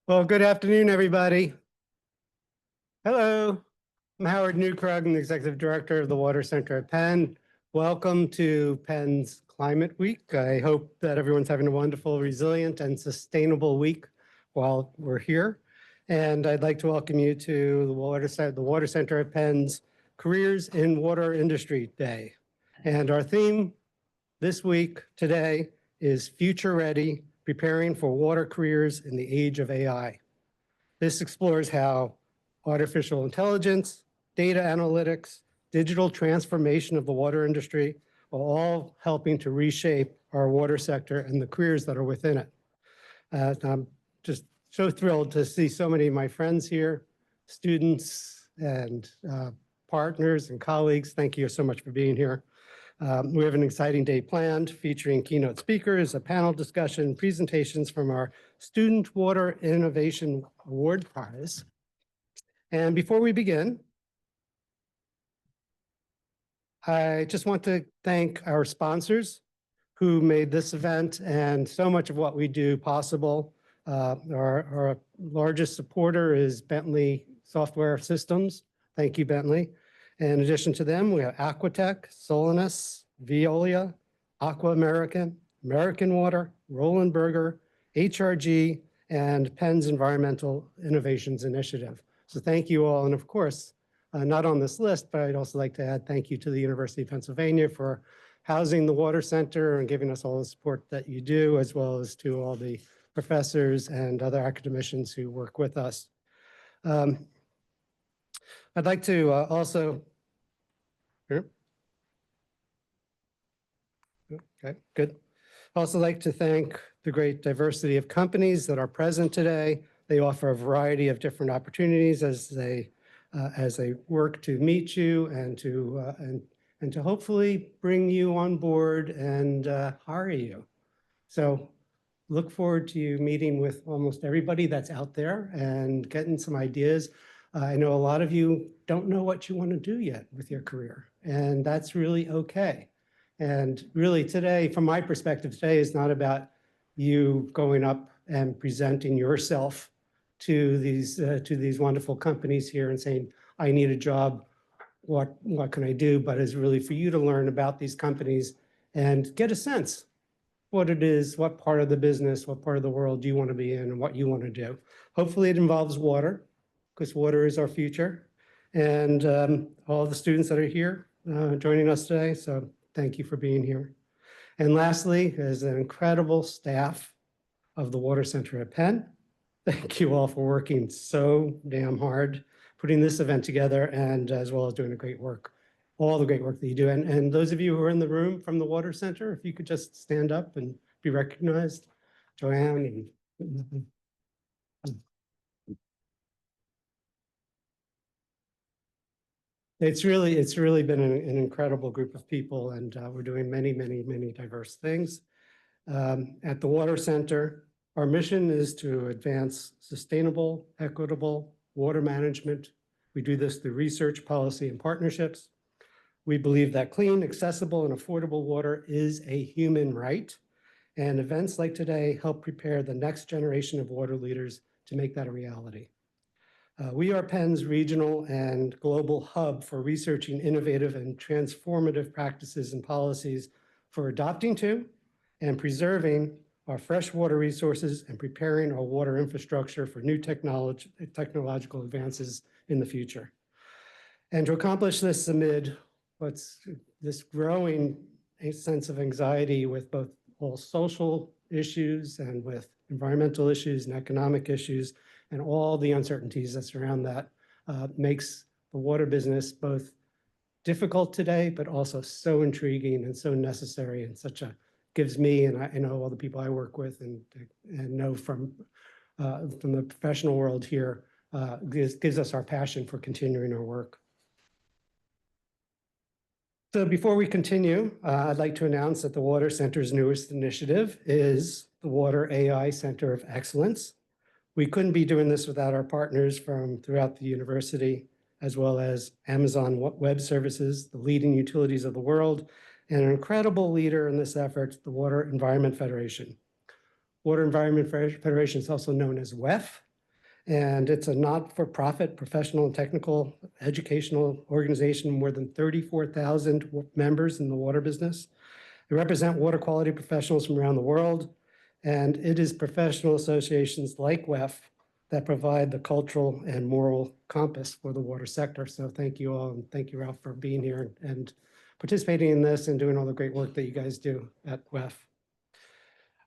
Well, good afternoon, everybody. Hello, I'm Howard Newkrug, I'm the Executive Director of the Water Center at Penn. Welcome to Penn's Climate Week. I hope that everyone's having a wonderful, resilient, and sustainable week while we're here. And I'd like to welcome you to the Water Center at Penn's Careers in Water Industry Day. And our theme this week, today, is Future Ready, Preparing for Water Careers in the Age of AI. This explores how artificial intelligence, data analytics, digital transformation of the water industry are all helping to reshape our water sector and the careers that are within it. I'm just so thrilled to see so many of my friends here, students and partners and colleagues. Thank you so much for being here. We have an exciting day planned featuring keynote speakers, a panel discussion, presentations from our Student Water Innovation Award Prize. And before we begin, I just want to thank our sponsors who made this event and so much of what we do possible. Our largest supporter is Bentley Software Systems. Thank you, Bentley. In addition to them, we have Aquatech, Solinus, Veolia, Aqua American, American Water, Roland Berger, HRG, and Penn's Environmental Innovations Initiative. So thank you all. And of course, not on this list, but I'd also like to add thank you to the University of Pennsylvania for housing the Water Center and giving us all the support that you do, as well as to all the professors and other academicians who work with us. I'd like to also, okay, good. I'd also like to thank the great diversity of companies that are present today. They offer a variety of different opportunities as they work to meet you and to hopefully bring you on board and hire you. So look forward to you meeting with almost everybody that's out there and getting some ideas. I know a lot of you don't know what you want to do yet with your career, and that's really okay. And really today, from my perspective, today is not about you going up and presenting yourself to these wonderful companies here and saying, I need a job, what can I do? But is really for you to learn about these companies and get a sense what it is, what part of the business, what part of the world you want to be in and what you want to do. Hopefully it involves water, because water is our future. And all the students that are here joining us today, so thank you for being here. And lastly, as an incredible staff of the Water Center at Penn, thank you all for working so damn hard, putting this event together, and as well as doing the great work, all the great work that you do. And those of you who are in the room from the Water Center, if you could just stand up and be recognized, Joanne and it's really been an incredible group of people, and we're doing many diverse things. At the Water Center, our mission is to advance sustainable, equitable water management. We do this through research, policy, and partnerships. We believe that clean, accessible, and affordable water is a human right, and events like today help prepare the next generation of water leaders to make that a reality. We are Penn's regional and global hub for researching innovative and transformative practices and policies for adopting to and preserving our freshwater resources and preparing our water infrastructure for new technological advances in the future. And to accomplish this amid what's this growing sense of anxiety with both all social issues and with environmental issues and economic issues, and all the uncertainties that surround that makes the water business both difficult today, but also so intriguing and so necessary, and gives me, and I know all the people I work with and know from the professional world here, gives us our passion for continuing our work. So before we continue, I'd like to announce that the Water Center's newest initiative is the Water AI Center of Excellence. We couldn't be doing this without our partners from throughout the university, as well as Amazon Web Services, the leading utilities of the world, and an incredible leader in this effort, the Water Environment Federation. Water Environment Federation is also known as WEF, And it's a not-for-profit professional and technical educational organization, more than 34,000 members in the water business. They represent water quality professionals from around the world, and it is professional associations like WEF that provide the cultural and moral compass for the water sector. So thank you all, and thank you, Ralph, for being here and participating in this and doing all the great work that you guys do at WEF.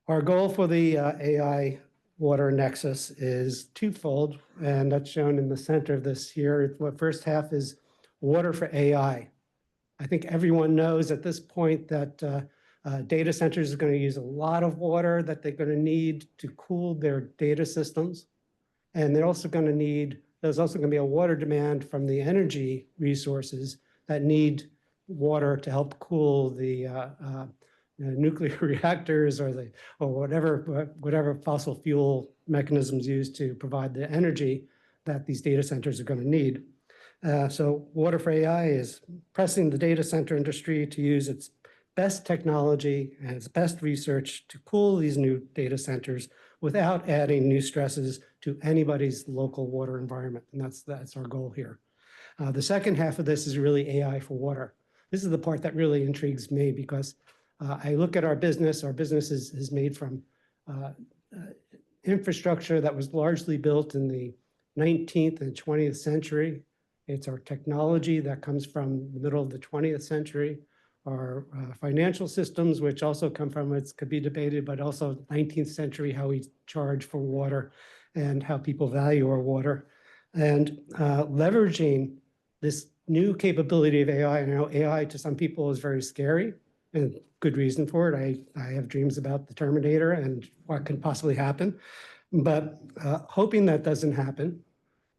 Our goal for the AI Water Nexus is twofold, and that's shown in the center of this here. The first half is water for AI. I think everyone knows at this point that data centers are going to use a lot of water that they're going to need to cool their data systems. And they're also going to need, there's also going to be a water demand from the energy resources that need water to help cool the nuclear reactors or whatever fossil fuel mechanisms used to provide the energy that these data centers are going to need. So Water for AI is pressing the data center industry to use its best technology and its best research to cool these new data centers without adding new stresses to anybody's local water environment. And that's our goal here. The second half of this is really AI for water. This is the part that really intrigues me because I look at our business. Our business is made from infrastructure that was largely built in the 19th and 20th century. It's our technology that comes from the middle of the 20th century, our financial systems, which also come from, it could be debated, but also 19th century, how we charge for water and how people value our water. And leveraging this new capability of AI, and I know AI to some people is very scary, and good reason for it. I have dreams about the Terminator and what can possibly happen, but hoping that doesn't happen.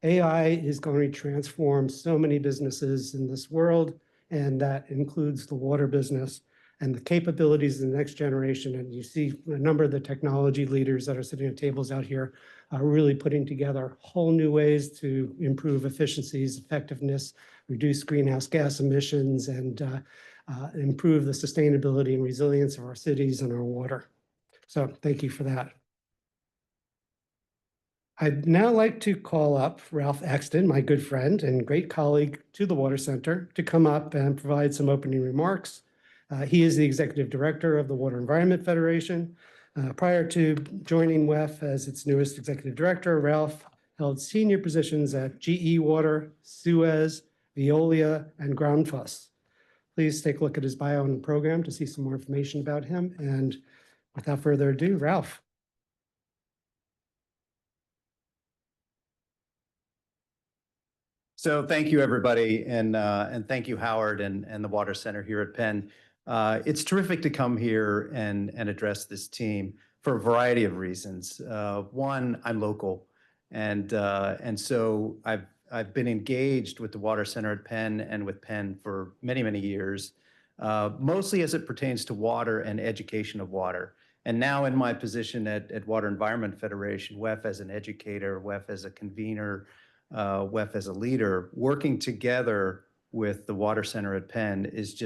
AI is going to transform so many businesses in this world, and that includes the water business and the capabilities of the next generation. And you see a number of the technology leaders that are sitting at tables out here are really putting together whole new ways to improve efficiencies, effectiveness, reduce greenhouse gas emissions, and improve the sustainability and resilience of our cities and our water. So thank you for that. I'd now like to call up Ralph Exton, my good friend and great colleague to the Water Center, to come up and provide some opening remarks. He is the Executive Director of the Water Environment Federation. Prior to joining WEF as its newest Executive Director, Ralph held senior positions at GE Water, Suez, Veolia, and Groundfuss. Please take a look at his bio on the program to see some more information about him. And without further ado, Ralph. So thank you, everybody, and thank you, Howard, and the Water Center here at Penn. It's terrific to come here and address this team for a variety of reasons. One, I'm local, and so I've been engaged with the Water Center at Penn and with Penn for many, many years, mostly as it pertains to water and education of water. And now in my position at Water Environment Federation, WEF as an educator, WEF as a convener, WEF as a leader, working together with the Water Center at Penn is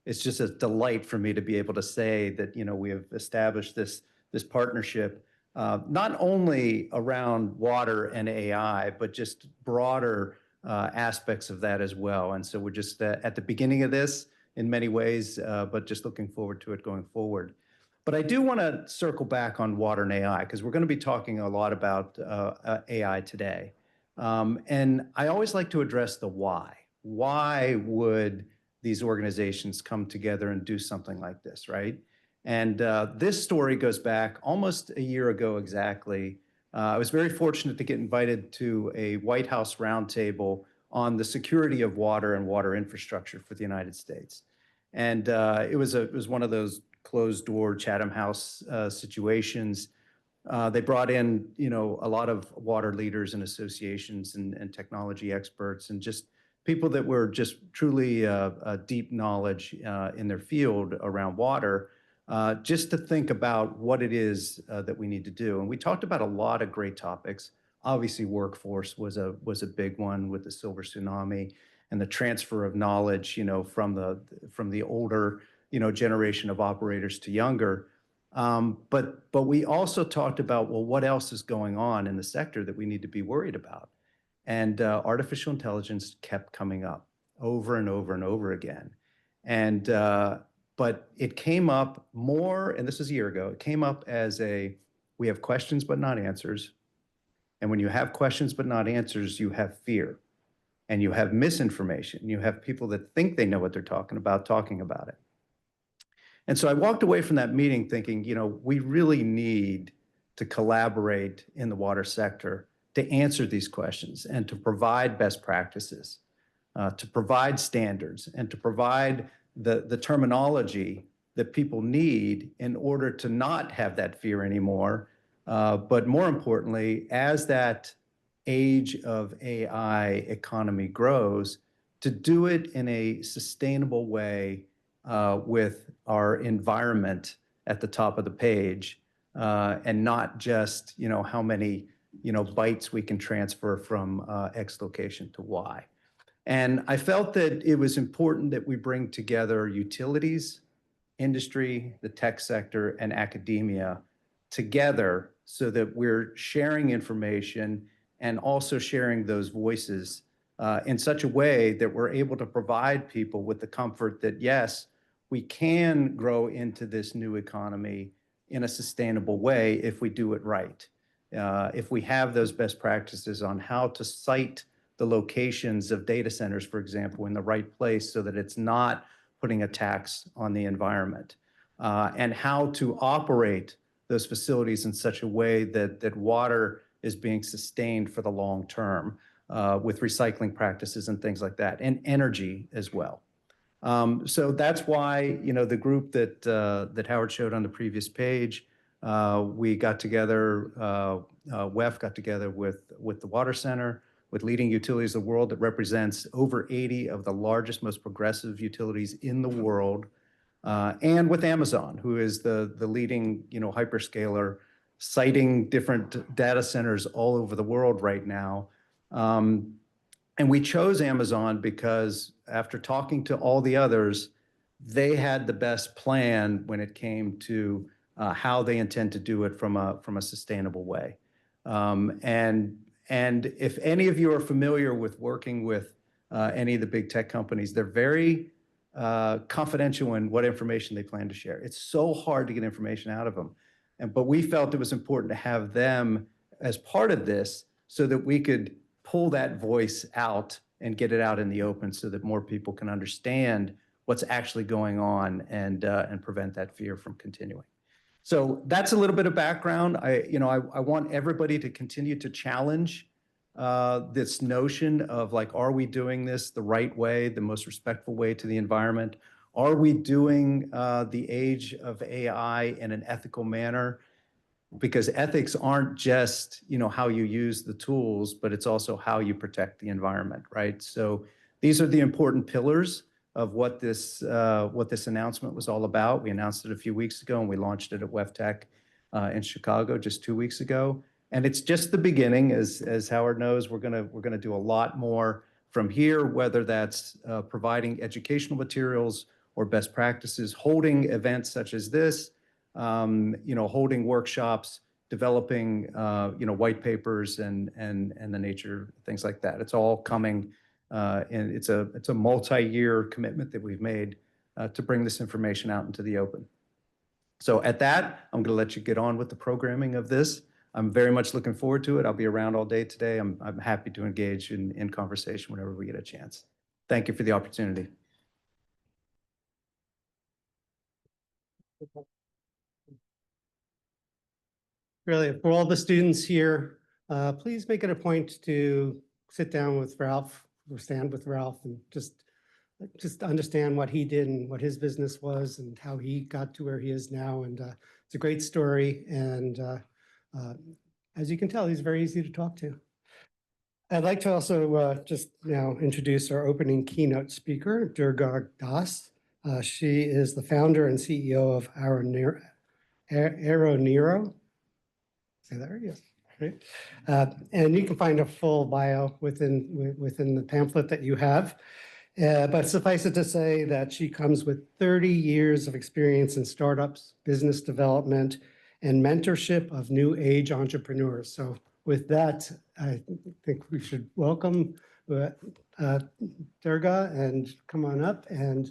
it's just a delight for me to be able to say that, you know, we have established this partnership, not only around water and AI, but just broader aspects of that as well. And so we're just at the beginning of this in many ways, but just looking forward to it going forward. But I do want to circle back on water and AI, because we're going to be talking a lot about AI today. And I always like to address the why. Why would these organizations come together and do something like this, right? And this story goes back almost a year ago exactly. I was very fortunate to get invited to a White House roundtable on the security of water and water infrastructure for the United States. And it was one of those closed door Chatham House situations. They brought in, you know, a lot of water leaders and associations and technology experts and just people that were just truly deep knowledge in their field around water, just to think about what it is that we need to do. And we talked about a lot of great topics. Obviously, workforce was a big one with the silver tsunami and the transfer of knowledge, you know, from the older, you know, generation of operators to younger. But we also talked about, well, what else is going on in the sector that we need to be worried about? And artificial intelligence kept coming up over and over and over again. And but it came up more, and this was a year ago, it came up as we have questions but not answers. And when you have questions but not answers, you have fear and you have misinformation. You have people that think they know what they're talking about it. And so I walked away from that meeting thinking, we really need to collaborate in the water sector to answer these questions and to provide best practices, to provide standards, and to provide the terminology that people need in order to not have that fear anymore. But more importantly, as that age of AI economy grows, to do it in a sustainable way with our environment at the top of the page, and not just how many bytes we can transfer from X location to Y. And I felt that it was important that we bring together utilities, industry, the tech sector, and academia together so that we're sharing information and also sharing those voices in such a way that we're able to provide people with the comfort that, yes, we can grow into this new economy in a sustainable way if we do it right. If we have those best practices on how to site the locations of data centers, for example, in the right place so that it's not putting a tax on the environment, and how to operate those facilities in such a way that water is being sustained for the long term, with recycling practices and things like that, and energy as well. So that's why, the group that Howard showed on the previous page, we got together, WEF got together with the Water Center, with leading utilities of the world that represents over 80 of the largest, most progressive utilities in the world, and with Amazon, who is the leading, hyperscaler, siting different data centers all over the world right now. And we chose Amazon because after talking to all the others, they had the best plan when it came to how they intend to do it from a sustainable way. And if any of you are familiar with working with any of the big tech companies, they're very confidential in what information they plan to share. It's so hard to get information out of them. But we felt it was important to have them as part of this so that we could pull that voice out and get it out in the open so that more people can understand what's actually going on and prevent that fear from continuing. So that's a little bit of background. I want everybody to continue to challenge this notion of are we doing this the right way, the most respectful way to the environment? Are we doing the age of AI in an ethical manner? Because ethics aren't just, how you use the tools, but it's also how you protect the environment, right? So these are the important pillars of what this announcement was all about. We announced it a few weeks ago, and we launched it at WEFTEC in Chicago just 2 weeks ago. And it's just the beginning. As Howard knows, we're gonna do a lot more from here, whether that's providing educational materials or best practices, holding events such as this, holding workshops, developing, white papers and the nature, things like that. It's all coming, and it's a multi-year commitment that we've made to bring this information out into the open. So at that, I'm going to let you get on with the programming of this. I'm very much looking forward to it. I'll be around all day today. I'm happy to engage in conversation whenever we get a chance. Thank you for the opportunity. Really, for all the students here, please make it a point to sit down with Ralph or stand with Ralph and just understand what he did and what his business was and how he got to where he is now. And it's a great story. And as you can tell, he's very easy to talk to. I'd like to also just now introduce our opening keynote speaker, Durga Das. She is the founder and CEO of Aeronero. Say that right? Yes. Right. And you can find a full bio within the pamphlet that you have. But suffice it to say that she comes with 30 years of experience in startups, business development, and mentorship of new age entrepreneurs. So with that, I think we should welcome Durga and come on up, and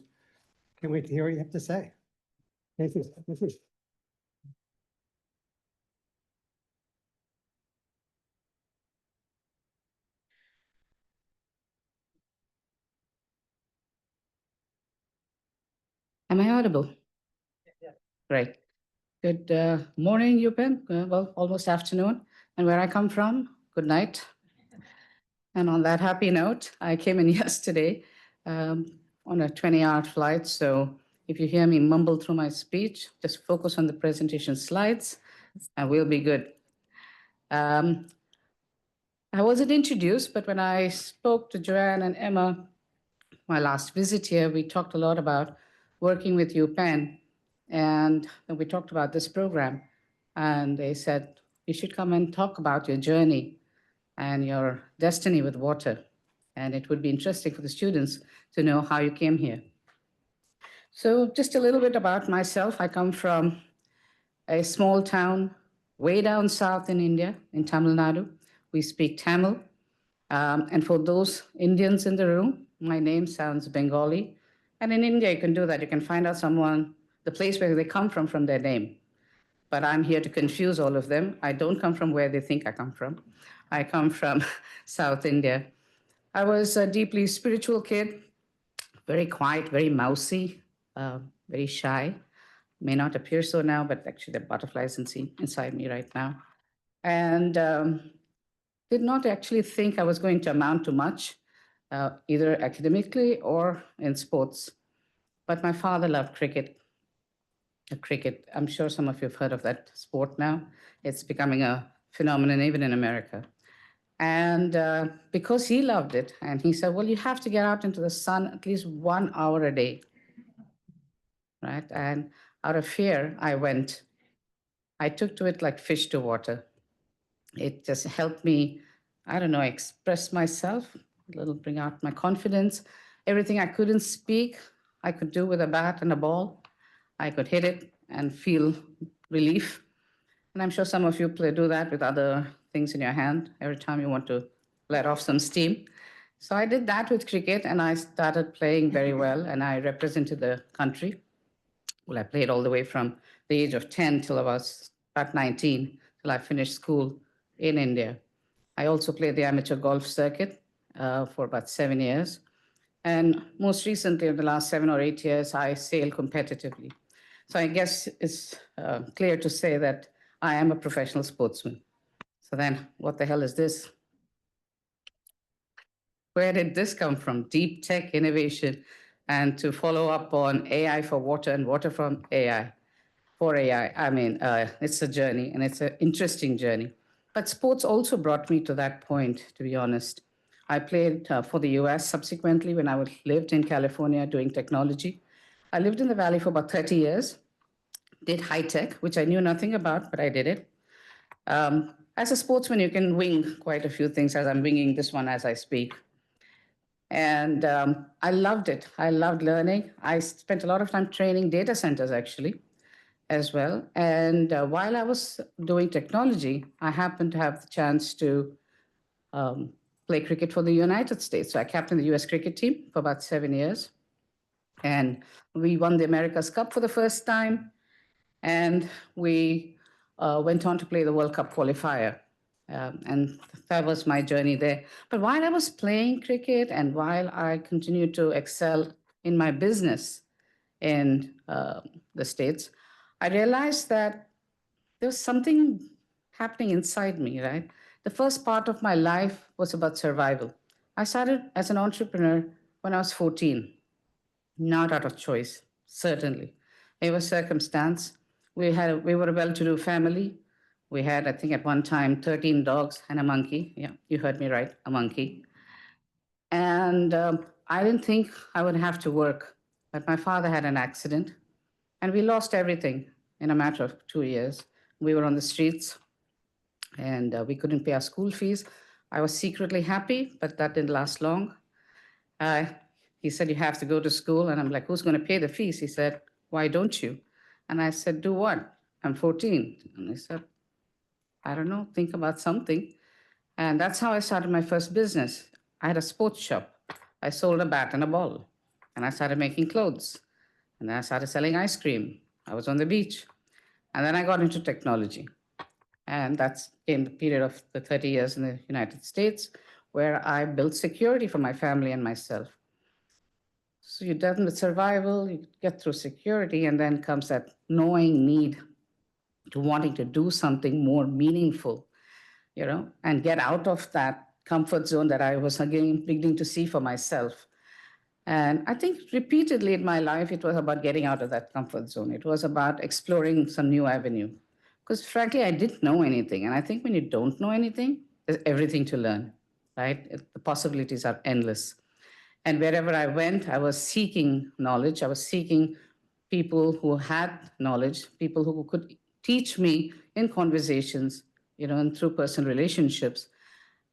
can't wait to hear what you have to say. Thank you. Am I audible? Yeah. Great. Good morning, UPenn. Well, almost afternoon. And where I come from, good night. And on that happy note, I came in yesterday on a 20-hour flight. So if you hear me mumble through my speech, just focus on the presentation slides and we'll be good. I wasn't introduced, but when I spoke to Joanne and Emma, my last visit here, we talked a lot about working with UPenn. And then we talked about this program. And they said, you should come and talk about your journey and your destiny with water. And it would be interesting for the students to know how you came here. So just a little bit about myself. I come from a small town way down south in India, in Tamil Nadu. We speak Tamil. And for those Indians in the room, my name sounds Bengali. And in India, you can do that. You can find out someone, the place where they come from their name. But I'm here to confuse all of them. I don't come from where they think I come from. I come from South India. I was a deeply spiritual kid, very quiet, very mousy, very shy. May not appear so now, but actually there are butterflies inside me right now. And did not actually think I was going to amount to much, either academically or in sports. But my father loved cricket. I'm sure some of you have heard of that sport now. It's becoming a phenomenon even in America. And because he loved it, and he said, well, you have to get out into the sun at least 1 hour a day, right? And out of fear, I went. I took to it like fish to water. It just helped me, I don't know, express myself, a little bring out my confidence. Everything I couldn't speak, I could do with a bat and a ball. I could hit it and feel relief. And I'm sure some of you do that with other things in your hand every time you want to let off some steam. So I did that with cricket, and I started playing very well, and I represented the country. Well, I played all the way from the age of 10 till I was about 19, till I finished school in India. I also played the amateur golf circuit for about 7 years. And most recently, in the last 7 or 8 years, I sail competitively. So I guess it's clear to say that I am a professional sportsman. So then what the hell is this? Where did this come from? Deep tech innovation. And to follow up on AI for water and water from AI for AI. I mean, it's a journey, and it's an interesting journey. But sports also brought me to that point, to be honest. I played for the US subsequently when I lived in California doing technology. I lived in the Valley for about 30 years, did high tech, which I knew nothing about, but I did it. As a sportsman, you can wing quite a few things, as I'm winging this one as I speak. And I loved it. I loved learning. I spent a lot of time training data centers, actually, as well. And while I was doing technology, I happened to have the chance to play cricket for the United States. So I captained the US cricket team for about 7 years. And we won the America's Cup for the first time. And we went on to play the World Cup qualifier. And that was my journey there. But while I was playing cricket and while I continued to excel in my business in the States, I realized that there was something happening inside me, right? The first part of my life was about survival. I started as an entrepreneur when I was 14, not out of choice, certainly. It was circumstance. We were a well-to-do family. We had, I think at one time, 13 dogs and a monkey. Yeah, you heard me right, a monkey. And I didn't think I would have to work, but my father had an accident and we lost everything in a matter of 2 years. We were on the streets and we couldn't pay our school fees. I was secretly happy, but that didn't last long. He said, you have to go to school. And I'm like, who's going to pay the fees? He said, why don't you? And I said, do what? I'm 14. And he said, I don't know, think about something. And that's how I started my first business. I had a sports shop. I sold a bat and a ball. And I started making clothes. And then I started selling ice cream. I was on the beach. And then I got into technology. And that's in the period of the 30 years in the United States, where I built security for my family and myself. So you're done with survival, you get through security, and then comes that knowing need to wanting to do something more meaningful, and get out of that comfort zone that I was again beginning to see for myself. And I think repeatedly in my life, it was about getting out of that comfort zone. It was about exploring some new avenue. Because frankly, I didn't know anything. And I think when you don't know anything, there's everything to learn, right? The possibilities are endless. And wherever I went, I was seeking knowledge. I was seeking people who had knowledge, people who could teach me in conversations, and through personal relationships.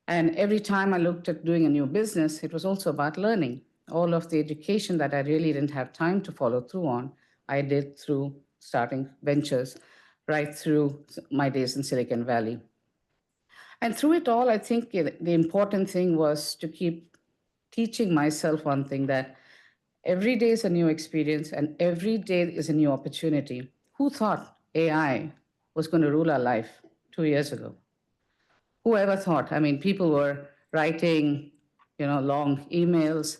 And every time I looked at doing a new business, it was also about learning. All of the education that I really didn't have time to follow through on, I did through starting ventures, right through my days in Silicon Valley. And through it all, I think the important thing was to keep teaching myself one thing, that every day is a new experience and every day is a new opportunity. Who thought AI was going to rule our life 2 years ago? Whoever thought? I mean, people were writing, long emails.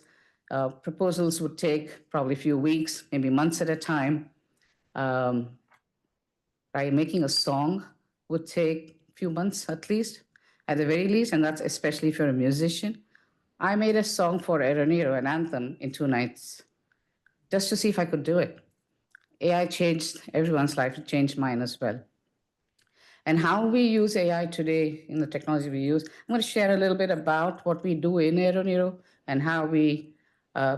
Proposals would take probably a few weeks, maybe months at a time. Right? Making a song would take a few months at least, at the very least, and that's especially if you're a musician. I made a song for Eroniro, an anthem, in 2 nights, just to see if I could do it. AI changed everyone's life, it changed mine as well. And how we use AI today in the technology we use, I'm going to share a little bit about what we do in Eroniro and how we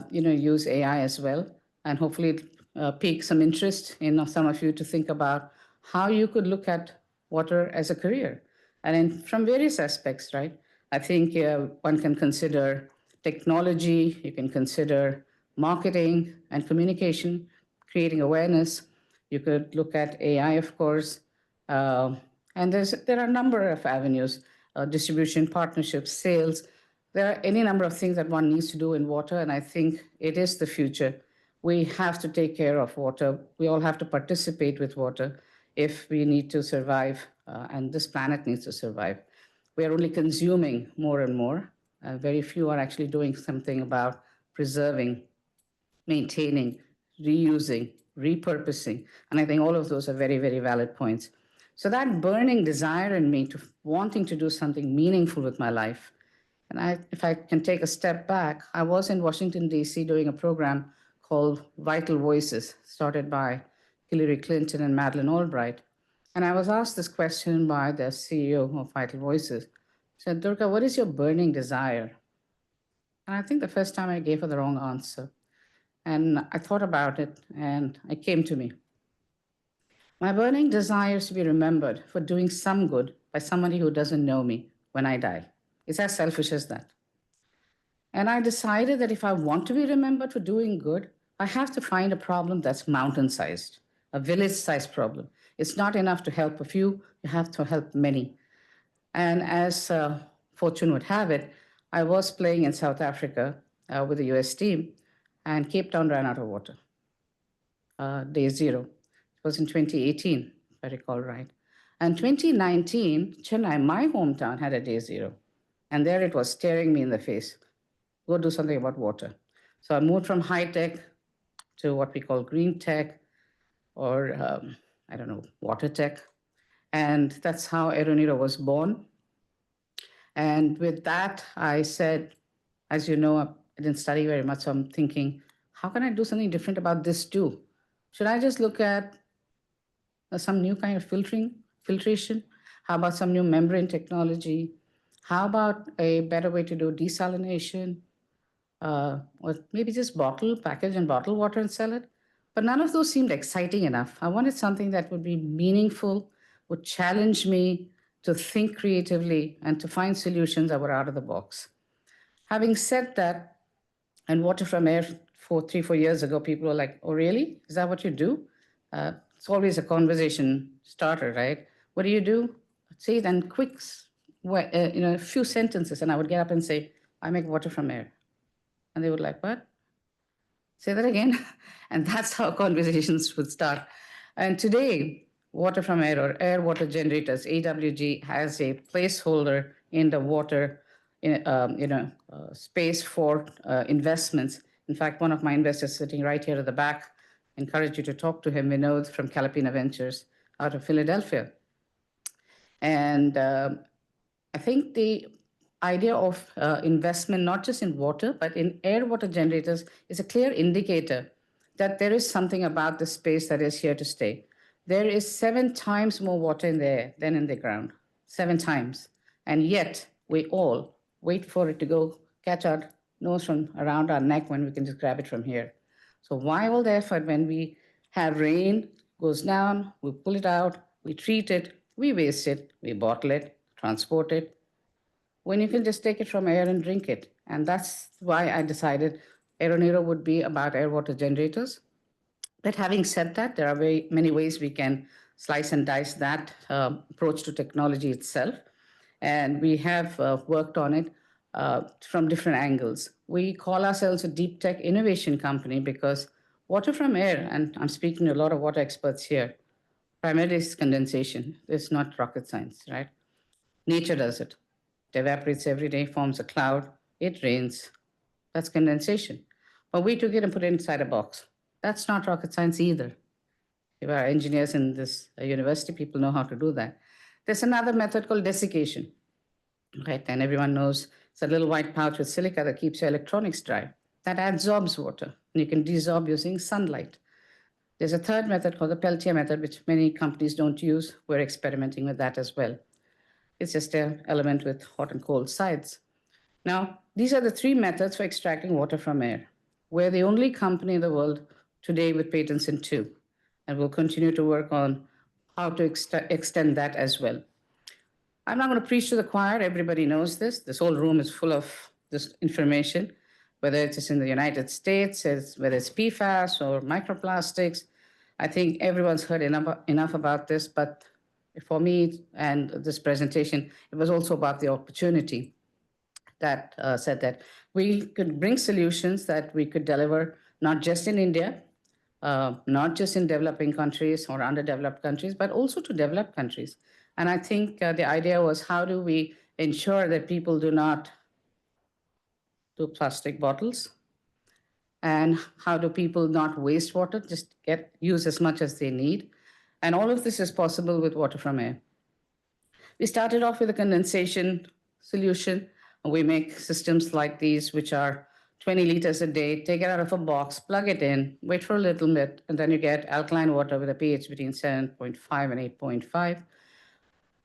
use AI as well. And hopefully pique some interest in some of you to think about how you could look at water as a career. And from various aspects, right? I think one can consider technology, you can consider marketing and communication, creating awareness. You could look at AI, of course. And there are a number of avenues, distribution, partnerships, sales. There are any number of things that one needs to do in water, and I think it is the future. We have to take care of water. We all have to participate with water if we need to survive, and this planet needs to survive. We are only consuming more and more. Very few are actually doing something about preserving, maintaining, reusing, repurposing. And I think all of those are very, very valid points. So that burning desire in me to wanting to do something meaningful with my life. And if I can take a step back, I was in Washington, D.C. doing a program called Vital Voices, started by Hillary Clinton and Madeleine Albright. And I was asked this question by the CEO of Vital Voices. She said, Durga, what is your burning desire? And I think the first time I gave her the wrong answer. And I thought about it, and it came to me. My burning desire is to be remembered for doing some good by somebody who doesn't know me when I die. It's as selfish as that. And I decided that if I want to be remembered for doing good, I have to find a problem that's mountain-sized, a village-sized problem. It's not enough to help a few, you have to help many. And as fortune would have it, I was playing in South Africa with the US team, and Cape Town ran out of water. Day zero. It was in 2018, if I recall right. And 2019, Chennai, my hometown, had a day zero. And there it was staring me in the face. Go do something about water. So I moved from high tech to what we call green tech, or water tech. And that's how Eroniro was born. And with that, I said, as you know, I didn't study very much, so I'm thinking, how can I do something different about this too? Should I just look at some new kind of filtration? How about some new membrane technology? How about a better way to do desalination? Or maybe just package and bottle water and sell it? But none of those seemed exciting enough. I wanted something that would be meaningful, would challenge me to think creatively and to find solutions that were out of the box. Having said that, And Water from Air, 3, 4 years ago, people were like, oh, really? Is that what you do? It's always a conversation starter, right? What do you do? Say it in a few sentences. And I would get up and say, I make water from air. And they would like, what? Say that again. And that's how conversations would start. And today, Water from Air or Air Water Generators, AWG, has a placeholder in the water space for investments. In fact, one of my investors sitting right here at the back, encourage you to talk to him, Vinod from Calipina Ventures out of Philadelphia. And I think the idea of investment, not just in water, but in air water generators, is a clear indicator that there is something about the space that is here to stay. There is 7 times more water in the air than in the ground, 7 times. And yet we all wait for it to go catch our nose from around our neck when we can just grab it from here. So why all the effort when we have rain, goes down, we pull it out, we treat it, we waste it, we bottle it, transport it, when you can just take it from air and drink it. And that's why I decided Aeronero would be about air water generators. But having said that, there are very many ways we can slice and dice that approach to technology itself. And we have worked on it from different angles. We call ourselves a deep tech innovation company because water from air, and I'm speaking to a lot of water experts here, primarily is condensation. It's not rocket science, right? Nature does it. It evaporates every day, forms a cloud, it rains. That's condensation. But we took it and put it inside a box. That's not rocket science either. If our engineers in this university, people know how to do that. There's another method called desiccation, right? And everyone knows it's a little white pouch with silica that keeps your electronics dry. That adsorbs water, and you can desorb using sunlight. There's a third method called the Peltier method, which many companies don't use. We're experimenting with that as well. It's just an element with hot and cold sides. Now, these are the 3 methods for extracting water from air. We're the only company in the world today with patents in 2, and we'll continue to work on how to extend that as well. I'm not going to preach to the choir. Everybody knows this. This whole room is full of this information, whether it's in the United States, whether it's PFAS or microplastics. I think everyone's heard enough about this, but for me and this presentation, it was also about the opportunity that said that we could bring solutions that we could deliver not just in India, not just in developing countries or underdeveloped countries, but also to developed countries. And I think the idea was, how do we ensure that people do not do plastic bottles? And how do people not waste water, just use as much as they need? And all of this is possible with water from air. We started off with a condensation solution. We make systems like these, which are 20 liters a day, take it out of a box, plug it in, wait for a little bit, and then you get alkaline water with a pH between 7.5 and 8.5.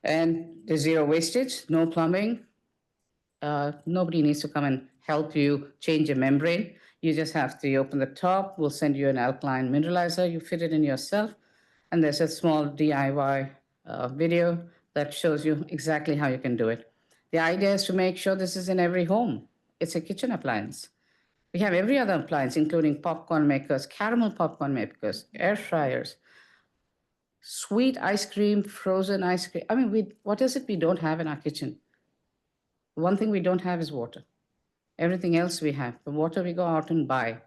And there's 0 wastage, no plumbing. Nobody needs to come and help you change a membrane. You just have to open the top. We'll send you an alkaline mineralizer. You fit it in yourself. And there's a small DIY video that shows you exactly how you can do it. The idea is to make sure this is in every home. It's a kitchen appliance. We have every other appliance, including popcorn makers, caramel popcorn makers, air fryers, sweet ice cream, frozen ice cream. I mean, what is it we don't have in our kitchen? One thing we don't have is water. Everything else we have. The water we go out and buy.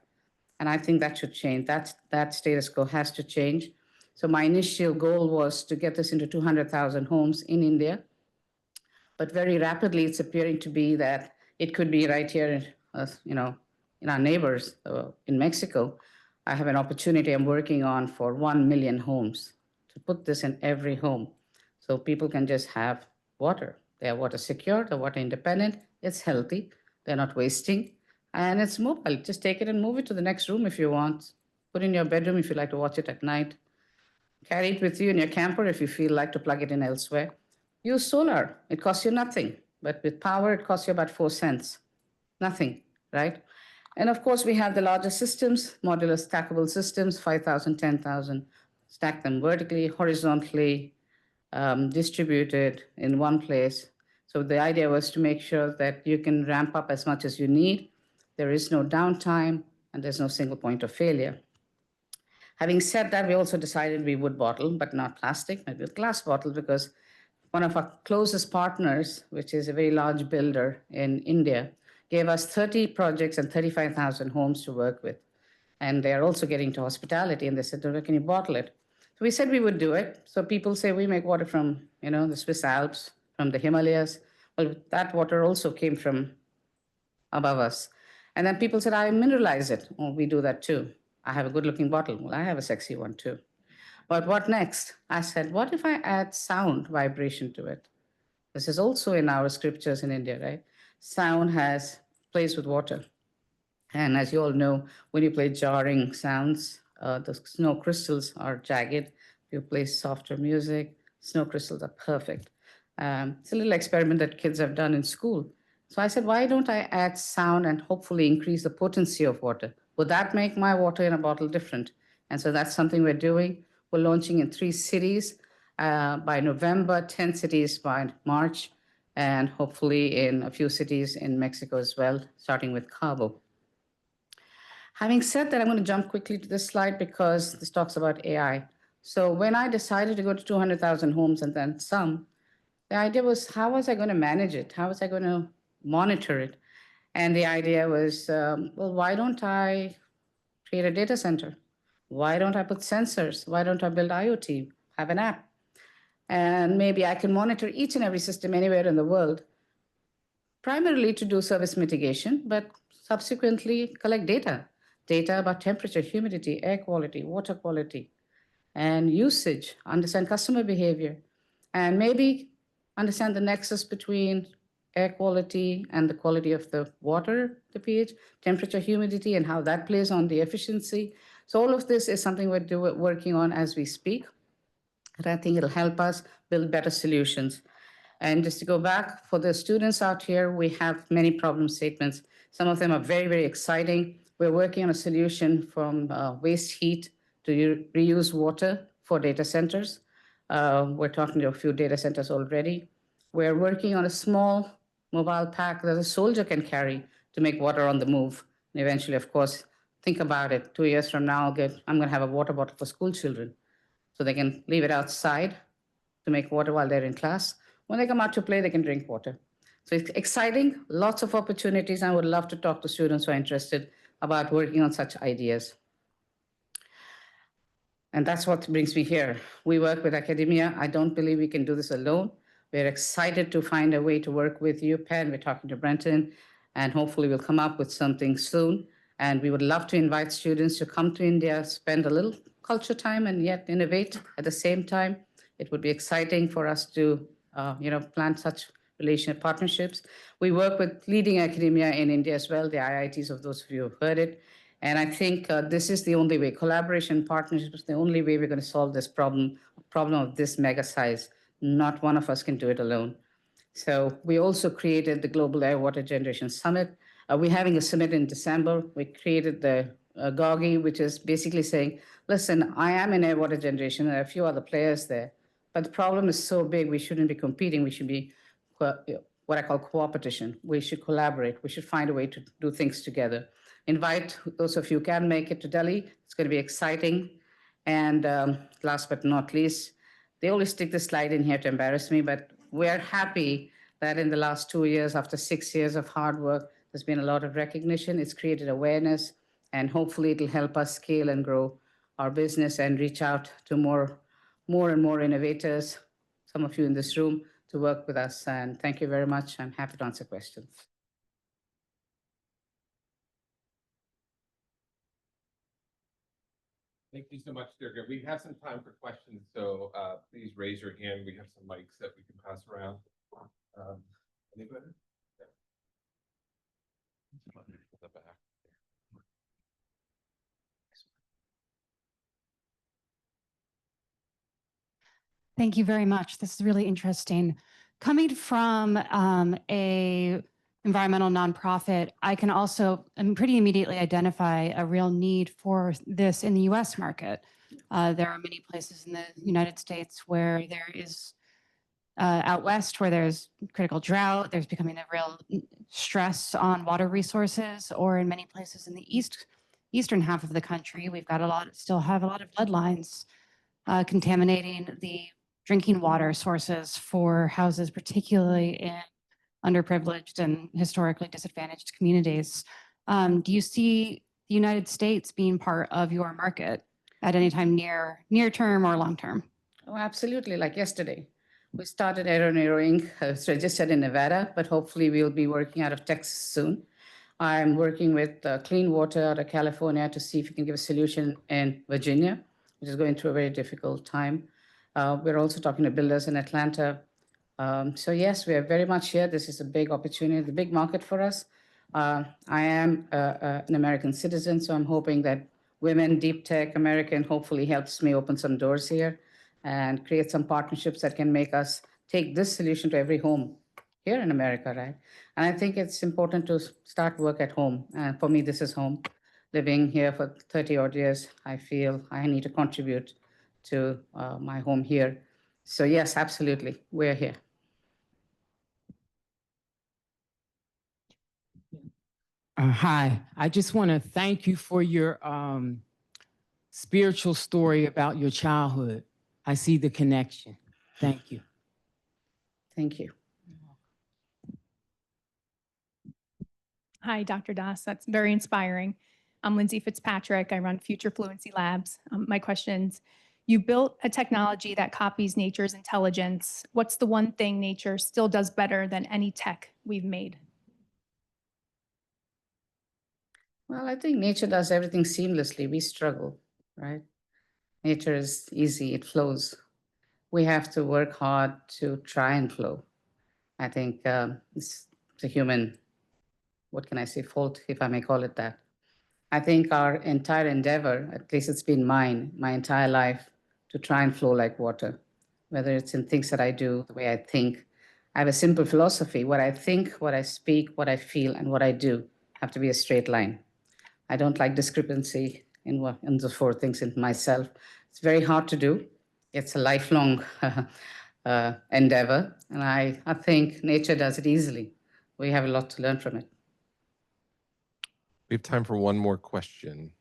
And I think that should change. That status quo has to change. So my initial goal was to get this into 200,000 homes in India. But very rapidly, it's appearing to be that it could be right here, in our neighbors in Mexico. I have an opportunity I'm working on for 1 million homes to put this in every home. So people can just have water. They are water secure, they're water independent, it's healthy, they're not wasting, and it's mobile. Just take it and move it to the next room if you want. Put it in your bedroom if you like to watch it at night. Carry it with you in your camper if you feel like to plug it in elsewhere. Use solar. It costs you nothing. But with power, it costs you about 4 cents. Nothing, right? And of course, we have the larger systems, modular stackable systems, 5,000, 10,000. Stack them vertically, horizontally, distributed in one place. So the idea was to make sure that you can ramp up as much as you need. there is no downtime, and there's no single point of failure. Having said that, we also decided we would bottle, but not plastic, maybe with glass bottle, because one of our closest partners, which is a very large builder in India, gave us 30 projects and 35,000 homes to work with. And they are also getting to hospitality, and they said, can you bottle it? So we said we would do it. So people say we make water from, the Swiss Alps, from the Himalayas. Well, that water also came from above us. And then people said, I mineralize it. Well, we do that too. I have a good looking bottle. Well, I have a sexy one too. But what next? I said, what if I add sound vibration to it? This is also in our scriptures in India, right? Sound plays with water. And as you all know, when you play jarring sounds, the snow crystals are jagged. If you play softer music, snow crystals are perfect. It's a little experiment that kids have done in school. So I said, why don't I add sound and hopefully increase the potency of water? Would that make my water in a bottle different? And so that's something we're doing. We're launching in 3 cities by November, 10 cities by March, and hopefully in a few cities in Mexico as well, starting with Cabo. Having said that, I'm going to jump quickly to this slide because this talks about AI. So when I decided to go to 200,000 homes and then some, the idea was, how was I going to manage it? How was I going to monitor it? And the idea was, well, why don't I create a data center? Why don't I put sensors? Why don't I build IoT, have an app? And maybe I can monitor each and every system anywhere in the world, primarily to do service mitigation, but subsequently collect data about temperature, humidity, air quality, water quality, and usage, understand customer behavior, and maybe understand the nexus between air quality and the quality of the water, the pH, temperature, humidity, and how that plays on the efficiency. So all of this is something we're working on as we speak. And I think it'll help us build better solutions. And just to go back, for the students out here, we have many problem statements. Some of them are very, very exciting. We're working on a solution from waste heat to reuse water for data centers. We're talking to a few data centers already. We're working on a small mobile pack that a soldier can carry to make water on the move. And eventually, of course, think about it. 2 years from now, I'm going to have a water bottle for school children. So they can leave it outside to make water while they're in class. When they come out to play, they can drink water. So it's exciting, lots of opportunities. I would love to talk to students who are interested about working on such ideas. And that's what brings me here. We work with academia. I don't believe we can do this alone. We're excited to find a way to work with UPenn. We're talking to Brenton, and hopefully we'll come up with something soon. And we would love to invite students to come to India, spend a little culture time, and yet innovate at the same time. It would be exciting for us to, plan such relationship partnerships. We work with leading academia in India as well, the IITs of those of you who have heard it. And I think this is the only way. Collaboration, partnership is the only way we're going to solve this problem of this mega size. Not one of us can do it alone. So we also created the Global Air Water Generation Summit. We're having a summit in December. We created the GOGI, which is basically saying, listen, I am in air water generation. There are a few other players there. But the problem is so big, we shouldn't be competing. We should be what I call cooperation. We should collaborate. We should find a way to do things together. Invite those of you who can make it to Delhi. It's going to be exciting. And last but not least, they always stick this slide in here to embarrass me, but we're happy that in the last 2 years, after 6 years of hard work, there's been a lot of recognition. It's created awareness, and hopefully it'll help us scale and grow our business and reach out to more and more innovators, some of you in this room, to work with us. And thank you very much. I'm happy to answer questions. Thank you so much, Durga. We have some time for questions, so please raise your hand. We have some mics that we can pass around. Anybody? Yeah. The back. Thank you very much. This is really interesting. Coming from a environmental nonprofit, I can also pretty immediately identify a real need for this in the US market. There are many places in the United States where there is out west where there's critical drought, there's becoming a real stress on water resources, or in many places in the eastern half of the country, we've got still have a lot of lead lines contaminating the drinking water sources for houses, particularly in underprivileged and historically disadvantaged communities. Do you see the United States being part of your market at any time near term or long term? Oh, absolutely. Like yesterday, we started Aero Nero Inc. It's registered in Nevada, but hopefully we'll be working out of Texas soon. I'm working with Clean Water out of California to see if we can give a solution in Virginia, which is going through a very difficult time. We're also talking to builders in Atlanta. So yes, we are very much here. This is a big opportunity, the big market for us. I am an American citizen, so I'm hoping that Women Deep Tech American hopefully helps me open some doors here and create some partnerships that can make us take this solution to every home here in America, right? And I think it's important to start work at home. And for me, this is home. Living here for 30 odd years, I feel I need to contribute to my home here. So yes, absolutely, we're here. Hi, I just want to thank you for your spiritual story about your childhood. I see the connection. Thank you. Thank you. Hi, Dr. Das. That's very inspiring. I'm Lindsay Fitzpatrick. I run Future Fluency Labs. My questions, you built a technology that copies nature's intelligence. What's the one thing nature still does better than any tech we've made? Well, I think nature does everything seamlessly. We struggle, right? Nature is easy, it flows. We have to work hard to try and flow. I think it's a human, what can I say, fault, if I may call it that. I think our entire endeavor, at least it's been mine, my entire life, to try and flow like water, whether it's in things that I do, the way I think. I have a simple philosophy. What I think, what I speak, what I feel, and what I do have to be a straight line. I don't like discrepancy in those four things in myself. It's very hard to do. It's a lifelong endeavor. And I think nature does it easily. We have a lot to learn from it. We have time for one more question.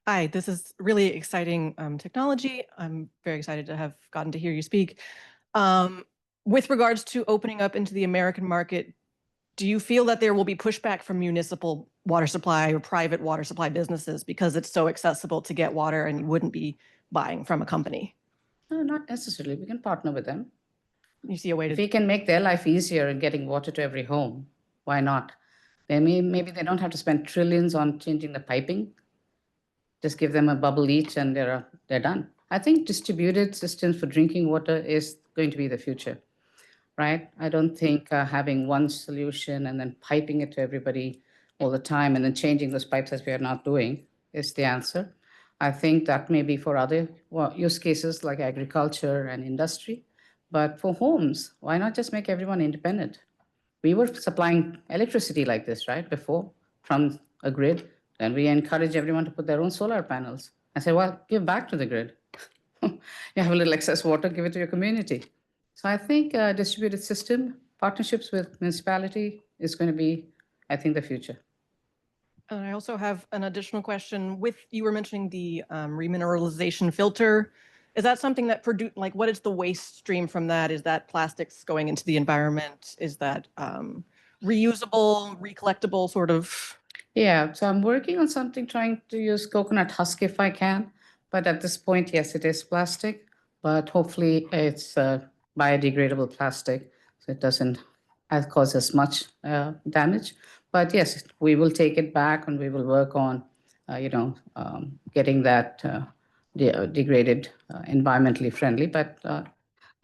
Hi, this is really exciting technology. I'm very excited to have gotten to hear you speak. With regards to opening up into the American market, do you feel that there will be pushback from municipal water supply or private water supply businesses because it's so accessible to get water and you wouldn't be buying from a company? No, not necessarily. We can partner with them. You see a way If to, we can make their life easier in getting water to every home, why not? Maybe they don't have to spend trillions on changing the piping. Just give them a bubble each and they're done. I think distributed systems for drinking water is going to be the future, right? I don't think having one solution and then piping it to everybody all the time and then changing those pipes as we are not doing is the answer. I think that may be for other use cases like agriculture and industry. But for homes, why not just make everyone independent? We were supplying electricity like this, right, before from a grid. Then we encourage everyone to put their own solar panels. I say, well, give back to the grid. You have a little excess water, give it to your community. So I think distributed system, partnerships with municipality is going to be, I think, the future. and I also have an additional question. You were mentioning the remineralization filter. Is that something that what is the waste stream from that? Is that plastics going into the environment? Is that reusable, recollectible sort of? Yeah, so I'm working on something trying to use coconut husk if I can. But at this point, yes, it is plastic, but hopefully it's biodegradable plastic, so it doesn't cause as much damage. But yes, we will take it back and we will work on, getting that degraded environmentally friendly. But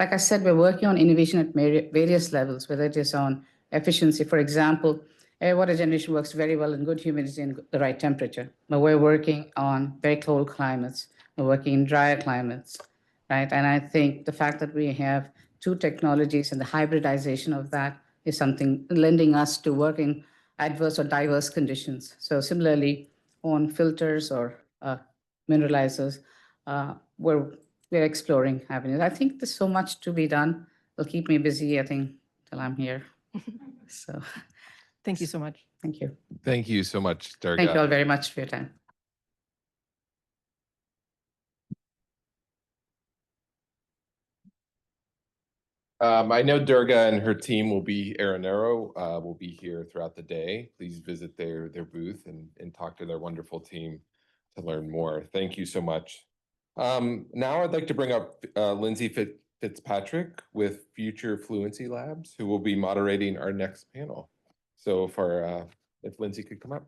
like I said, we're working on innovation at various levels, whether it is on efficiency. For example, air water generation works very well in good humidity and the right temperature. But we're working on very cold climates. We're working in drier climates, right? And I think the fact that we have two technologies and the hybridization of that is something lending us to work in adverse or diverse conditions. So similarly, on filters or mineralizers. We're exploring avenues. I think there's so much to be done. It'll keep me busy, I think, till I'm here. So, Thank you so much. thank you. Thank you so much, Durga. Thank you all very much for your time. I know Durga and her team will be, Aranero, will be here throughout the day. Please visit their booth and talk to their wonderful team to learn more. Thank you so much. Now I'd like to bring up Lindsay Fitzpatrick with Future Fluency Labs, who will be moderating our next panel. So if Lindsay could come up.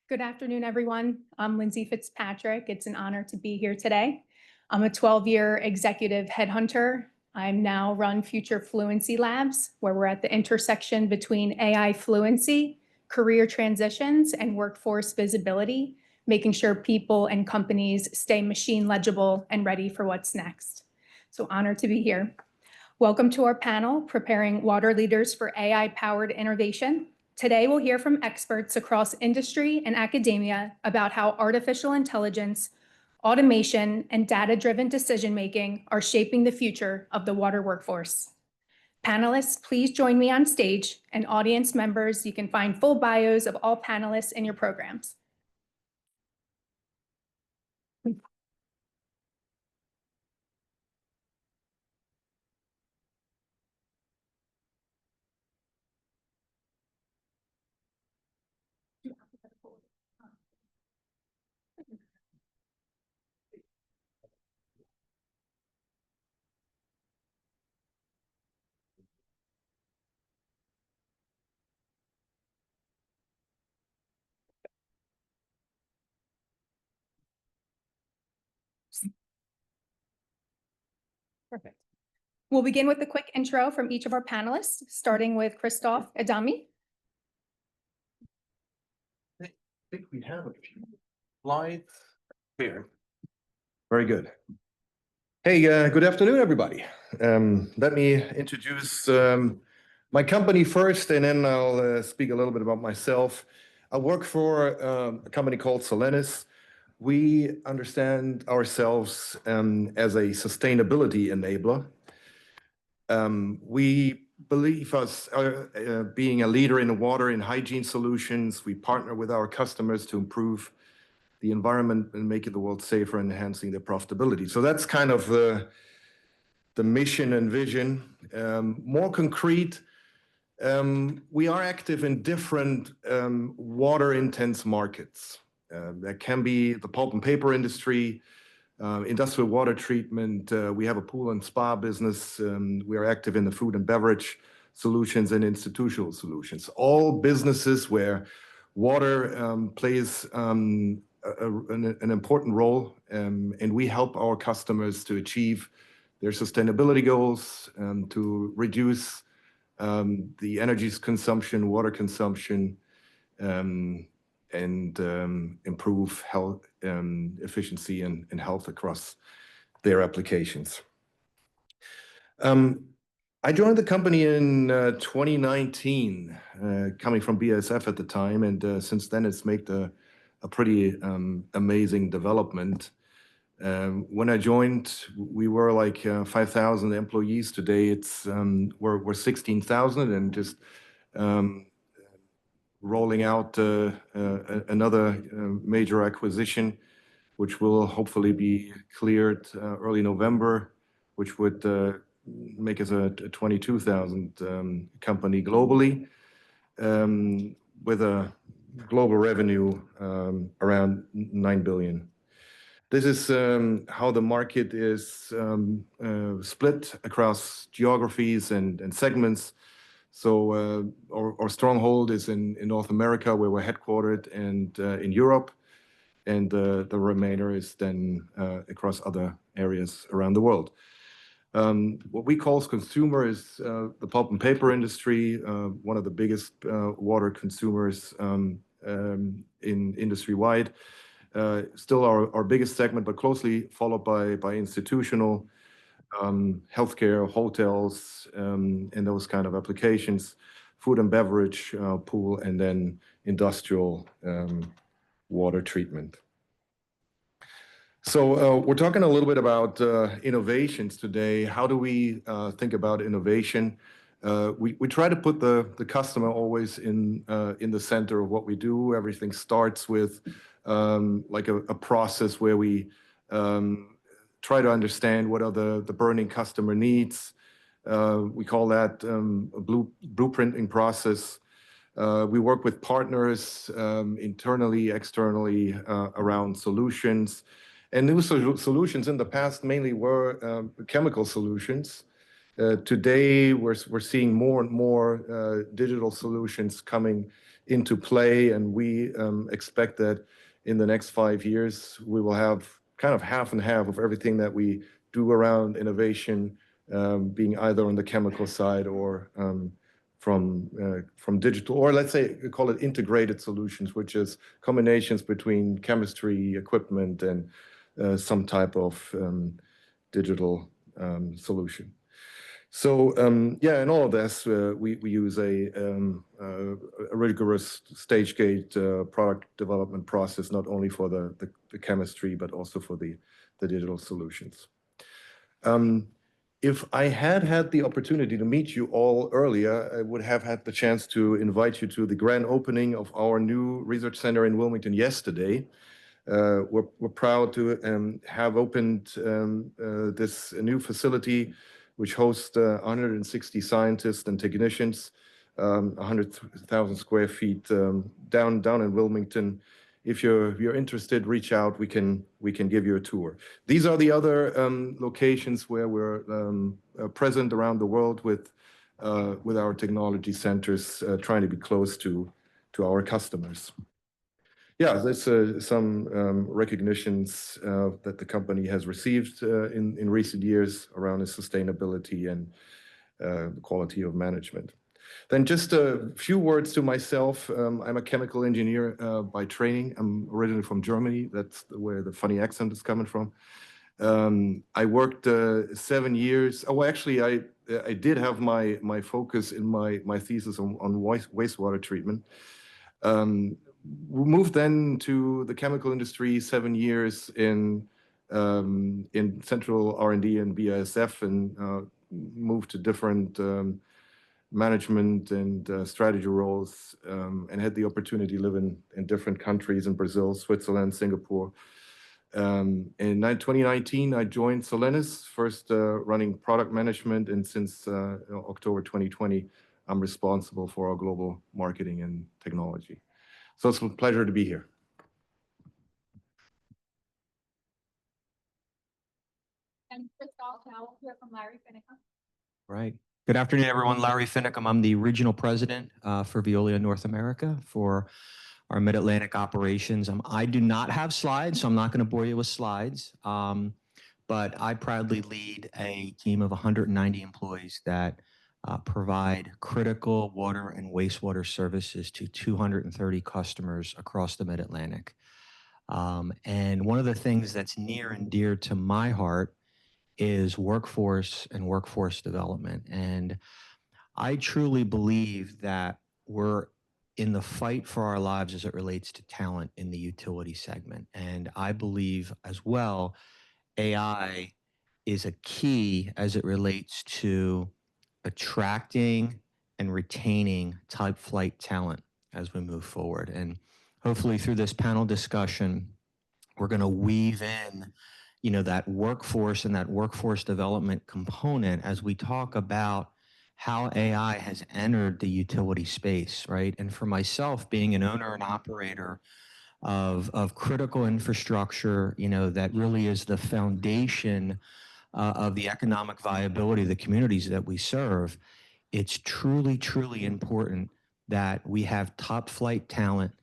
Good afternoon, everyone. I'm Lindsay Fitzpatrick. It's an honor to be here today. I'm a 12-year executive headhunter. I now run Future Fluency Labs, where we're at the intersection between AI fluency, career transitions, and workforce visibility, making sure people and companies stay machine legible and ready for what's next. So honored to be here. Welcome to our panel, Preparing Water Leaders for AI-Powered Innovation. Today, we'll hear from experts across industry and academia about how artificial intelligence, automation, and data-driven decision-making are shaping the future of the water workforce. Panelists, please join me on stage, and audience members, you can find full bios of all panelists in your programs. Perfect. We'll begin with a quick intro from each of our panelists, starting with Christophe Adami. I think we have a few slides here. Very good. Hey, good afternoon, everybody. Let me introduce my company first, and then I'll speak a little bit about myself. I work for a company called Solenis. We understand ourselves as a sustainability enabler. We believe us being a leader in the water and hygiene solutions. We partner with our customers to improve the environment and making the world safer and enhancing their profitability. So that's kind of the mission and vision. More concrete, we are active in different water-intense markets. That can be the pulp and paper industry, industrial water treatment. We have a pool and spa business. We are active in the food and beverage solutions and institutional solutions. All businesses where water plays an important role, and we help our customers to achieve their sustainability goals, to reduce the energy consumption, water consumption, and improve health, efficiency, and health across their applications. I joined the company in 2019, coming from BASF at the time, and since then it's made a pretty amazing development. When I joined, we were like 5,000 employees. Today, we're 16,000, and just rolling out another major acquisition, which will hopefully be cleared early November, which would make us a 22,000 company globally, with a global revenue around 9 billion. This is how the market is split across geographies and segments. So our stronghold is in North America, where we're headquartered, and in Europe, and the remainder is then across other areas around the world. What we call consumer is the pulp and paper industry, one of the biggest water consumers in industry-wide. Still our biggest segment, but closely followed by institutional, healthcare, hotels, and those kind of applications, food and beverage, pool, and then industrial water treatment. So we're talking a little bit about innovations today. How do we think about innovation? We try to put the customer always in the center of what we do. Everything starts with like a process where we try to understand what are the burning customer needs. We call that a blueprinting process. We work with partners internally, externally around solutions. And new solutions in the past mainly were chemical solutions. Today, we're seeing more and more digital solutions coming into play, and we expect that in the next 5 years, we will have kind of half and half of everything that we do around innovation being either on the chemical side or from digital, or let's say, we call it integrated solutions, which is combinations between chemistry, equipment, and some type of digital solution. So yeah, in all of this, we use a rigorous stage gate product development process, not only for the chemistry, but also for the digital solutions. If I had the opportunity to meet you all earlier, I would have had the chance to invite you to the grand opening of our new research center in Wilmington yesterday. We're proud to have opened this new facility, which hosts 160 scientists and technicians, 100,000 square feet down in Wilmington. If you're interested, reach out. We can give you a tour. These are the other locations where we're present around the world with our technology centers, trying to be close to our customers. Yeah, there's some recognitions that the company has received in recent years around its sustainability and the quality of management. Then just a few words to myself. I'm a chemical engineer by training. I'm originally from Germany. That's where the funny accent is coming from. I worked 7 years. Oh, actually, I did have my focus in my thesis on wastewater treatment. We moved then to the chemical industry, 7 years in central R&D and BASF, and moved to different management and strategy roles, and had the opportunity to live in different countries in Brazil, Switzerland, Singapore. In 2019, I joined Solenis, first running product management, and since October 2020, I'm responsible for our global marketing and technology. So it's a pleasure to be here. And Christoph, now we'll hear from Larry Finicum. Right. Good afternoon, everyone. Larry Finicum. I'm the regional president for Veolia North America for our Mid-Atlantic operations. I do not have slides, so I'm not going to bore you with slides. But I proudly lead a team of 190 employees that provide critical water and wastewater services to 230 customers across the Mid-Atlantic. And one of the things that's near and dear to my heart is workforce and workforce development. And I truly believe that we're in the fight for our lives as it relates to talent in the utility segment. And I believe as well, AI is a key as it relates to attracting and retaining type flight talent as we move forward. And hopefully through this panel discussion, we're going to weave in, that workforce and that workforce development component as we talk about how AI has entered the utility space, right? And for myself, being an owner and operator of critical infrastructure, that really is the foundation of the economic viability of the communities that we serve, it's truly, truly important that we have top flight talent,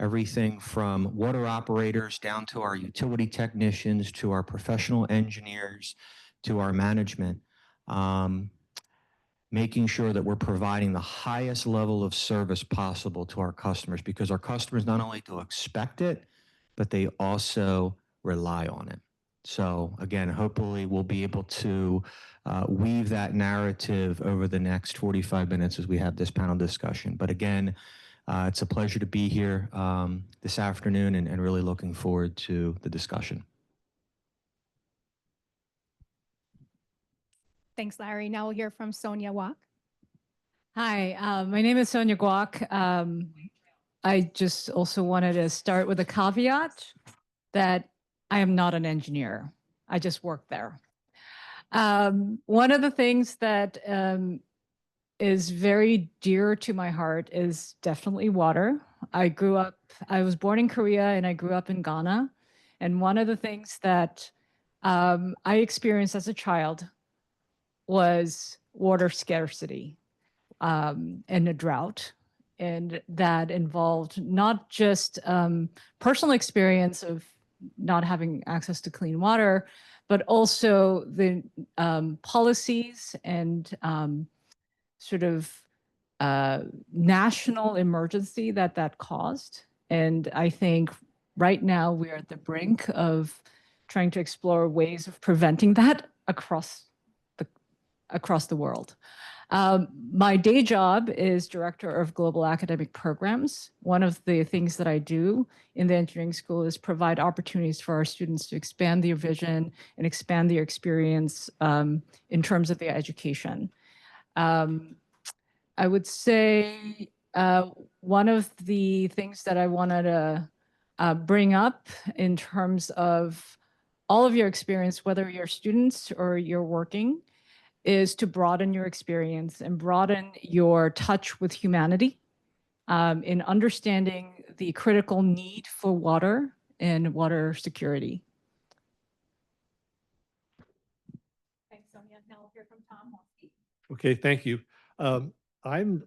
everything from water operators down to our utility technicians, to our professional engineers, to our management, making sure that we're providing the highest level of service possible to our customers, because our customers not only do expect it, but they also rely on it. So again, hopefully we'll be able to weave that narrative over the next 45 minutes as we have this panel discussion. But again, it's a pleasure to be here this afternoon and really looking forward to the discussion. Thanks, Larry. Now we'll hear from Sonia Wok. Hi, my name is Sonia Guak. I just also wanted to start with a caveat that I am not an engineer. I just work there. One of the things that is very dear to my heart is definitely water. I was born in Korea and I grew up in Ghana. And one of the things that I experienced as a child was water scarcity and a drought. And that involved not just personal experience of not having access to clean water, but also the policies and sort of national emergency that caused. And I think right now we're at the brink of trying to explore ways of preventing that across the world. My day job is Director of Global Academic Programs. One of the things that I do in the engineering school is provide opportunities for our students to expand their vision and expand their experience in terms of their education. I would say one of the things that I wanted to bring up in terms of all of your experience, whether you're students or you're working, is to broaden your experience and broaden your touch with humanity in understanding the critical need for water and water security. Thanks, Sonia. Now we'll hear from Tom. Okay, thank you. I'm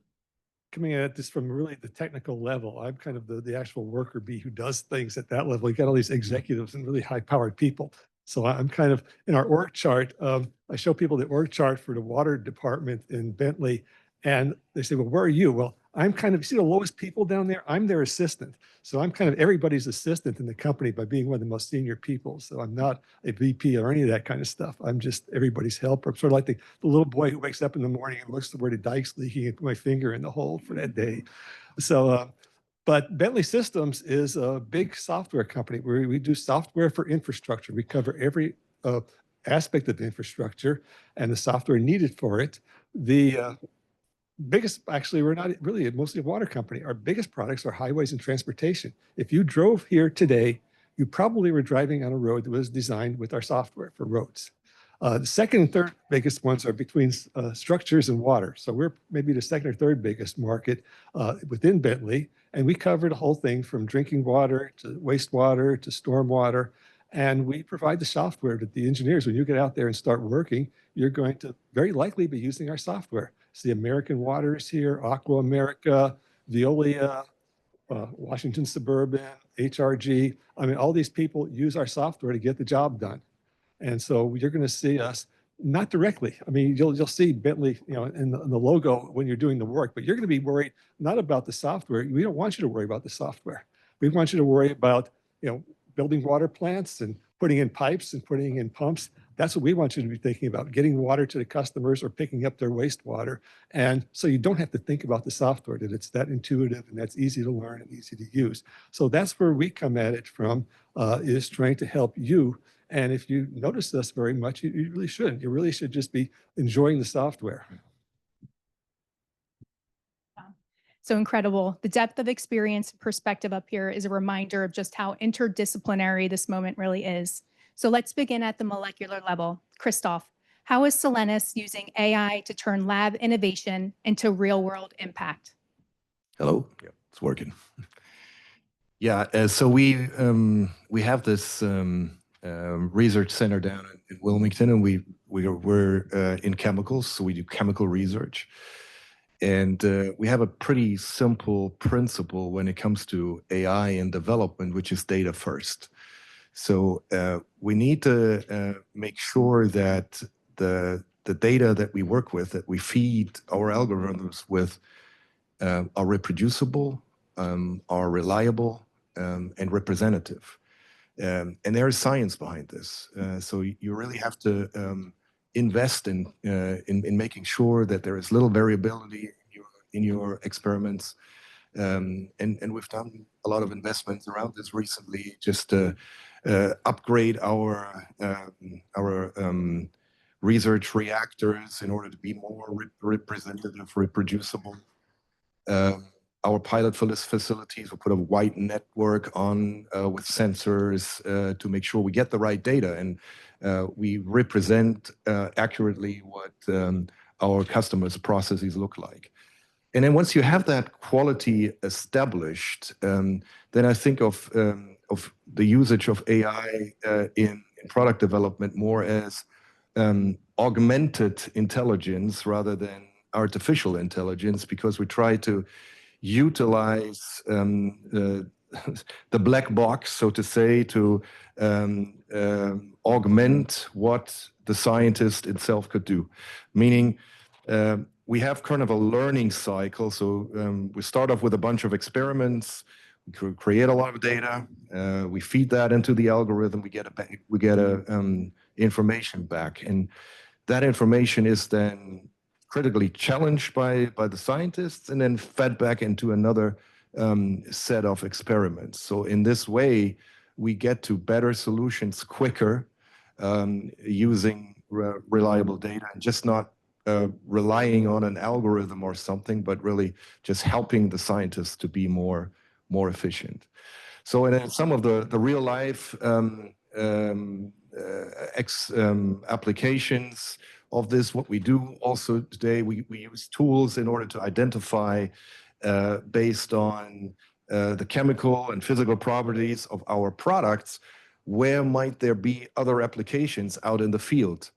coming at this from really the technical level. I'm kind of the actual worker bee who does things at that level. You got all these executives and really high-powered people. So I'm kind of in our org chart. I show people the org chart for the water department in Bentley, and they say, well, where are you? Well, I'm kind of, you see the lowest people down there? I'm their assistant. So I'm kind of everybody's assistant in the company by being one of the most senior people. So I'm not a VP or any of that kind of stuff. I'm just everybody's helper. I'm sort of like the little boy who wakes up in the morning and looks to where the dike's leaking and put my finger in the hole for that day. So, but Bentley Systems is a big software company where we do software for infrastructure. We cover every aspect of the infrastructure and the software needed for it. The biggest, actually, we're not really mostly a water company. Our biggest products are highways and transportation. If you drove here today, you probably were driving on a road that was designed with our software for roads. The second and third biggest ones are between structures and water. So we're maybe the second or third biggest market within Bentley. And we cover the whole thing from drinking water to wastewater to stormwater. And we provide the software to the engineers. When you get out there and start working, you're going to very likely be using our software. So the American Waters here, Aqua America, Veolia, Washington Suburban, HRG. I mean, all these people use our software to get the job done. And so you're going to see us, not directly. I mean, you'll see Bentley, you know, in the logo when you're doing the work, but you're going to be worried not about the software. We don't want you to worry about the software. We want you to worry about, you know, building water plants and putting in pipes and putting in pumps. That's what we want you to be thinking about, getting water to the customers or picking up their wastewater. And so you don't have to think about the software, that it's that intuitive and that's easy to learn and easy to use. So that's where we come at it from, is trying to help you. And if you notice us very much, you really shouldn't. You really should just be enjoying the software. So incredible. The depth of experience and perspective up here is a reminder of just how interdisciplinary this moment really is. So let's begin at the molecular level. Christoph, how is Solenis using AI to turn lab innovation into real-world impact? Hello. Yeah, it's working. Yeah, so we have this research center down in Wilmington, and we're in chemicals, so we do chemical research. And we have a pretty simple principle when it comes to AI and development, which is data first. So we need to make sure that the data that we work with, that we feed our algorithms with, are reproducible, are reliable, and representative. And there is science behind this. So you really have to invest in making sure that there is little variability in your experiments. And we've done a lot of investments around this recently, just to upgrade our research reactors in order to be more representative, reproducible. Our pilot for this facilities will put a wide network on with sensors to make sure we get the right data and we represent accurately what our customers' processes look like. And then once you have that quality established, then I think of the usage of AI in product development more as augmented intelligence rather than artificial intelligence, because we try to utilize the black box, so to say, to augment what the scientist itself could do. Meaning, we have kind of a learning cycle. So we start off with a bunch of experiments, we create a lot of data, we feed that into the algorithm, we get information back, and that information is then critically challenged by the scientists and then fed back into another set of experiments. So in this way, we get to better solutions quicker using reliable data and just not relying on an algorithm or something, but really just helping the scientists to be more efficient. So in some of the real life applications of this, what we do also today, we use tools in order to identify based on the chemical and physical properties of our products, where might there be other applications out in the field.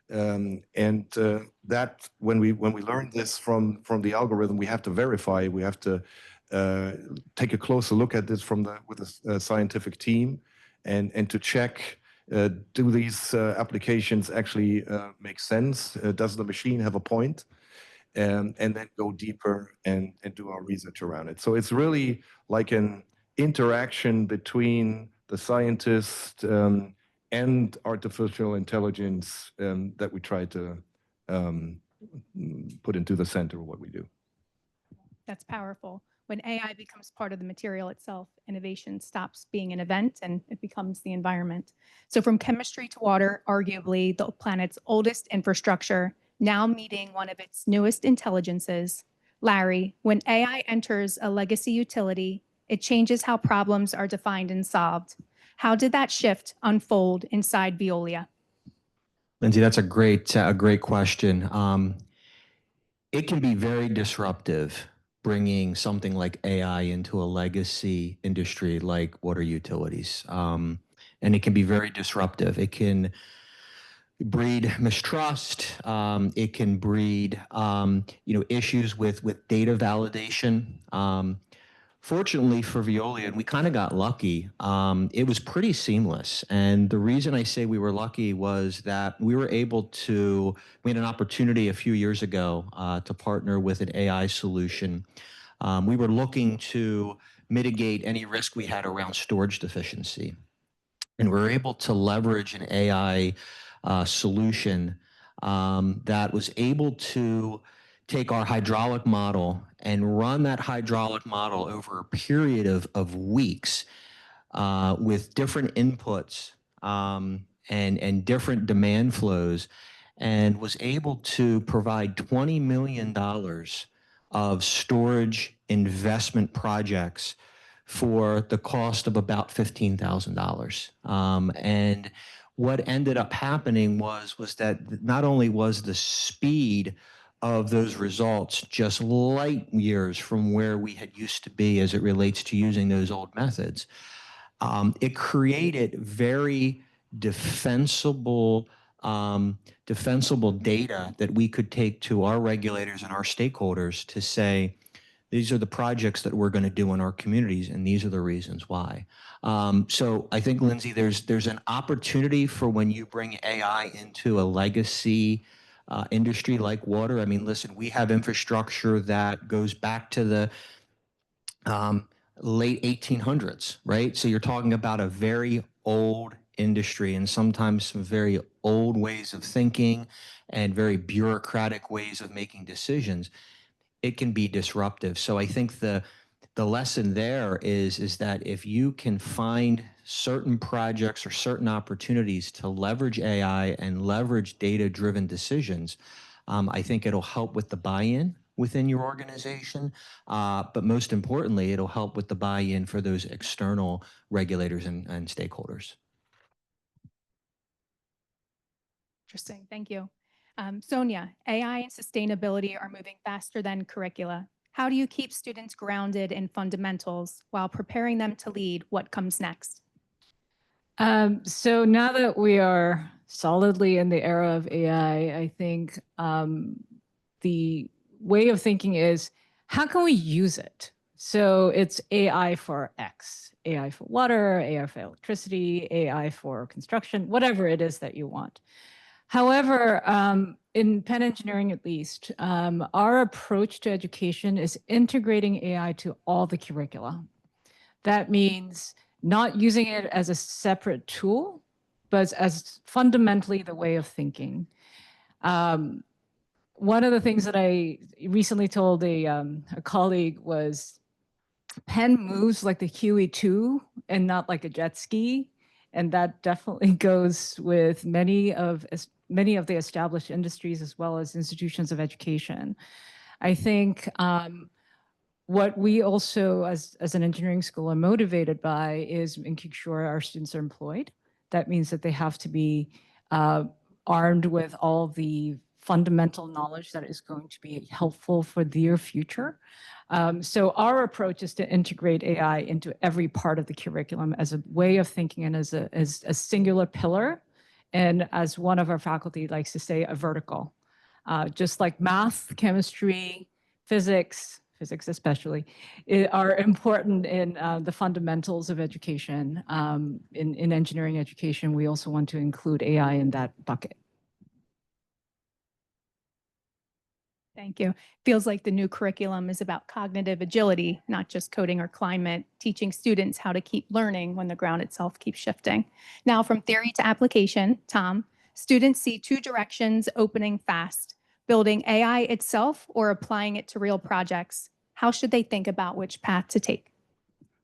That when we learn this from the algorithm, we have to verify, we have to take a closer look at this with a scientific team and to check, do these applications actually make sense? Does the machine have a point? And then go deeper and do our research around it. So it's really like an interaction between the scientist and artificial intelligence that we try to put into the center of what we do. That's powerful. When AI becomes part of the material itself, innovation stops being an event and it becomes the environment. So from chemistry to water, arguably the planet's oldest infrastructure, now meeting one of its newest intelligences. Larry, when AI enters a legacy utility, it changes how problems are defined and solved. How did that shift unfold inside Veolia? Lindsay, that's a great question. It can be very disruptive bringing something like AI into a legacy industry like water utilities. And it can be very disruptive. It can breed mistrust. It can breed, issues with data validation. Fortunately for Veolia, and we kind of got lucky, it was pretty seamless. And the reason I say we were lucky was that we had an opportunity a few years ago to partner with an AI solution. We were looking to mitigate any risk we had around storage deficiency. And we were able to leverage an AI solution that was able to take our hydraulic model and run that hydraulic model over a period of weeks with different inputs and different demand flows, and was able to provide $20 million of storage investment projects for the cost of about $15,000. And what ended up happening was that not only was the speed of those results just light years from where we had used to be as it relates to using those old methods, it created very defensible data that we could take to our regulators and our stakeholders to say, These are the projects that we're going to do in our communities, and these are the reasons why. So I think, Lindsay, there's an opportunity for when you bring AI into a legacy industry like water. I mean, listen, we have infrastructure that goes back to the late 1800s, right? So you're talking about a very old industry and sometimes some very old ways of thinking and very bureaucratic ways of making decisions. It can be disruptive. So I think the lesson there is that if you can find certain projects or certain opportunities to leverage AI and leverage data-driven decisions, I think it'll help with the buy-in within your organization, but most importantly, it'll help with the buy-in for those external regulators and stakeholders. Interesting. Thank you. Sonia, AI and sustainability are moving faster than curricula. How do you keep students grounded in fundamentals while preparing them to lead what comes next? So now that we are solidly in the era of AI, I think the way of thinking is, how can we use it? So it's AI for X, AI for water, AI for electricity, AI for construction, whatever it is that you want. However, in Penn Engineering at least, our approach to education is integrating AI to all the curricula. That means not using it as a separate tool, but as fundamentally the way of thinking. One of the things that I recently told a colleague was, Penn moves like the Huey-2 and not like a jet ski. And that definitely goes with many of the established industries as well as institutions of education. I think what we also, as an engineering school, are motivated by is making sure our students are employed. That means that they have to be armed with all the fundamental knowledge that is going to be helpful for their future. So our approach is to integrate AI into every part of the curriculum as a way of thinking and as a singular pillar. And as one of our faculty likes to say, a vertical. Just like math, chemistry, physics especially, are important in the fundamentals of education. In engineering education, we also want to include AI in that bucket. Thank you. Feels like the new curriculum is about cognitive agility, not just coding or climate, teaching students how to keep learning when the ground itself keeps shifting. Now, from theory to application, Tom, students see two directions opening fast, building AI itself or applying it to real projects. How should they think about which path to take?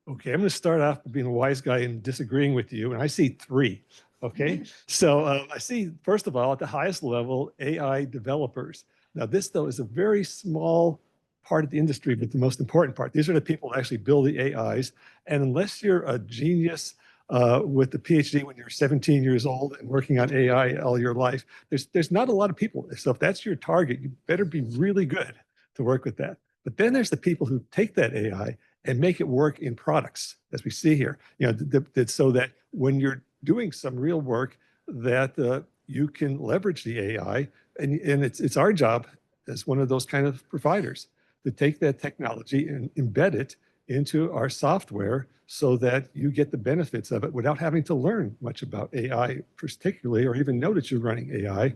Okay, I'm going to start off being a wise guy and disagreeing with you, and I see three. Okay, so I see, first of all, at the highest level, AI developers. Now, this, though, is a very small part of the industry, but the most important part. These are the people that actually build the AIs. And unless you're a genius with the PhD when you're 17 years old and working on AI all your life, there's not a lot of people. So if that's your target, you better be really good to work with that. But then there's the people who take that AI and make it work in products, as we see here. You know, so that when you're doing some real work, that you can leverage the AI. And it's our job as one of those kind of providers to take that technology and embed it into our software so that you get the benefits of it without having to learn much about AI particularly, or even know that you're running AI.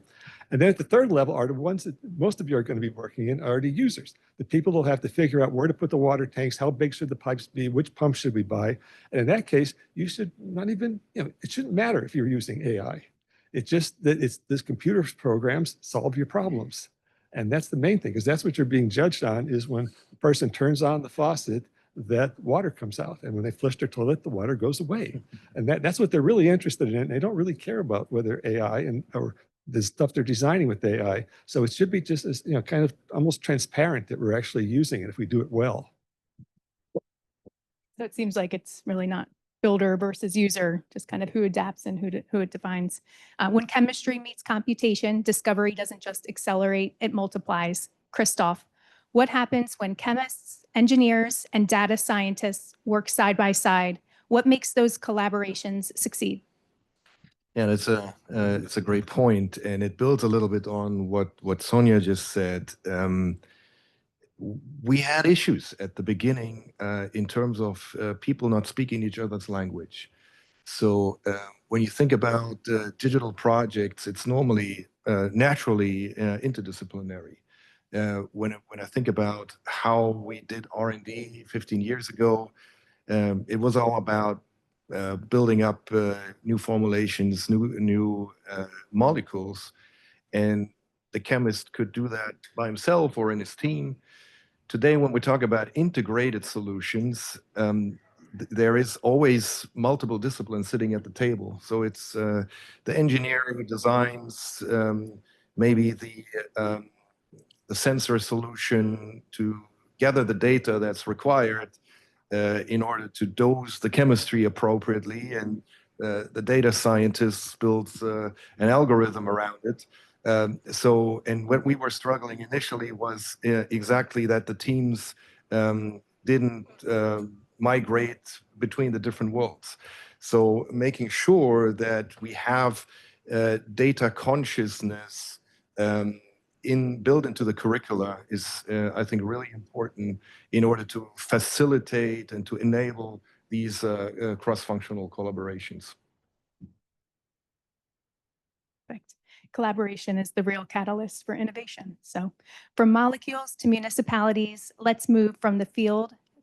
And then at the third level are the ones that most of you are going to be working in are the users. The people will have to figure out where to put the water tanks, how big should the pipes be, which pumps should we buy. And in that case, you should not even, it shouldn't matter if you're using AI. It's just that this computer programs solve your problems. And that's the main thing, because that's what you're being judged on, is when the person turns on the faucet, that water comes out. And when they flush their toilet, the water goes away. And that's what they're really interested in. They don't really care about whether AI or the stuff they're designing with AI. So it should be just as, kind of almost transparent that we're actually using it if we do it well. So it seems like it's really not builder versus user, just kind of who adapts and who it defines. When chemistry meets computation, discovery doesn't just accelerate, it multiplies. Christoph, what happens when chemists, engineers, and data scientists work side by side? What makes those collaborations succeed? Yeah, it's a great point, and it builds a little bit on what Sonia just said. we had issues at the beginning in terms of people not speaking each other's language. So when you think about digital projects, it's normally naturally interdisciplinary. When I think about how we did R&D 15 years ago, it was all about building up new formulations, new molecules, and the chemist could do that by himself or in his team. Today, when we talk about integrated solutions, there is always multiple disciplines sitting at the table. So it's the engineer who designs maybe the sensor solution to gather the data that's required in order to dose the chemistry appropriately, and the data scientist builds an algorithm around it. And what we were struggling initially was exactly that the teams didn't migrate between the different worlds. So making sure that we have data consciousness built into the curricula is, I think, really important in order to facilitate and to enable these cross-functional collaborations. Perfect. Collaboration is the real catalyst for innovation. So from molecules to municipalities, let's move from the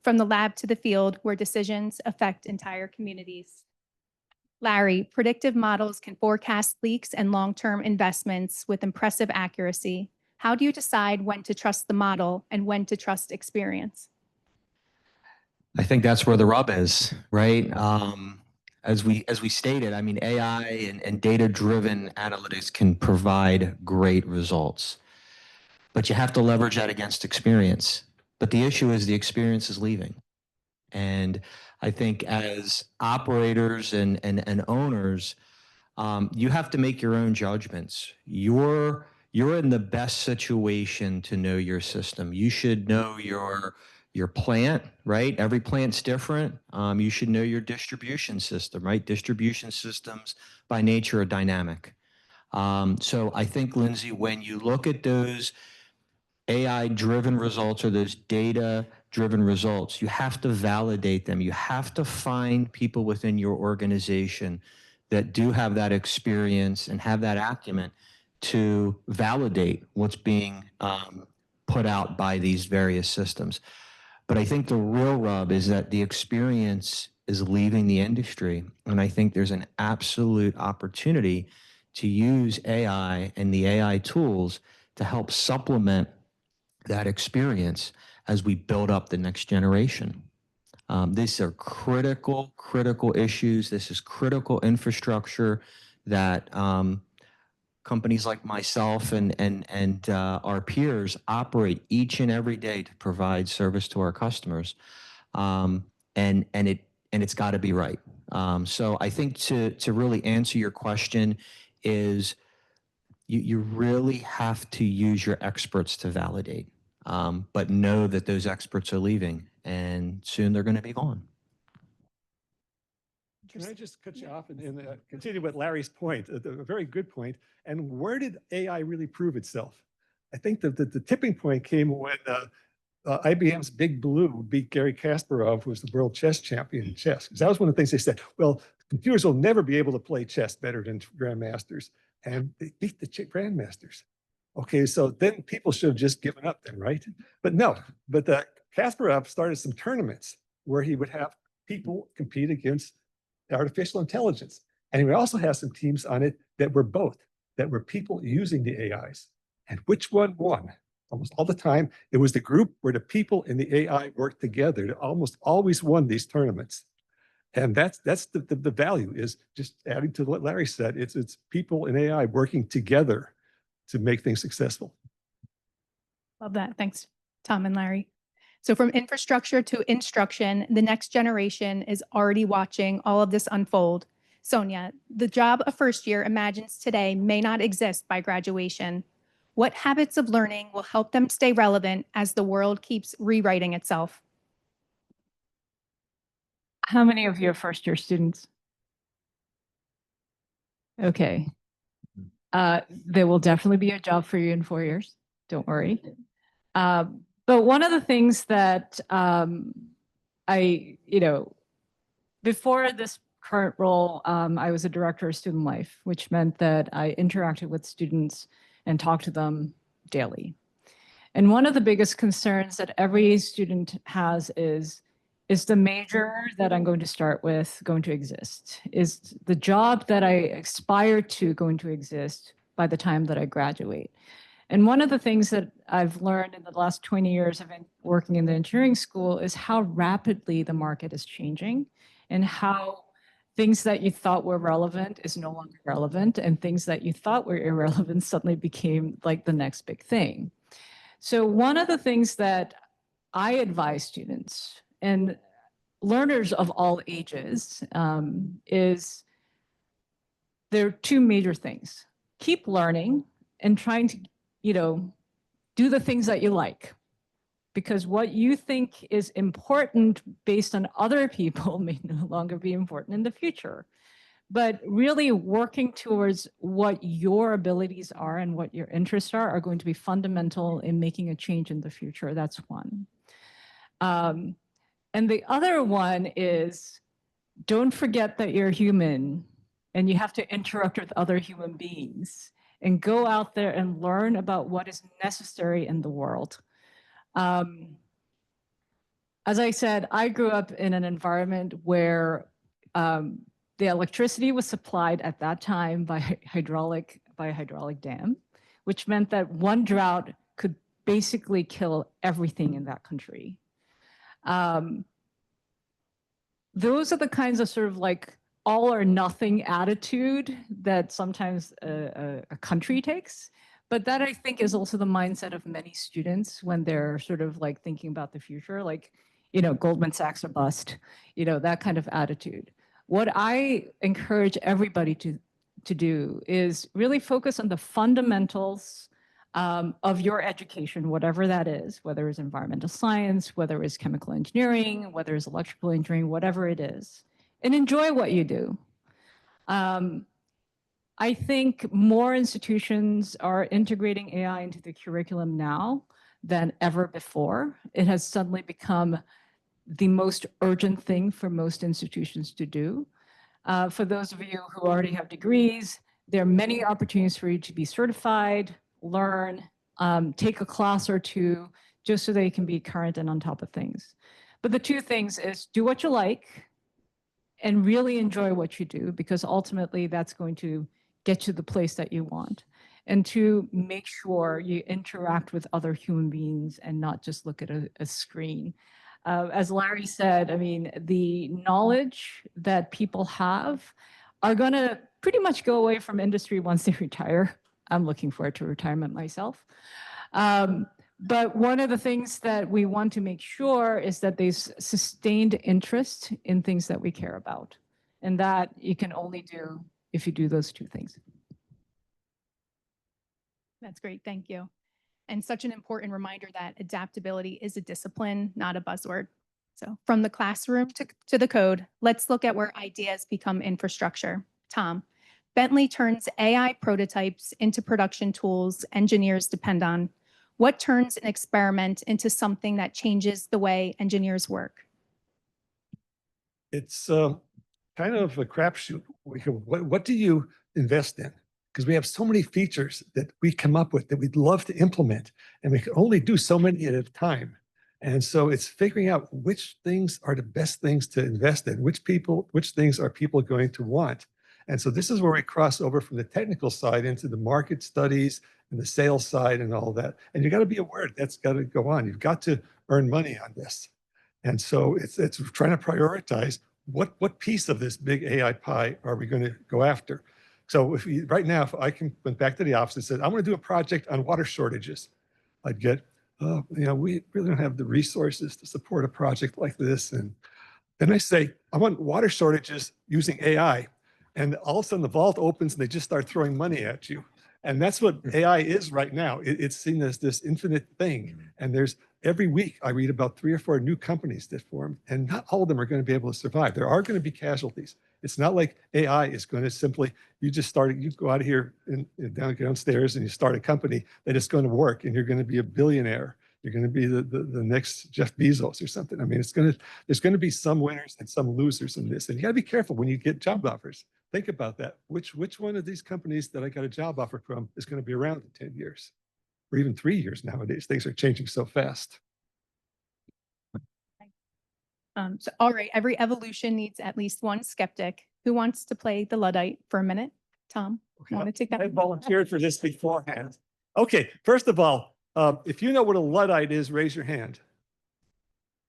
lab to the field, where decisions affect entire communities. Larry, predictive models can forecast leaks and long-term investments with impressive accuracy. How do you decide when to trust the model and when to trust experience? I think that's where the rub is, right? As we stated, I mean, AI and data-driven analytics can provide great results, but you have to leverage that against experience. But the issue is the experience is leaving. And I think as operators and owners, you have to make your own judgments. You're in the best situation to know your system. You should know your plant, right? Every plant's different. You should know your distribution system, right? Distribution systems by nature are dynamic. So I think, Lindsay, when you look at those AI-driven results or those data-driven results, you have to validate them. You have to find people within your organization that do have that experience and have that acumen to validate what's being put out by these various systems. But I think the real rub is that the experience is leaving the industry. And I think there's an absolute opportunity to use AI and the AI tools to help supplement that experience as we build up the next generation. These are critical issues. This is critical infrastructure that companies like myself and our peers operate each and every day to provide service to our customers. And it's got to be right. So I think to really answer your question is you really have to use your experts to validate, but know that those experts are leaving and soon they're going to be gone. Can I just cut you off and continue with Larry's point, a very good point. And where did AI really prove itself? I think that the tipping point came when IBM's Big Blue beat Garry Kasparov, who was the world chess champion in chess. Because that was one of the things they said, well, computers will never be able to play chess better than grandmasters. And they beat the grandmasters. Okay, so then people should have just given up then, right? But no, but Kasparov started some tournaments where he would have people compete against artificial intelligence. And he would also have some teams on it that were people using the AIs. And which one won? Almost all the time, it was the group where the people and the AI worked together that almost always won these tournaments. And that's the value, is just adding to what Larry said. It's people and AI working together to make things successful. Love that. Thanks, Tom and Larry. So from infrastructure to instruction, the next generation is already watching all of this unfold. Sonia, the job a first year imagines today may not exist by graduation. What habits of learning will help them stay relevant as the world keeps rewriting itself? How many of you are first year students? Okay. There will definitely be a job for you in 4 years. Don't worry. But one of the things that before this current role, I was a director of student life, which meant that I interacted with students and talked to them daily. And one of the biggest concerns that every student has is the major that I'm going to start with going to exist? Is the job that I aspire to going to exist by the time that I graduate? And one of the things that I've learned in the last 20 years of working in the engineering school is how rapidly the market is changing and how things that you thought were relevant is no longer relevant, and things that you thought were irrelevant suddenly became like the next big thing. So one of the things that I advise students and learners of all ages is there are two major things. Keep learning and trying to do the things that you like, because what you think is important based on other people may no longer be important in the future. But really working towards what your abilities are and what your interests are going to be fundamental in making a change in the future. That's one. And the other one is, don't forget that you're human and you have to interact with other human beings, and go out there and learn about what is necessary in the world. As I said, I grew up in an environment where the electricity was supplied at that time by a hydraulic dam, which meant that one drought could basically kill everything in that country. Those are the kinds of sort of like all or nothing attitude that sometimes a country takes. But that, I think, is also the mindset of many students when they're sort of like thinking about the future, like, Goldman Sachs or bust, that kind of attitude. What I encourage everybody to do is really focus on the fundamentals of your education, whatever that is, whether it's environmental science, whether it's chemical engineering, whether it's electrical engineering, whatever it is, and enjoy what you do. I think more institutions are integrating AI into the curriculum now than ever before. It has suddenly become the most urgent thing for most institutions to do. For those of you who already have degrees, there are many opportunities for you to be certified, learn, take a class or two, just so that you can be current and on top of things. But the two things is do what you like and really enjoy what you do, because ultimately that's going to get you the place that you want. And to make sure you interact with other human beings and not just look at a screen. As Larry said, I mean, the knowledge that people have are going to pretty much go away from industry once they retire. I'm looking forward to retirement myself. But one of the things that we want to make sure is that there's sustained interest in things that we care about. And that you can only do if you do those two things. That's great. Thank you. And such an important reminder that adaptability is a discipline, not a buzzword. So from the classroom to the code, let's look at where ideas become infrastructure. Tom, Bentley turns AI prototypes into production tools engineers depend on. What turns an experiment into something that changes the way engineers work? It's kind of a crapshoot. What do you invest in? Because we have so many features that we come up with that we'd love to implement, and we can only do so many at a time. And so it's figuring out which things are the best things to invest in, which things are people going to want. And so this is where we cross over from the technical side into the market studies and the sales side and all that. And you got to be aware that's got to go on. You've got to earn money on this. And so it's trying to prioritize what piece of this big AI pie are we going to go after. So right now, if I went back to the office and said, I want to do a project on water shortages, I'd get, we really don't have the resources to support a project like this. And then I say, I want water shortages using AI. And all of a sudden the vault opens and they just start throwing money at you. And that's what AI is right now. It's seen as this infinite thing. And every week I read about 3 or 4 new companies that form, and not all of them are going to be able to survive. There are going to be casualties. It's not like AI is going to simply, you go out of here and downstairs and you start a company that is going to work and you're going to be a billionaire. You're going to be the next Jeff Bezos or something. I mean, there's going to be some winners and some losers in this. And you got to be careful when you get job offers. Think about that. Which one of these companies that I got a job offer from is going to be around in 10 years or even 3 years nowadays? Things are changing so fast. So, all right, every evolution needs at least one skeptic. Who wants to play the Luddite for a minute? Tom, want to take that? I volunteered for this beforehand. Okay, first of all, if you know what a Luddite is, raise your hand.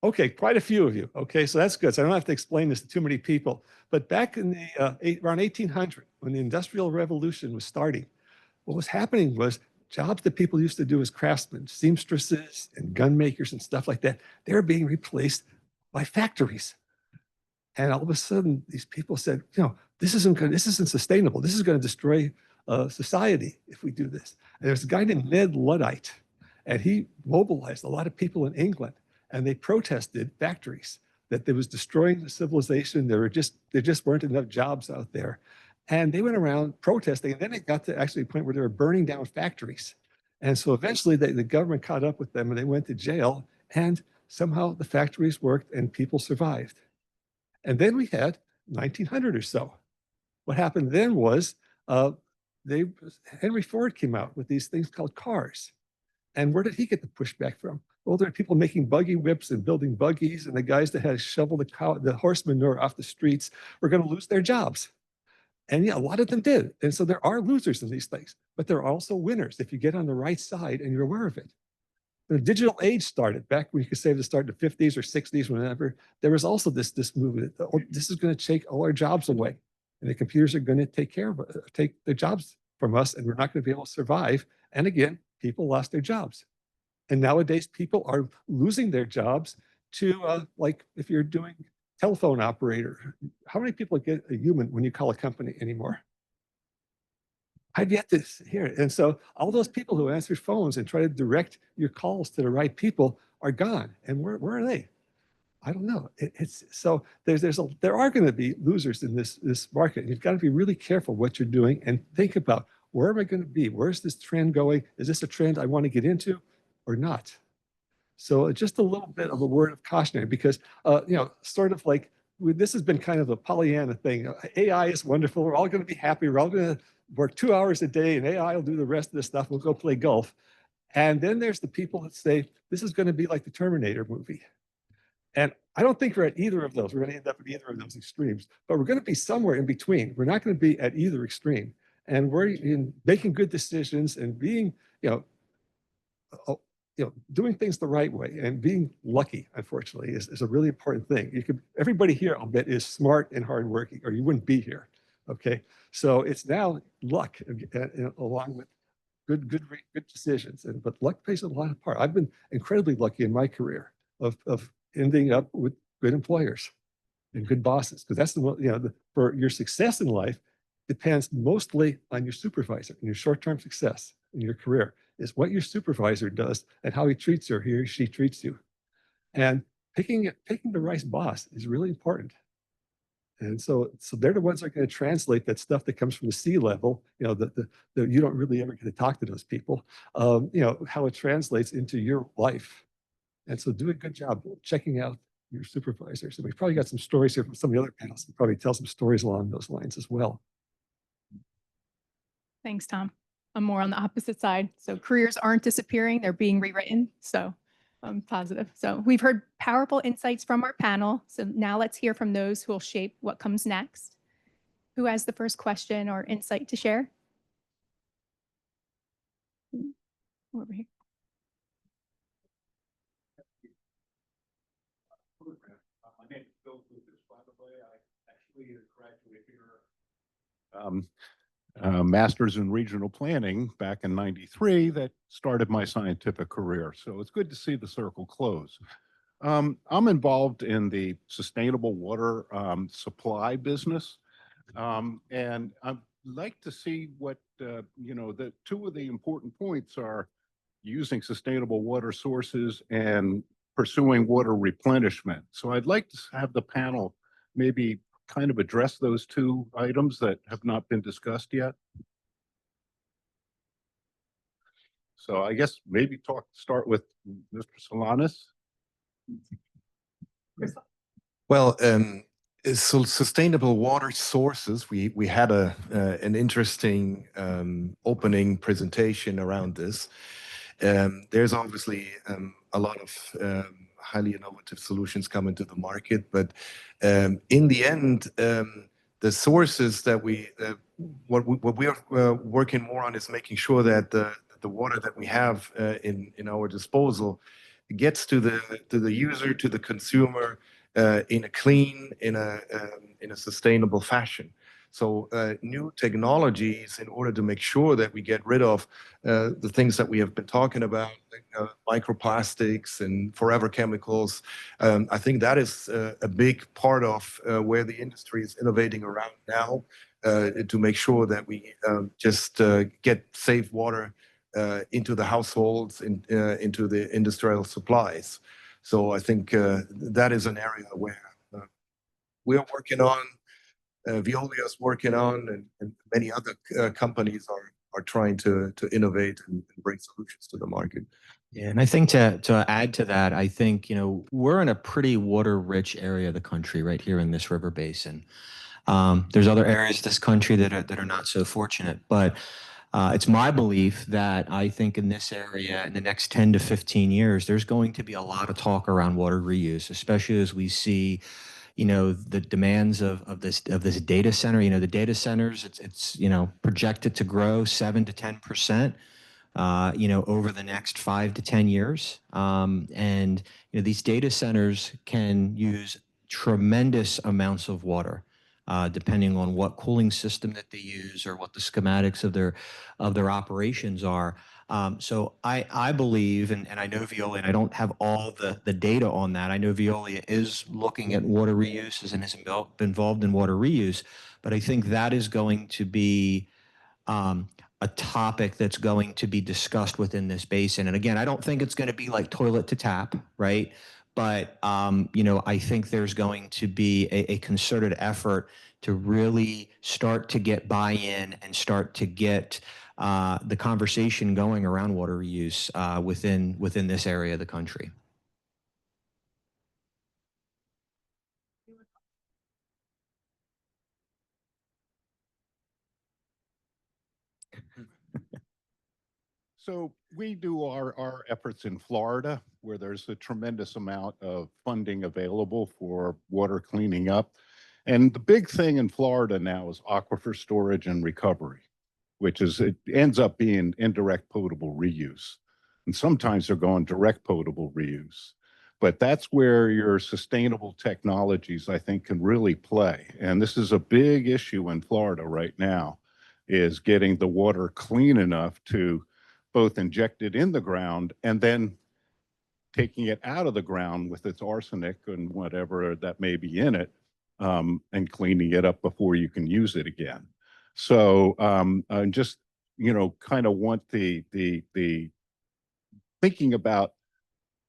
Okay, quite a few of you. Okay, so that's good. So I don't have to explain this to too many people. But back in the around 1800, when the Industrial Revolution was starting, what was happening was jobs that people used to do as craftsmen, seamstresses and gun makers and stuff like that, they were being replaced by factories. And all of a sudden, these people said, this isn't sustainable. This is going to destroy society if we do this. And there's a guy named Ned Luddite, and he mobilized a lot of people in England, and they protested factories that they was destroying the civilization. There just weren't enough jobs out there. And they went around protesting, and then it got to actually a point where they were burning down factories. And so eventually the government caught up with them, and they went to jail, and somehow the factories worked and people survived. And then we had 1900 or so. What happened then was Henry Ford came out with these things called cars. And where did he get the pushback from? Well, there are people making buggy whips and building buggies, and the guys that had to shovel the horse manure off the streets were going to lose their jobs. And yeah, a lot of them did. And so there are losers in these things, but there are also winners if you get on the right side and you're aware of it. The digital age started back when you could say to start in the 50s or 60s, whenever. There was also this movement. This is going to take all our jobs away, and the computers are going to take the jobs from us, and we're not going to be able to survive. And again, people lost their jobs. And nowadays, people are losing their jobs to, like, if you're doing telephone operator, how many people get a human when you call a company anymore? I've yet to hear it. And so all those people who answer phones and try to direct your calls to the right people are gone. And where are they? I don't know. So there are going to be losers in this market. You've got to be really careful what you're doing and think about, where am I going to be? Where's this trend going? Is this a trend I want to get into or not? So just a little bit of a word of cautionary, because sort of like this has been kind of a Pollyanna thing. AI is wonderful. We're all going to be happy. We're all going to work 2 hours a day, and AI will do the rest of the stuff. We'll go play golf. And then there's the people that say, this is going to be like the Terminator movie. And I don't think we're at either of those. We're going to end up at either of those extremes, but we're going to be somewhere in between. We're not going to be at either extreme. And we're in making good decisions and being, doing things the right way, and being lucky, unfortunately, is a really important thing. Everybody here, I'll bet, is smart and hardworking, or you wouldn't be here. Okay, so it's now luck along with good decisions, but luck plays a lot of part. I've been incredibly lucky in my career of ending up with good employers and good bosses, because that's for your success in life depends mostly on your supervisor and your short-term success in your career is what your supervisor does and how he treats you, or he or she treats you. And picking the right boss is really important. And so they're the ones that are going to translate that stuff that comes from the sea level, that you don't really ever get to talk to those people, how it translates into your life. And so do a good job checking out your supervisors. And we've probably got some stories here from some of the other panels. We'll probably tell some stories along those lines as well. Thanks, Tom. I'm more on the opposite side. So careers aren't disappearing, they're being rewritten. So I'm positive. So we've heard powerful insights from our panel. So now let's hear from those who will shape what comes next. Who has the first question or insight to share? Over here. My name is Bill Lucas, by the way. I actually graduated here. Master's in regional planning back in '93 that started my scientific career. So it's good to see the circle close. I'm involved in the sustainable water supply business. And I'd like to see what, the two of the important points are using sustainable water sources and pursuing water replenishment. So I'd like to have the panel maybe kind of address those two items that have not been discussed yet. So I guess maybe start with Mr. Solanas. Well, so sustainable water sources, we had an interesting opening presentation around this. There's obviously a lot of highly innovative solutions coming to the market, but in the end, the sources that what we are working more on is making sure that the water that we have in our disposal gets to the user, to the consumer, in a clean, in a sustainable fashion. So new technologies in order to make sure that we get rid of the things that we have been talking about, like, microplastics and forever chemicals. I think that is a big part of where the industry is innovating around now, to make sure that we just get safe water into the households, into the industrial supplies. So I think that is an area where we're working on, Veolia is working on, and many other companies are trying to innovate and bring solutions to the market. Yeah, and I think to add to that, I think, we're in a pretty water-rich area of the country right here in this river basin. There's other areas of this country that are not so fortunate, but it's my belief that I think in this area, in the next 10 to 15 years, there's going to be a lot of talk around water reuse, especially as we see, the demands of this data center. The data centers, it's projected to grow 7 to 10%. Over the next 5 to 10 years. And these data centers can use tremendous amounts of water, depending on what cooling system that they use or what the schematics of their operations are. So I believe, and I know Veolia, and I don't have all the data on that. I know Veolia is looking at water reuse and is involved in water reuse, but I think that is going to be a topic that's going to be discussed within this basin. And again, I don't think it's going to be like toilet to tap, right? But, I think there's going to be a concerted effort to really start to get buy-in and start to get the conversation going around water reuse within this area of the country. So we do our efforts in Florida, where there's a tremendous amount of funding available for water cleaning up. And the big thing in Florida now is aquifer storage and recovery, it ends up being indirect potable reuse. And sometimes they're going direct potable reuse. But that's where your sustainable technologies, I think, can really play. And this is a big issue in Florida right now, is getting the water clean enough to both inject it in the ground and then taking it out of the ground with its arsenic and whatever that may be in it, and cleaning it up before you can use it again. So just, kind of want the thinking about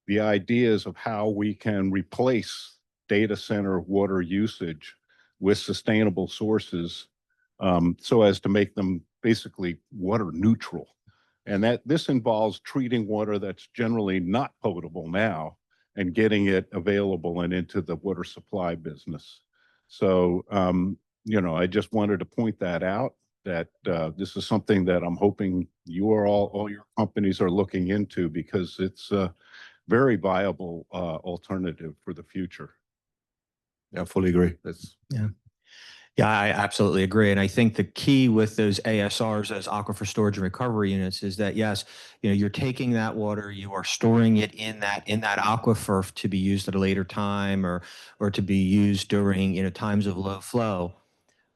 the ideas of how we can replace data center water usage with sustainable sources, so as to make them basically water neutral. And that this involves treating water that's generally not potable now and getting it available and into the water supply business. So, I just wanted to point that out, that this is something that I'm hoping all your companies are looking into, because it's a very viable alternative for the future. Yeah, I fully agree. Yeah, I absolutely agree. And I think the key with those ASRs, as aquifer storage and recovery units, is that, yes, you're taking that water, you are storing it in that aquifer to be used at a later time or to be used during, times of low flow.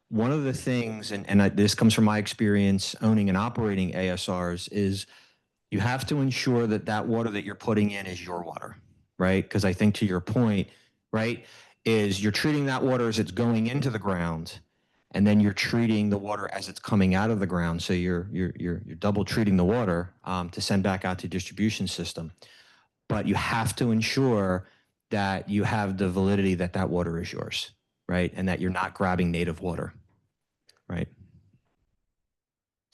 One of the things, and this comes from my experience owning and operating ASRs, is you have to ensure that water that you're putting in is your water, right? Because I think, to your point, right, is you're treating that water as it's going into the ground, and then you're treating the water as it's coming out of the ground. So you're double treating the water to send back out to distribution system. But you have to ensure that you have the validity that water is yours, right? And that you're not grabbing native water, right?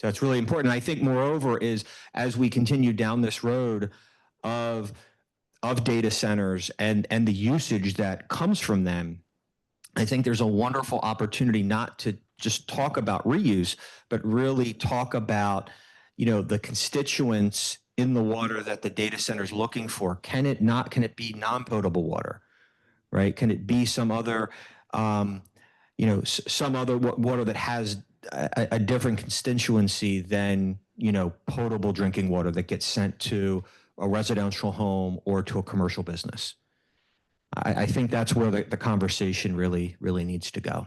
So it's really important. I think moreover is as we continue down this road of data centers and the usage that comes from them, I think there's a wonderful opportunity not to just talk about reuse, but really talk about, the constituents in the water that the data center is looking for. Can it be non-potable water, right? Can it be some other, some other water that has a different constituency than, potable drinking water that gets sent to a residential home or to a commercial business? I think that's where the conversation really needs to go.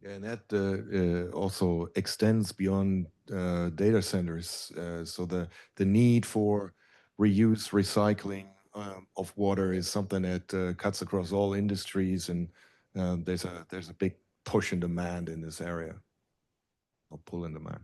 Yeah, and that also extends beyond data centers. So the need for reuse, recycling of water is something that cuts across all industries, and there's a big push in demand in this area, or pull in demand.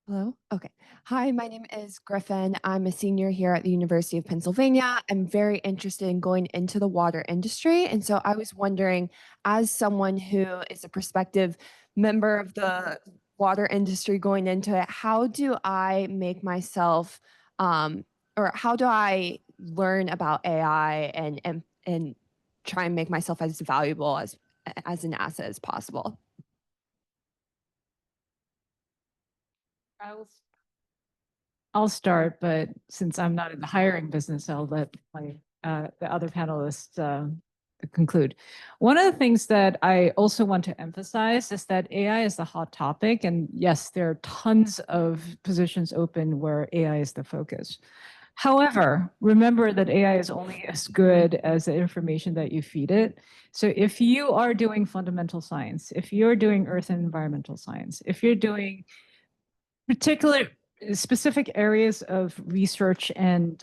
Hello. Okay. Hi, my name is Griffin. I'm a senior here at the University of Pennsylvania. I'm very interested in going into the water industry. And so I was wondering, as someone who is a prospective member of the water industry going into it, how do I make myself, or how do I learn about AI and try and make myself as valuable as an asset as possible? I'll start, but since I'm not in the hiring business, I'll let the other panelists conclude. One of the things that I also want to emphasize is that AI is the hot topic. And yes, there are tons of positions open where AI is the focus. However, remember that AI is only as good as the information that you feed it. So if you are doing fundamental science, if you're doing earth and environmental science, if you're doing specific areas of research and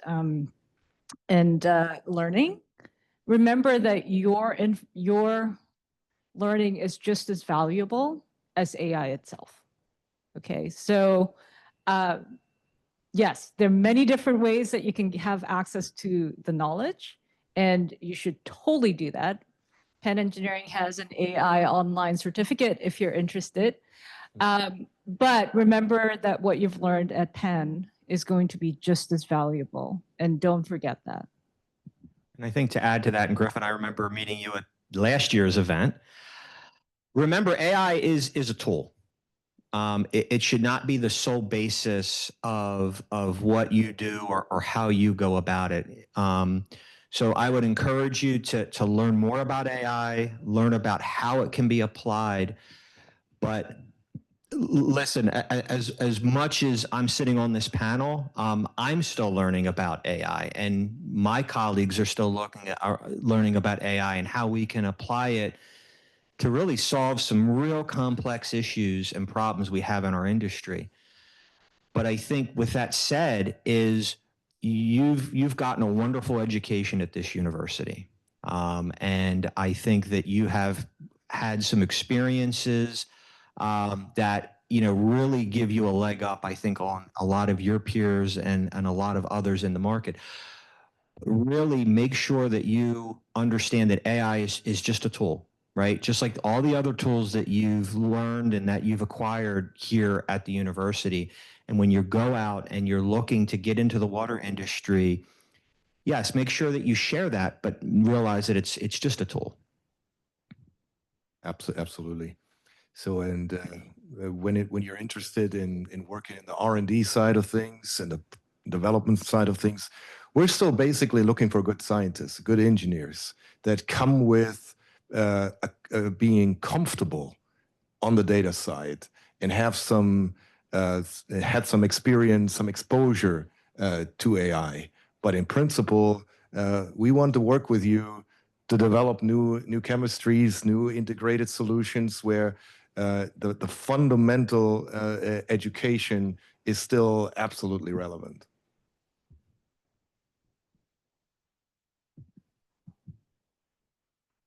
learning, remember that your learning is just as valuable as AI itself. Okay, so yes, there are many different ways that you can have access to the knowledge, and you should totally do that. Penn Engineering has an AI online certificate if you're interested. But remember that what you've learned at Penn is going to be just as valuable, and don't forget that. And I think to add to that, and Griffin, I remember meeting you at last year's event. Remember, AI is a tool. It should not be the sole basis of what you do or how you go about it. So I would encourage you to learn more about AI, learn about how it can be applied. But listen, as much as I'm sitting on this panel, I'm still learning about AI, and my colleagues are still learning about AI and how we can apply it to really solve some real complex issues and problems we have in our industry. But I think with that said, is you've gotten a wonderful education at this university, and I think that you have had some experiences that really give you a leg up, I think, on a lot of your peers and a lot of others in the market. Really make sure that you understand that AI is just a tool, right? Just like all the other tools that you've learned and that you've acquired here at the university. And when you go out and you're looking to get into the water industry, yes, make sure that you share that, but realize that it's just a tool. Absolutely. So, and when you're interested in working in the R&D side of things and the development side of things, we're still basically looking for good scientists, good engineers that come with being comfortable on the data side and have had some experience, some exposure to AI. But in principle, we want to work with you to develop new chemistries, new integrated solutions where the fundamental education is still absolutely relevant.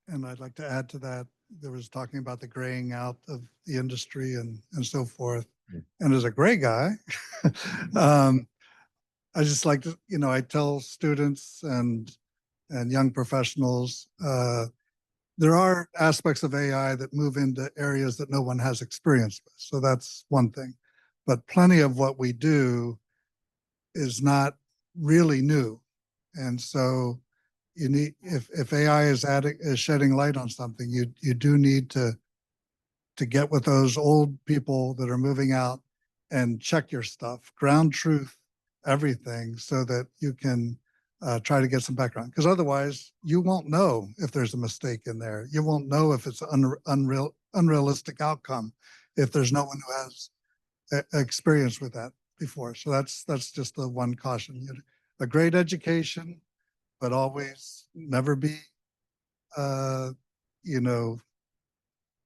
And I'd like to add to that, there was talking about the graying out of the industry and so forth. And as a gray guy, I just like to, I tell students and and young professionals. There are aspects of AI that move into areas that no one has experience with. So that's one thing. But plenty of what we do is not really new. And so you need, if AI is shedding light on something, you do need to get with those old people that are moving out and check your stuff, ground truth everything, so that you can try to get some background. Because otherwise, you won't know if there's a mistake in there. You won't know if it's an unrealistic outcome if there's no one who has experience with that before. So that's just the one caution. A great education, but always never be,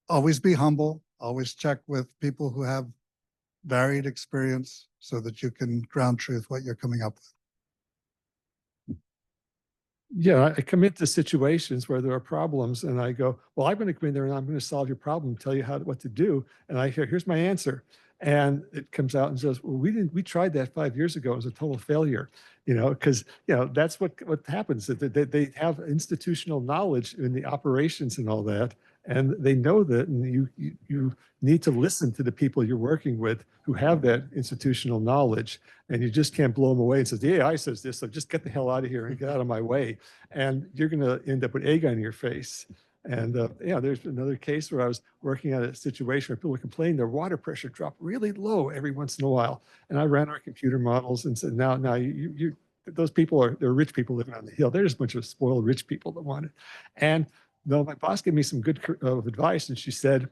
always be humble. Always check with people who have varied experience so that you can ground truth what you're coming up with. Yeah, I come into situations where there are problems and I go, well, I'm going to come in there and I'm going to solve your problem, tell you what to do. And I hear, here's my answer. And it comes out and says, well, we tried that 5 years ago. It was a total failure, because, that's what happens. They have institutional knowledge in the operations and all that. And they know that, and you need to listen to the people you're working with who have that institutional knowledge, and you just can't blow them away and say, the AI says this, so just get the hell out of here and get out of my way. And you're going to end up with egg on your face. And there's another case where I was working on a situation where people were complaining their water pressure dropped really low every once in a while. And I ran our computer models and said, now those people they're rich people living on the hill. They're just a bunch of spoiled rich people that want it. And no, my boss gave me some good advice, and she said,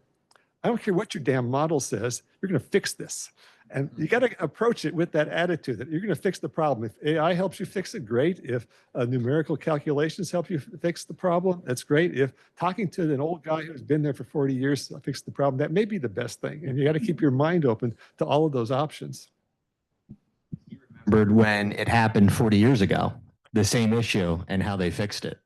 I don't care what your damn model says, you're going to fix this. And you got to approach it with that attitude that you're going to fix the problem. If AI helps you fix it, great. If numerical calculations help you fix the problem, that's great. If talking to an old guy who's been there for 40 years to fix the problem, that may be the best thing. And you got to keep your mind open to all of those options. You remembered when it happened 40 years ago, the same issue and how they fixed it.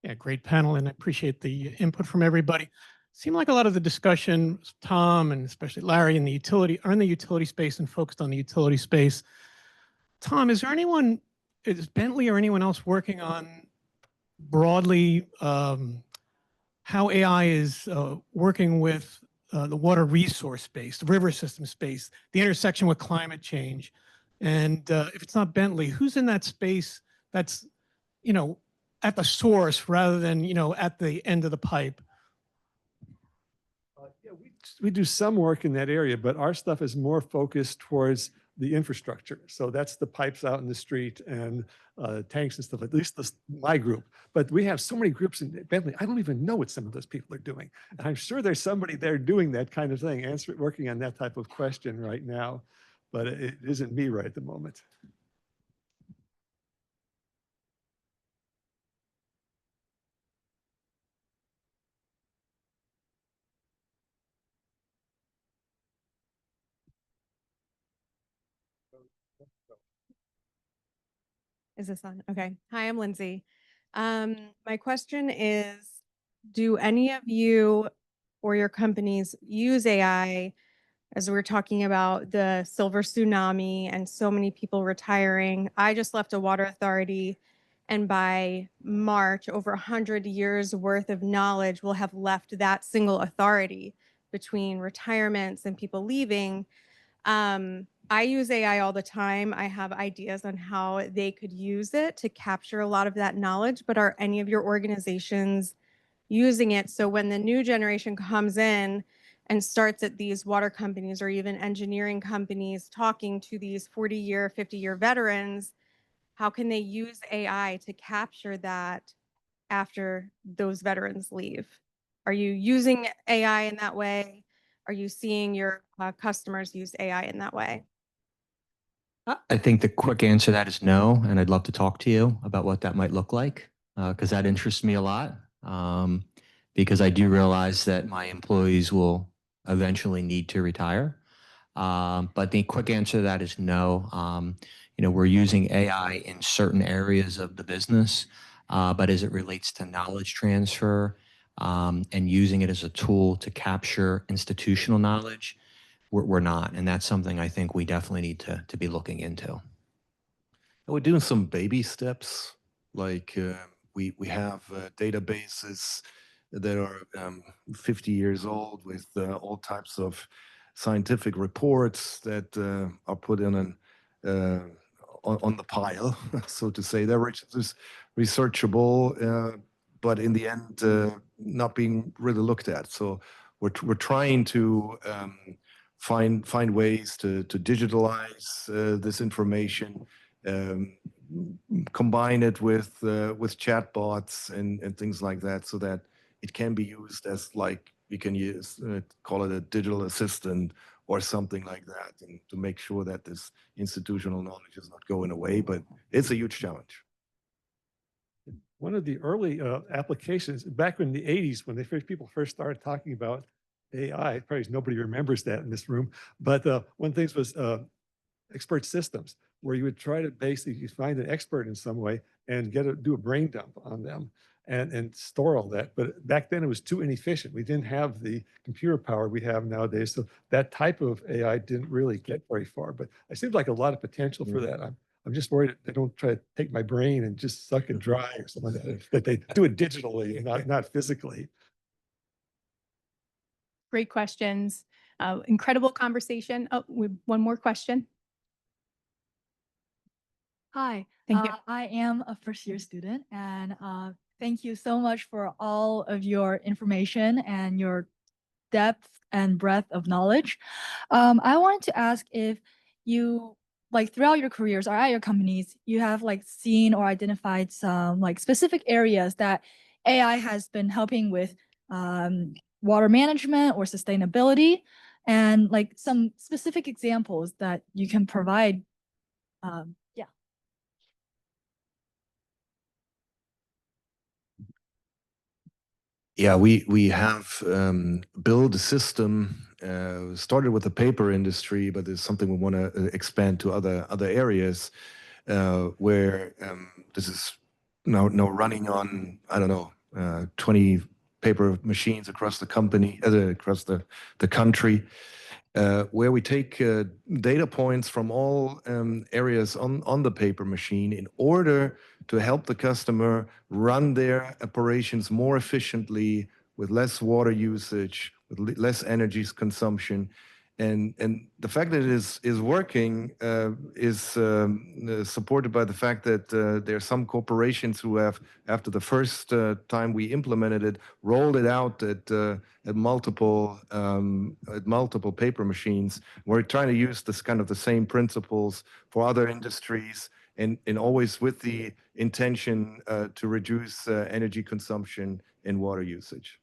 Yeah, great panel, and I appreciate the input from everybody. Seemed like a lot of the discussion, Tom and especially Larry, in the utility space and focused on the utility space. Tom, is Bentley or anyone else working on broadly how AI is working with the water resource space, the river system space, the intersection with climate change? And if it's not Bentley, who's in that space that's, at the source rather than, at the end of the pipe? We do some work in that area, but our stuff is more focused towards the infrastructure. So that's the pipes out in the street and tanks and stuff, at least my group. But we have so many groups in Bentley, I don't even know what some of those people are doing. And I'm sure there's somebody there doing that kind of thing, working on that type of question right now. But it isn't me right at the moment. Is this on? Okay. Hi, I'm Lindsay. My question is, do any of you or your companies use AI, as we're talking about the silver tsunami and so many people retiring? I just left a water authority, and by March, over 100 years worth of knowledge will have left that single authority between retirements and people leaving. I use AI all the time. I have ideas on how they could use it to capture a lot of that knowledge, but are any of your organizations using it? So when the new generation comes in and starts at these water companies or even engineering companies talking to these 40-year, 50-year veterans, how can they use AI to capture that after those veterans leave? Are you using AI in that way? Are you seeing your customers use AI in that way? I think the quick answer to that is no, and I'd love to talk to you about what that might look like, because that interests me a lot, because I do realize that my employees will eventually need to retire. But the quick answer to that is no. We're using AI in certain areas of the business, but as it relates to knowledge transfer and using it as a tool to capture institutional knowledge, we're not. And that's something I think we definitely need to be looking into. we're doing some baby steps, like we have databases that are 50 years old with all types of scientific reports that are put in on the pile, so to say. They're researchable, but in the end, not being really looked at. So we're trying to find ways to digitalize this information, combine it with chatbots and things like that, so that it can be used as, like, we can use call it a digital assistant or something like that, and to make sure that this institutional knowledge is not going away. But it's a huge challenge. One of the early applications back in the 80s, when people first started talking about AI, probably nobody remembers that in this room, but one of the things was expert systems, where you would try to basically find an expert in some way and do a brain dump on them and store all that. But back then it was too inefficient. We didn't have the computer power we have nowadays. So that type of AI didn't really get very far, but it seems like a lot of potential for that. I'm just worried that they don't try to take my brain and just suck it dry or something like that, that they do it digitally and not physically. Great questions. Incredible conversation. Oh, one more question. Hi, Thank you. I am a first-year student, and thank you so much for all of your information and your depth and breadth of knowledge. I wanted to ask if you, like, throughout your careers or at your companies, you have like seen or identified some like specific areas that AI has been helping with water management or sustainability, and like some specific examples that you can provide. Yeah. Yeah, we have built a system, started with the paper industry, but it's something we want to expand to other areas, where this is now running on, I don't know, 20 paper machines across the company, across the country, where we take data points from all areas on the paper machine in order to help the customer run their operations more efficiently, with less water usage, with less energy consumption. And the fact that it is working is supported by the fact that there are some corporations who have, after the first time we implemented it, rolled it out at multiple paper machines. We're trying to use this kind of the same principles for other industries, and always with the intention to reduce energy consumption and water usage.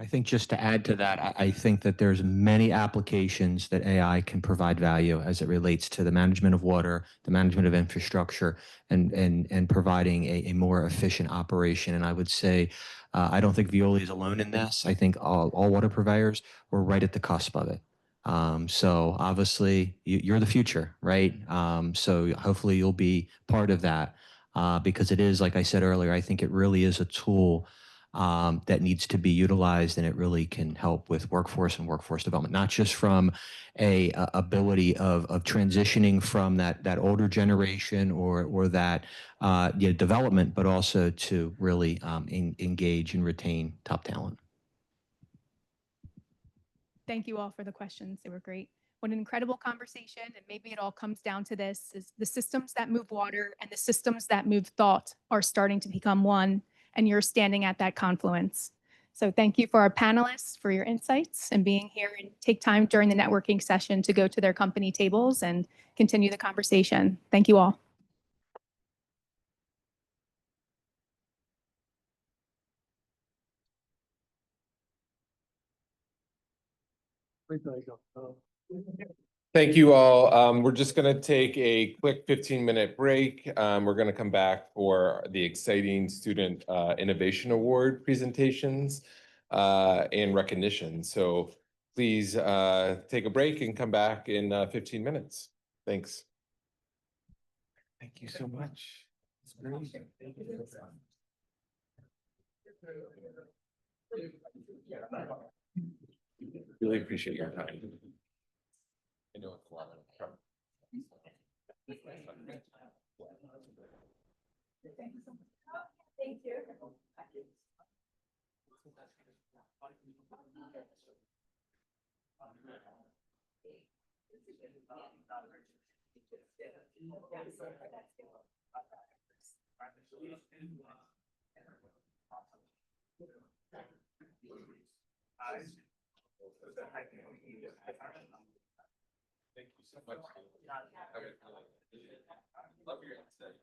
I think just to add to that, I think that there's many applications that AI can provide value as it relates to the management of water, the management of infrastructure, and providing a more efficient operation. And I would say, I don't think Veolia is alone in this. I think all water providers were right at the cusp of it. So obviously you're the future, right? So hopefully you'll be part of that, because it is, like I said earlier, I think it really is a tool that needs to be utilized, and it really can help with workforce and workforce development, not just from a ability of transitioning from that older generation or that development, but also to really engage and retain top talent. Thank you all for the questions. They were great. What an incredible conversation. And maybe it all comes down to this: is the systems that move water and the systems that move thought are starting to become one, and you're standing at that confluence. So thank you for our panelists for your insights and being here, and take time during the networking session to go to their company tables and continue the conversation. Thank you all. Thank you all. We're just going to take a quick 15-minute break. We're going to come back for the exciting Student Innovation Award presentations and recognition. So please take a break and come back in 15 minutes. Thanks. Thank you so much. It's great. Really appreciate your time. I know it's a lot of Thank you. Thank you so much. Love your insight.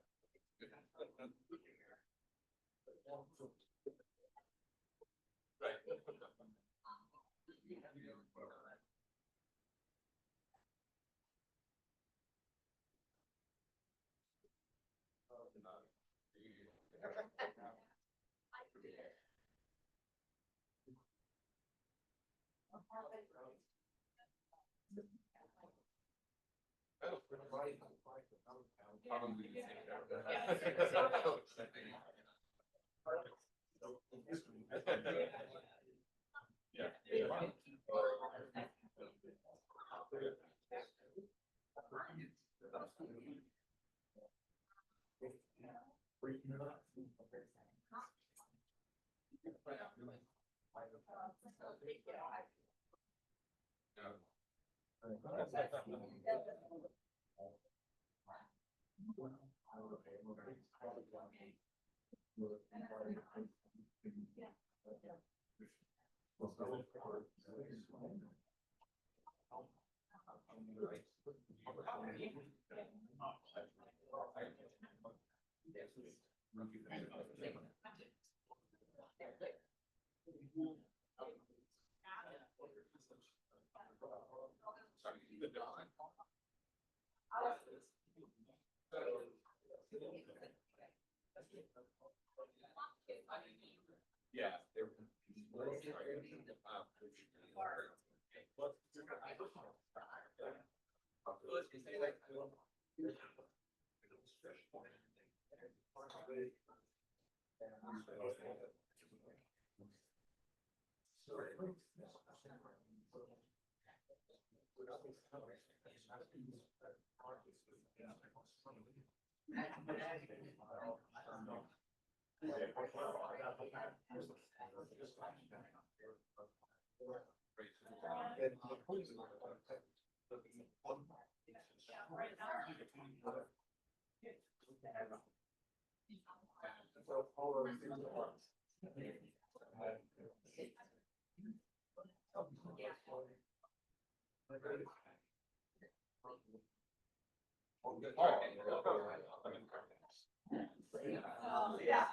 Yeah.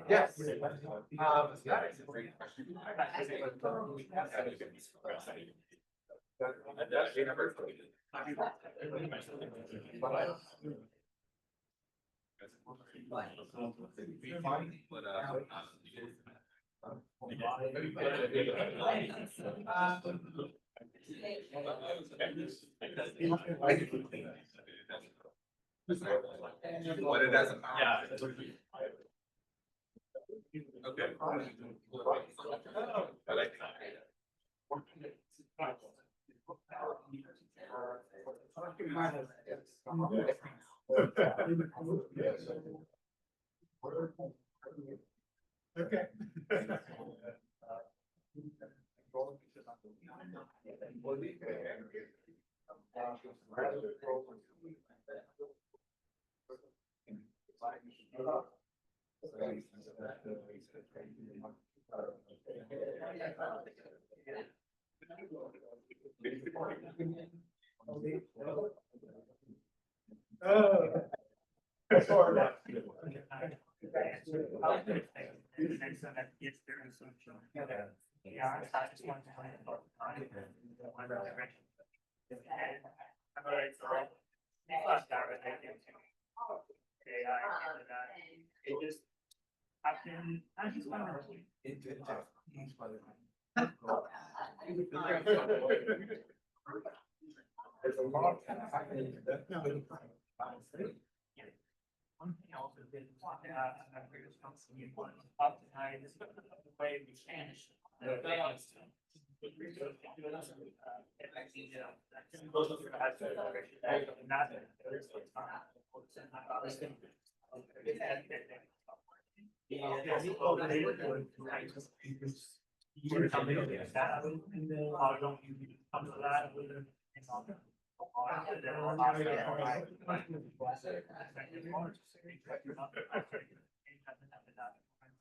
Yes. What it doesn't. Yeah. Okay. I like Okay. One thing I also did want to add, and I previous company one up tonight is the way we change the balance.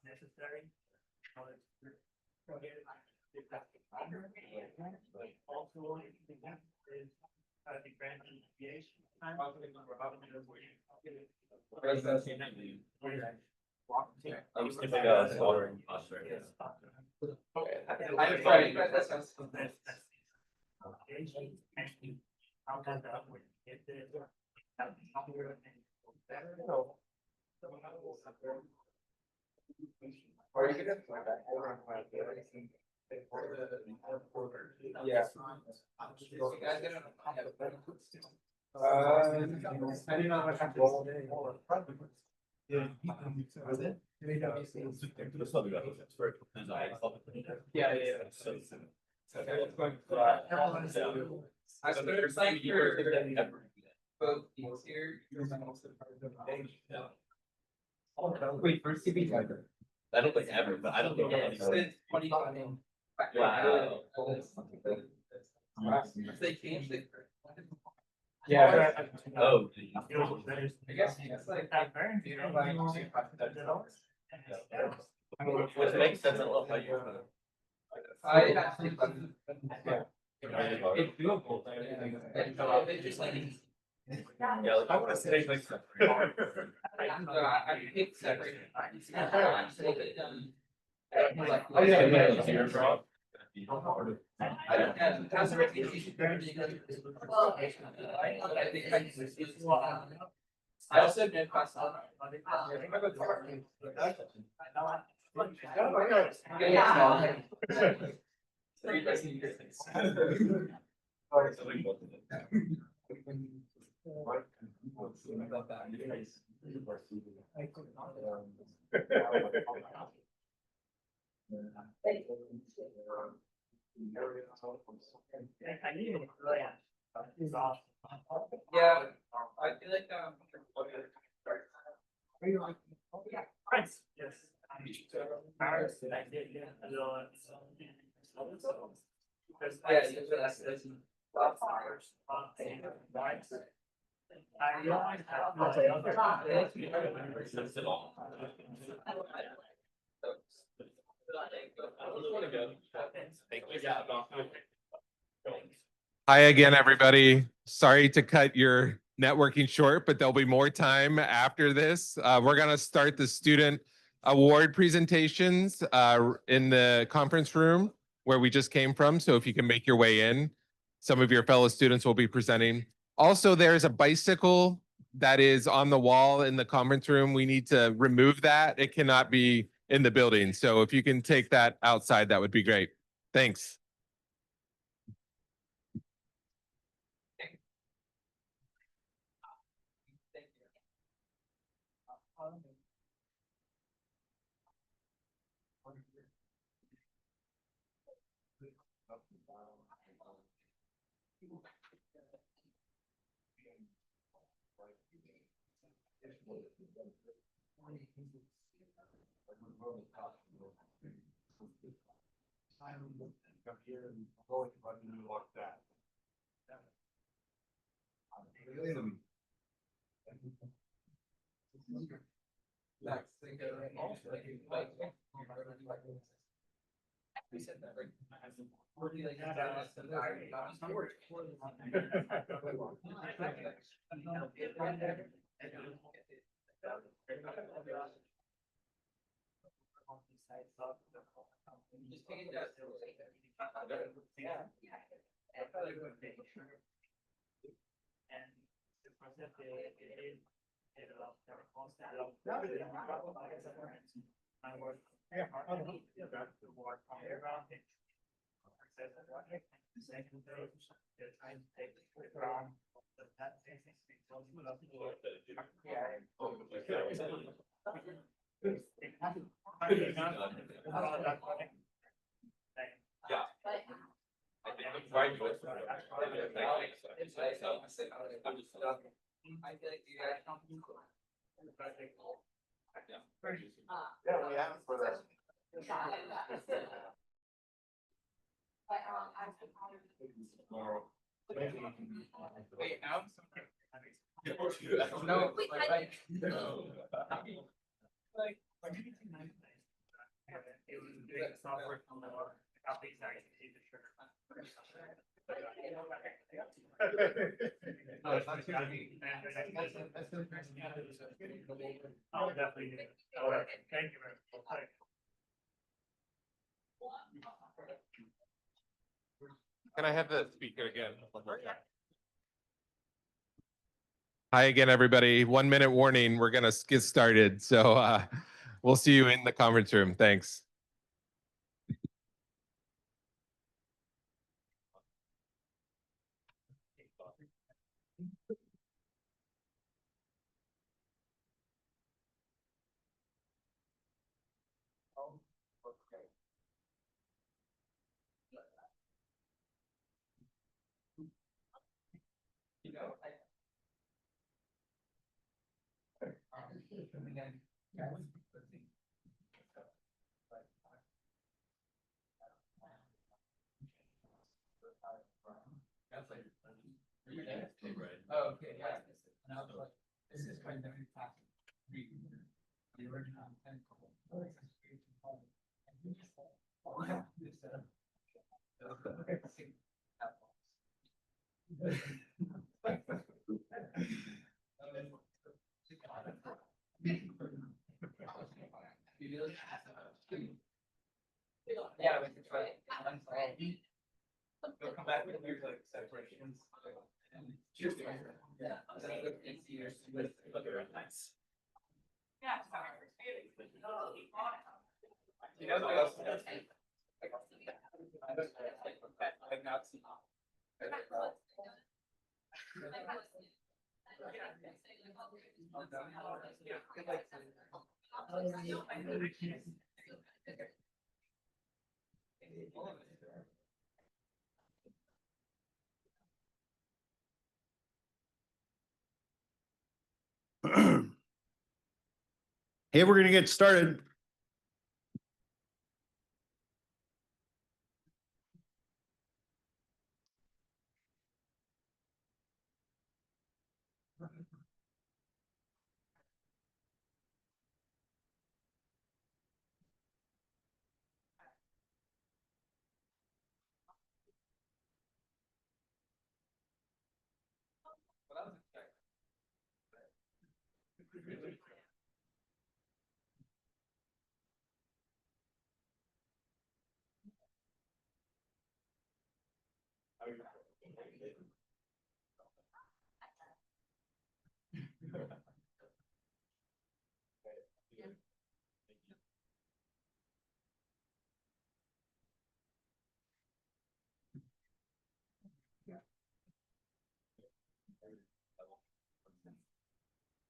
Necessary. Also, is the grant deviation. I was thinking soldering. How can that work? Or you could have my back over my yeah. You guys get I didn't know how much I'm rolling. Yeah. I started saying here. Both here. Wait, first CB driver. I don't think ever, but I don't think. Wow. They changed it. Yeah. Oh. I guess like that burn. Which makes sense. I love how you. I actually. It's doable. It's just like. Yeah, like I want to say like. I hate separate. Oh, yeah. I also did pass on. Yeah, I feel like Prince, yes. Paris, I did, yeah. That's lots of hours. I realized Hi again, everybody. Sorry to cut your networking short, but there'll be more time after this. We're going to start the student award presentations in the conference room where we just came from. So if you can make your way in, some of your fellow students will be presenting. Also, there's a bicycle that is on the wall in the conference room. We need to remove that. It cannot be in the building. So if you can take that outside, that would be great. Thanks. I'll definitely do it. All right. Thank you very much. Can I have the speaker again? Hi again, everybody. 1 minute warning. We're going to get started. So we'll see you in the conference room. Thanks. Oh, okay, yeah. And I was like, this is kind of the original intent. Yeah, we can try it. We'll come back with your like separations. Cheers. Yeah. Nice. Yeah. You know what else? I've not seen. Hey, we're going to get started.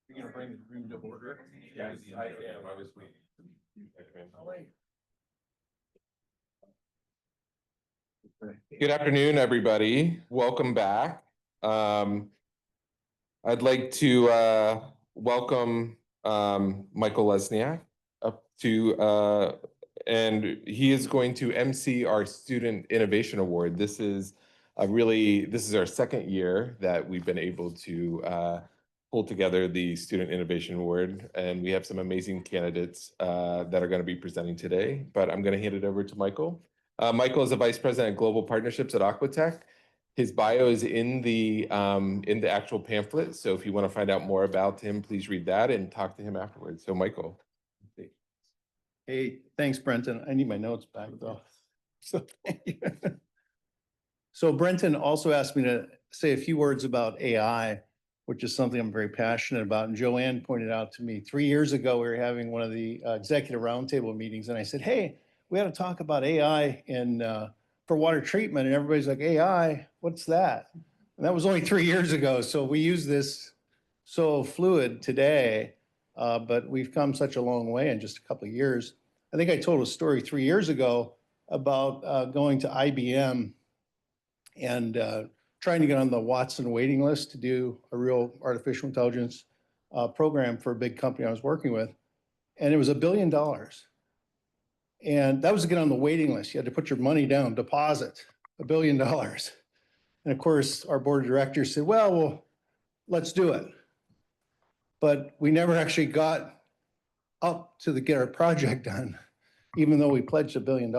You're gonna bring the room to order? Yes, I am. I was waiting. Good afternoon, everybody. Welcome back. I'd like to welcome Michael Lesniak up to, and he is going to MC our Student Innovation Award. This is our second year that we've been able to pull together the Student Innovation Award, and we have some amazing candidates that are going to be presenting today, but I'm going to hand it over to Michael. Michael is the Vice President of Global Partnerships at Aquatech. His bio is in the actual pamphlet, so if you want to find out more about him, please read that and talk to him afterwards. So Michael. Hey, thanks, Brenton. I need my notes back though. So thank you. So Brenton also asked me to say a few words about AI, which is something I'm very passionate about. And Joanne pointed out to me 3 years ago, we were having one of the executive roundtable meetings, and I said, hey, we had to talk about AI for water treatment. And everybody's like, AI, what's that? And that was only 3 years ago. So we use this so fluid today, but we've come such a long way in just a couple of years. I think I told a story 3 years ago about going to IBM and trying to get on the Watson waiting list to do a real artificial intelligence program for a big company I was working with. And it was $1 billion. And that was to get on the waiting list. You had to put your money down, deposit $1 billion. And of course, our board of directors said, well, let's do it. But we never actually got up to get our project done, even though we pledged $1 billion.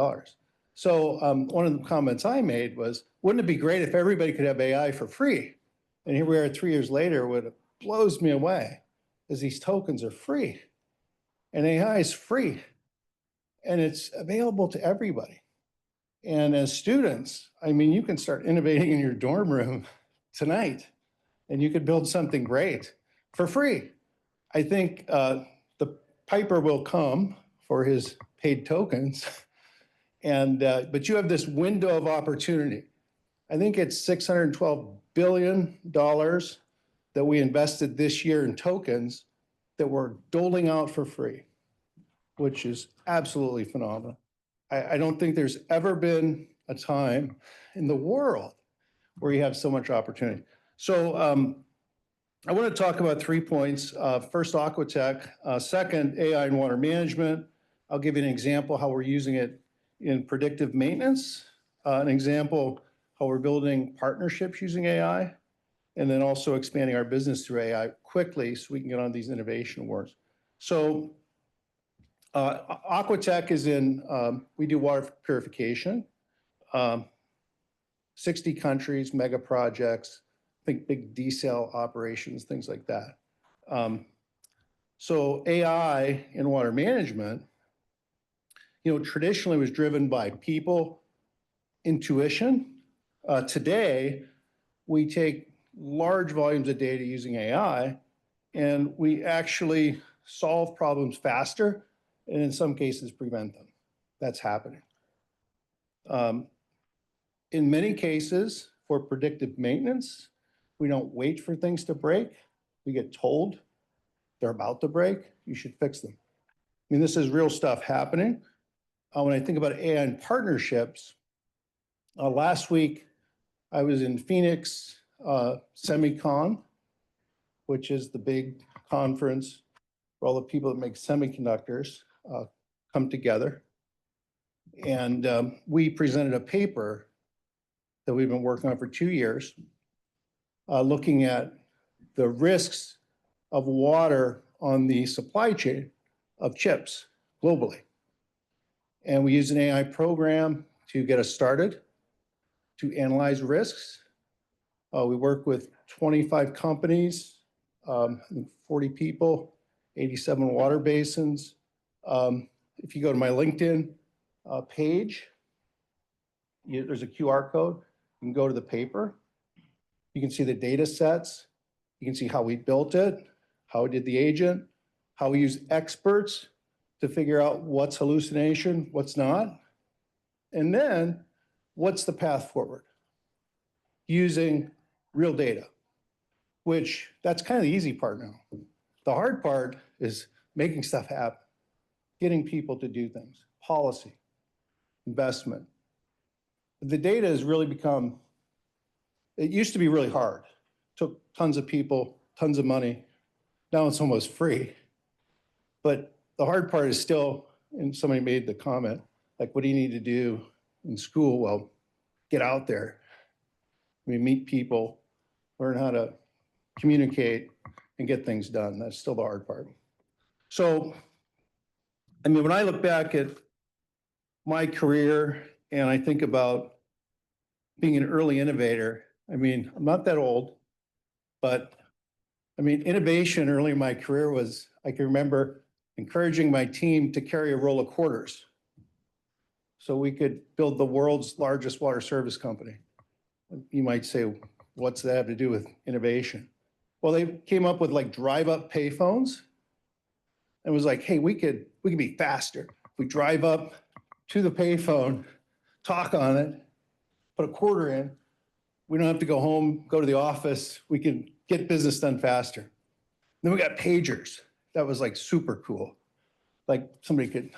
So one of the comments I made was, wouldn't it be great if everybody could have AI for free? And here we are 3 years later, what blows me away is these tokens are free and AI is free and it's available to everybody. And as students, I mean, you can start innovating in your dorm room tonight and you could build something great for free. I think the piper will come for his paid tokens. And but you have this window of opportunity. I think it's $612 billion that we invested this year in tokens that we're doling out for free, which is absolutely phenomenal. I don't think there's ever been a time in the world where you have so much opportunity. So I want to talk about 3 points. First, Aquatech. Second, AI and water management. I'll give you an example how we're using it in predictive maintenance, an example how we're building partnerships using AI, and then also expanding our business through AI quickly so we can get on these innovation awards. So Aquatech is we do water purification, 60 countries, mega projects, think big desal operations, things like that. So AI in water management, traditionally was driven by people intuition. Today, we take large volumes of data using AI, and we actually solve problems faster, and in some cases prevent them. That's happening. In many cases, for predictive maintenance, we don't wait for things to break. We get told they're about to break, you should fix them. I mean, this is real stuff happening. When I think about AI and partnerships, last week I was in Phoenix SemiCon, which is the big conference where all the people that make semiconductors come together. And we presented a paper that we've been working on for 2 years, looking at the risks of water on the supply chain of chips globally. And we use an AI program to get us started, to analyze risks. We work with 25 companies, 40 people, 87 water basins. If you go to my LinkedIn page, there's a QR code. You can go to the paper. You can see the data sets. You can see how we built it, how we did the agent, how we use experts to figure out what's hallucination, what's not. And then what's the path forward? Using real data, which that's kind of the easy part now. The hard part is making stuff happen, getting people to do things, policy, investment. The data has really become, it used to be really hard. Took tons of people, tons of money. Now it's almost free. But the hard part is still, and somebody made the comment, like, what do you need to do in school? Well, get out there. I mean, meet people, learn how to communicate and get things done. That's still the hard part. So, I mean, when I look back at my career and I think about being an early innovator, I mean, I'm not that old, but I mean, innovation early in my career was, I can remember encouraging my team to carry a roll of quarters so we could build the world's largest water service company. You might say, what's that have to do with innovation? Well, they came up with like drive-up payphones. And it was like, hey, we could be faster. We drive up to the payphone, talk on it, put a quarter in. We don't have to go home, go to the office. We can get business done faster. Then we got pagers. That was like super cool. Like somebody could,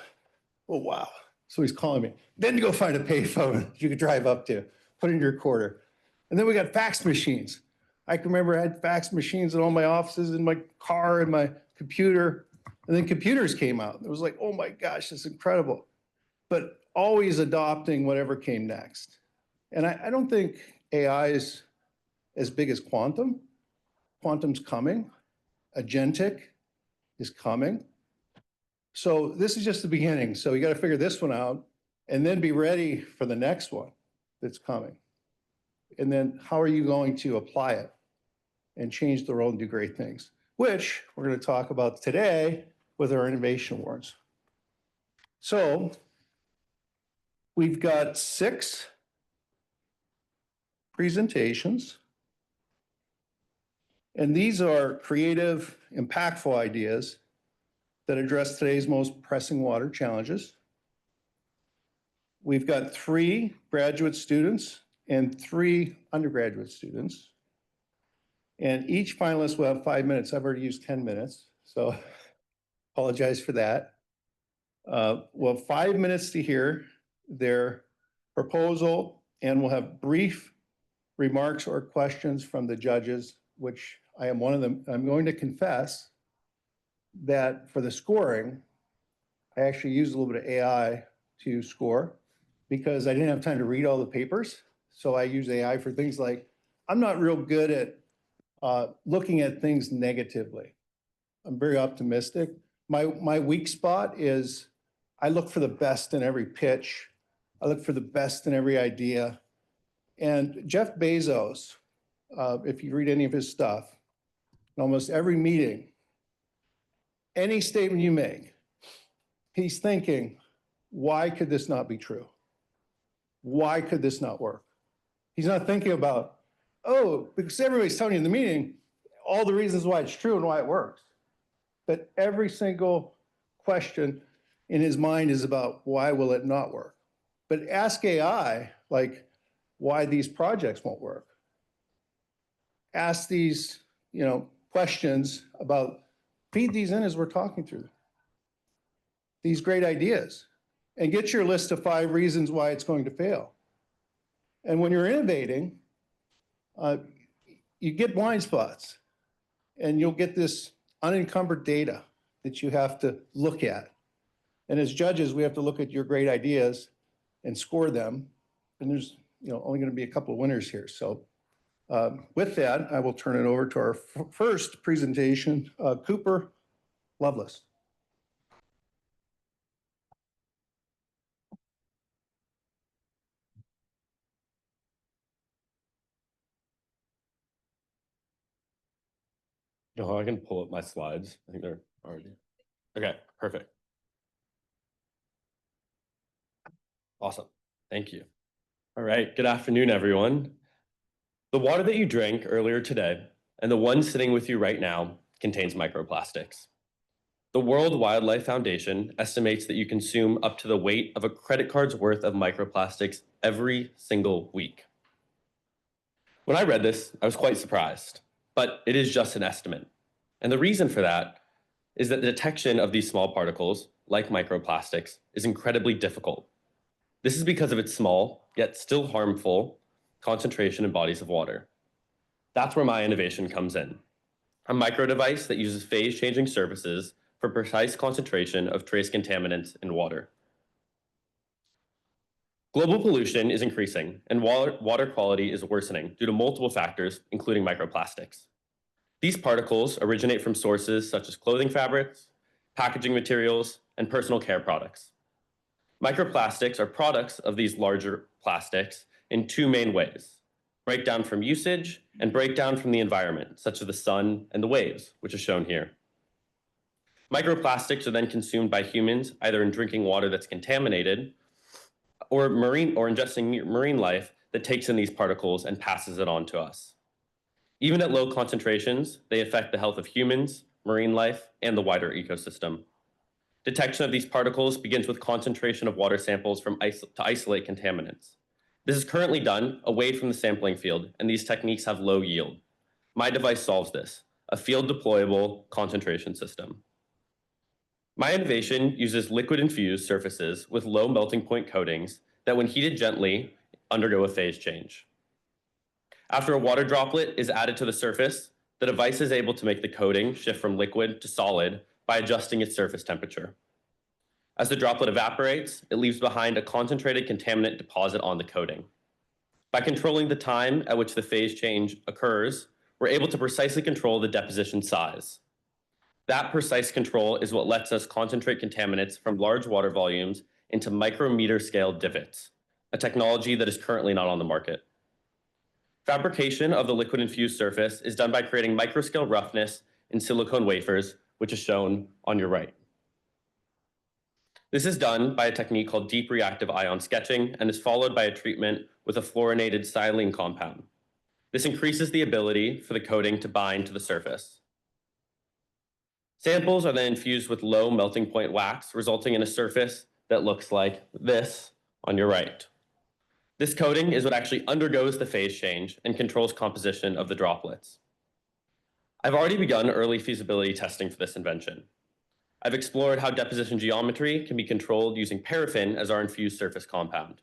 oh, wow. So he's calling me. Then to go find a payphone you could drive up to, put in your quarter. And then we got fax machines. I can remember I had fax machines in all my offices, in my car, and my computer. And then computers came out. It was like, oh my gosh, it's incredible. But always adopting whatever came next. And I don't think AI is as big as quantum. Quantum's coming. Agentic is coming. So this is just the beginning. So you got to figure this one out and then be ready for the next one that's coming. And then how are you going to apply it and change the world and do great things, which we're going to talk about today with our innovation awards. So we've got 6 presentations. And these are creative, impactful ideas that address today's most pressing water challenges. We've got 3 graduate students and 3 undergraduate students. And each finalist will have 5 minutes. I've already used 10 minutes, so apologize for that. We'll have 5 minutes to hear their proposal, and we'll have brief remarks or questions from the judges, which I am one of them. I'm going to confess that for the scoring, I actually used a little bit of AI to score because I didn't have time to read all the papers. So I use AI for things like, I'm not real good at looking at things negatively. I'm very optimistic. My weak spot is I look for the best in every pitch. I look for the best in every idea. And Jeff Bezos, if you read any of his stuff, in almost every meeting, any statement you make, he's thinking, why could this not be true? why could this not work? He's not thinking about, oh, because everybody's telling you in the meeting all the reasons why it's true and why it works. But every single question in his mind is about why will it not work? But ask AI, like, why these projects won't work. Ask these, questions about, feed these in as we're talking through these great ideas, and get your list of 5 reasons why it's going to fail. And when you're innovating, you get blind spots, and you'll get this unencumbered data that you have to look at. And as judges, we have to look at your great ideas and score them. And there's only going to be a couple of winners here. So with that, I will turn it over to our first presentation, Cooper Loveless. Oh, I can pull up my slides. I think they're already. Okay, perfect. Awesome. Thank you. All right. Good afternoon, everyone. The water that you drank earlier today and the one sitting with you right now contains microplastics. The World Wildlife Foundation estimates that you consume up to the weight of a credit card's worth of microplastics every single week. When I read this, I was quite surprised, but it is just an estimate. And the reason for that is that the detection of these small particles, like microplastics, is incredibly difficult. This is because of its small, yet still harmful, concentration in bodies of water. That's where my innovation comes in. A micro device that uses phase-changing surfaces for precise concentration of trace contaminants in water. Global pollution is increasing, and water quality is worsening due to multiple factors, including microplastics. These particles originate from sources such as clothing fabrics, packaging materials, and personal care products. Microplastics are products of these larger plastics in 2 main ways: breakdown from usage and breakdown from the environment, such as the sun and the waves, which is shown here. Microplastics are then consumed by humans, either in drinking water that's contaminated or ingesting marine life that takes in these particles and passes it on to us. Even at low concentrations, they affect the health of humans, marine life, and the wider ecosystem. Detection of these particles begins with concentration of water samples to isolate contaminants. This is currently done away from the sampling field, and these techniques have low yield. My device solves this, a field deployable concentration system. My innovation uses liquid-infused surfaces with low melting point coatings that, when heated gently, undergo a phase change. After a water droplet is added to the surface, the device is able to make the coating shift from liquid to solid by adjusting its surface temperature. As the droplet evaporates, it leaves behind a concentrated contaminant deposit on the coating. By controlling the time at which the phase change occurs, we're able to precisely control the deposition size. That precise control is what lets us concentrate contaminants from large water volumes into micrometer scale divots, a technology that is currently not on the market. Fabrication of the liquid-infused surface is done by creating microscale roughness in silicone wafers, which is shown on your right. This is done by a technique called deep reactive ion sketching and is followed by a treatment with a fluorinated silane compound. This increases the ability for the coating to bind to the surface. Samples are then infused with low melting point wax, resulting in a surface that looks like this on your right. This coating is what actually undergoes the phase change and controls composition of the droplets. I've already begun early feasibility testing for this invention. I've explored how deposition geometry can be controlled using paraffin as our infused surface compound.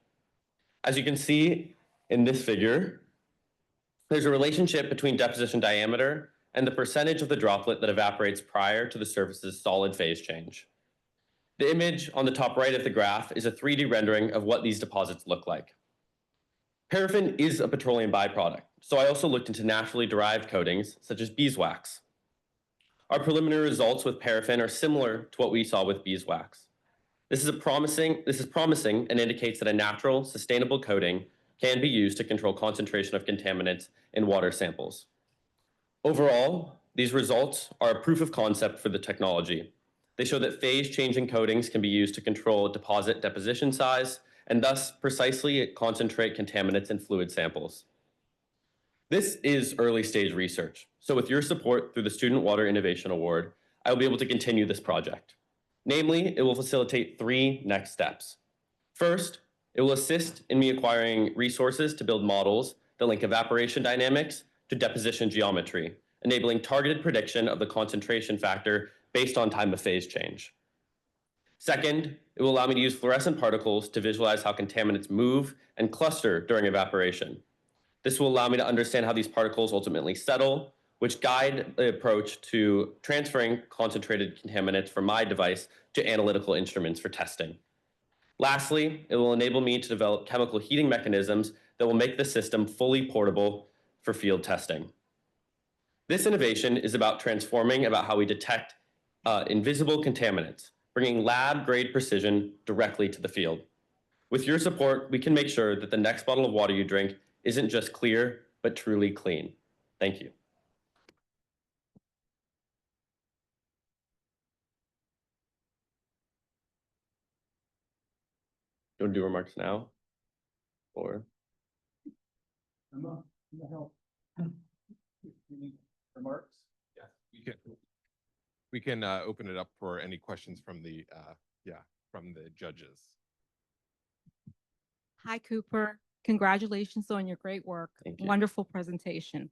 As you can see in this figure, there's a relationship between deposition diameter and the percentage of the droplet that evaporates prior to the surface's solid phase change. The image on the top right of the graph is a 3D rendering of what these deposits look like. Paraffin is a petroleum byproduct, so I also looked into naturally derived coatings such as beeswax. Our preliminary results with paraffin are similar to what we saw with beeswax. This is promising and indicates that a natural, sustainable coating can be used to control concentration of contaminants in water samples. Overall, these results are a proof of concept for the technology. They show that phase-changing coatings can be used to control deposit deposition size and thus precisely concentrate contaminants in fluid samples. This is early stage research, so with your support through the Student Water Innovation Award, I will be able to continue this project. Namely, it will facilitate 3 next steps. First, it will assist in me acquiring resources to build models that link evaporation dynamics to deposition geometry, enabling targeted prediction of the concentration factor based on time of phase change. Second, it will allow me to use fluorescent particles to visualize how contaminants move and cluster during evaporation. This will allow me to understand how these particles ultimately settle, which guide the approach to transferring concentrated contaminants from my device to analytical instruments for testing. Lastly, it will enable me to develop chemical heating mechanisms that will make the system fully portable for field testing. This innovation is about transforming about how we detect invisible contaminants, bringing lab-grade precision directly to the field. With your support, we can make sure that the next bottle of water you drink isn't just clear, but truly clean. Thank you. You want to do remarks now? Or? Remarks? Yeah, we can open it up for any questions from the from the judges. Hi, Cooper. Congratulations on your great work. Wonderful presentation.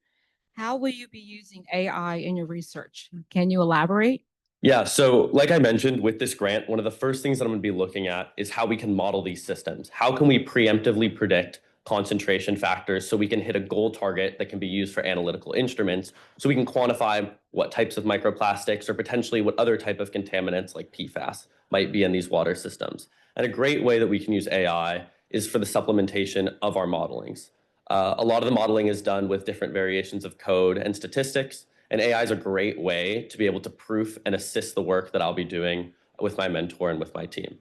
How will you be using AI in your research? Can you elaborate? Yeah, so like I mentioned with this grant, one of the first things that I'm going to be looking at is how we can model these systems. How can we preemptively predict concentration factors so we can hit a goal target that can be used for analytical instruments, so we can quantify what types of microplastics or potentially what other type of contaminants like PFAS might be in these water systems. And a great way that we can use AI is for the supplementation of our modelings. A lot of the modeling is done with different variations of code and statistics, and AI is a great way to be able to proof and assist the work that I'll be doing with my mentor and with my team.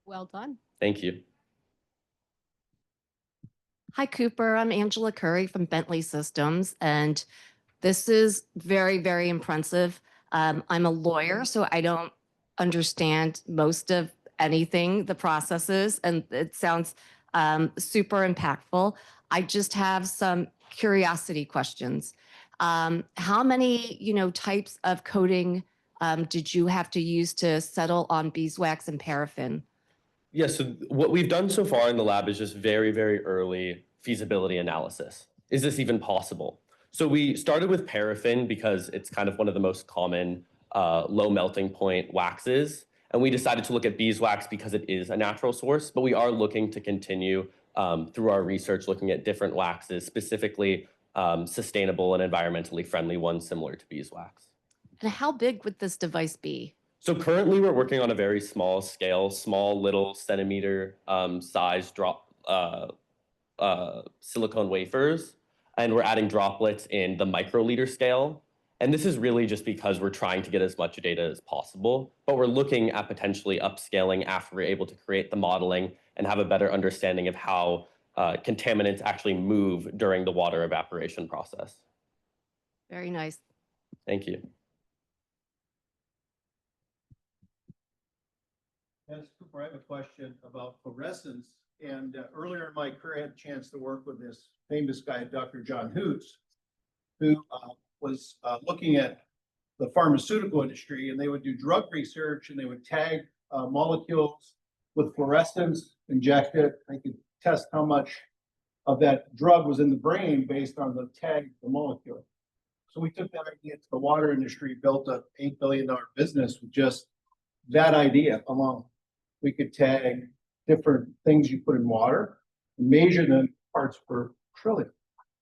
Well done. Thank you. Hi, Cooper. I'm Angela Curry from Bentley Systems, and this is very, very impressive. I'm a lawyer, so I don't understand most of anything, the processes, and it sounds super impactful. I just have some curiosity questions. How many, types of coating did you have to use to settle on beeswax and paraffin? Yeah, so what we've done so far in the lab is just very, very early feasibility analysis. Is this even possible? So we started with paraffin because it's kind of one of the most common low melting point waxes. And we decided to look at beeswax because it is a natural source, but we are looking to continue through our research, looking at different waxes, specifically sustainable and environmentally friendly ones similar to beeswax. And how big would this device be? So currently we're working on a very small scale, small little centimeter size drop silicone wafers, and we're adding droplets in the microliter scale. And this is really just because we're trying to get as much data as possible, but we're looking at potentially upscaling after we're able to create the modeling and have a better understanding of how contaminants actually move during the water evaporation process. Very nice. Thank you. Yes, Cooper, I have a question about fluorescence. And earlier in my career, I had a chance to work with this famous guy, Dr. John Hoots, who was looking at the pharmaceutical industry, and they would do drug research and they would tag molecules with fluorescence, inject it. They could test how much of that drug was in the brain based on the tag, the molecule. So we took that idea to the water industry, built a $8 billion business with just that idea alone. We could tag different things you put in water, measure them parts per trillion.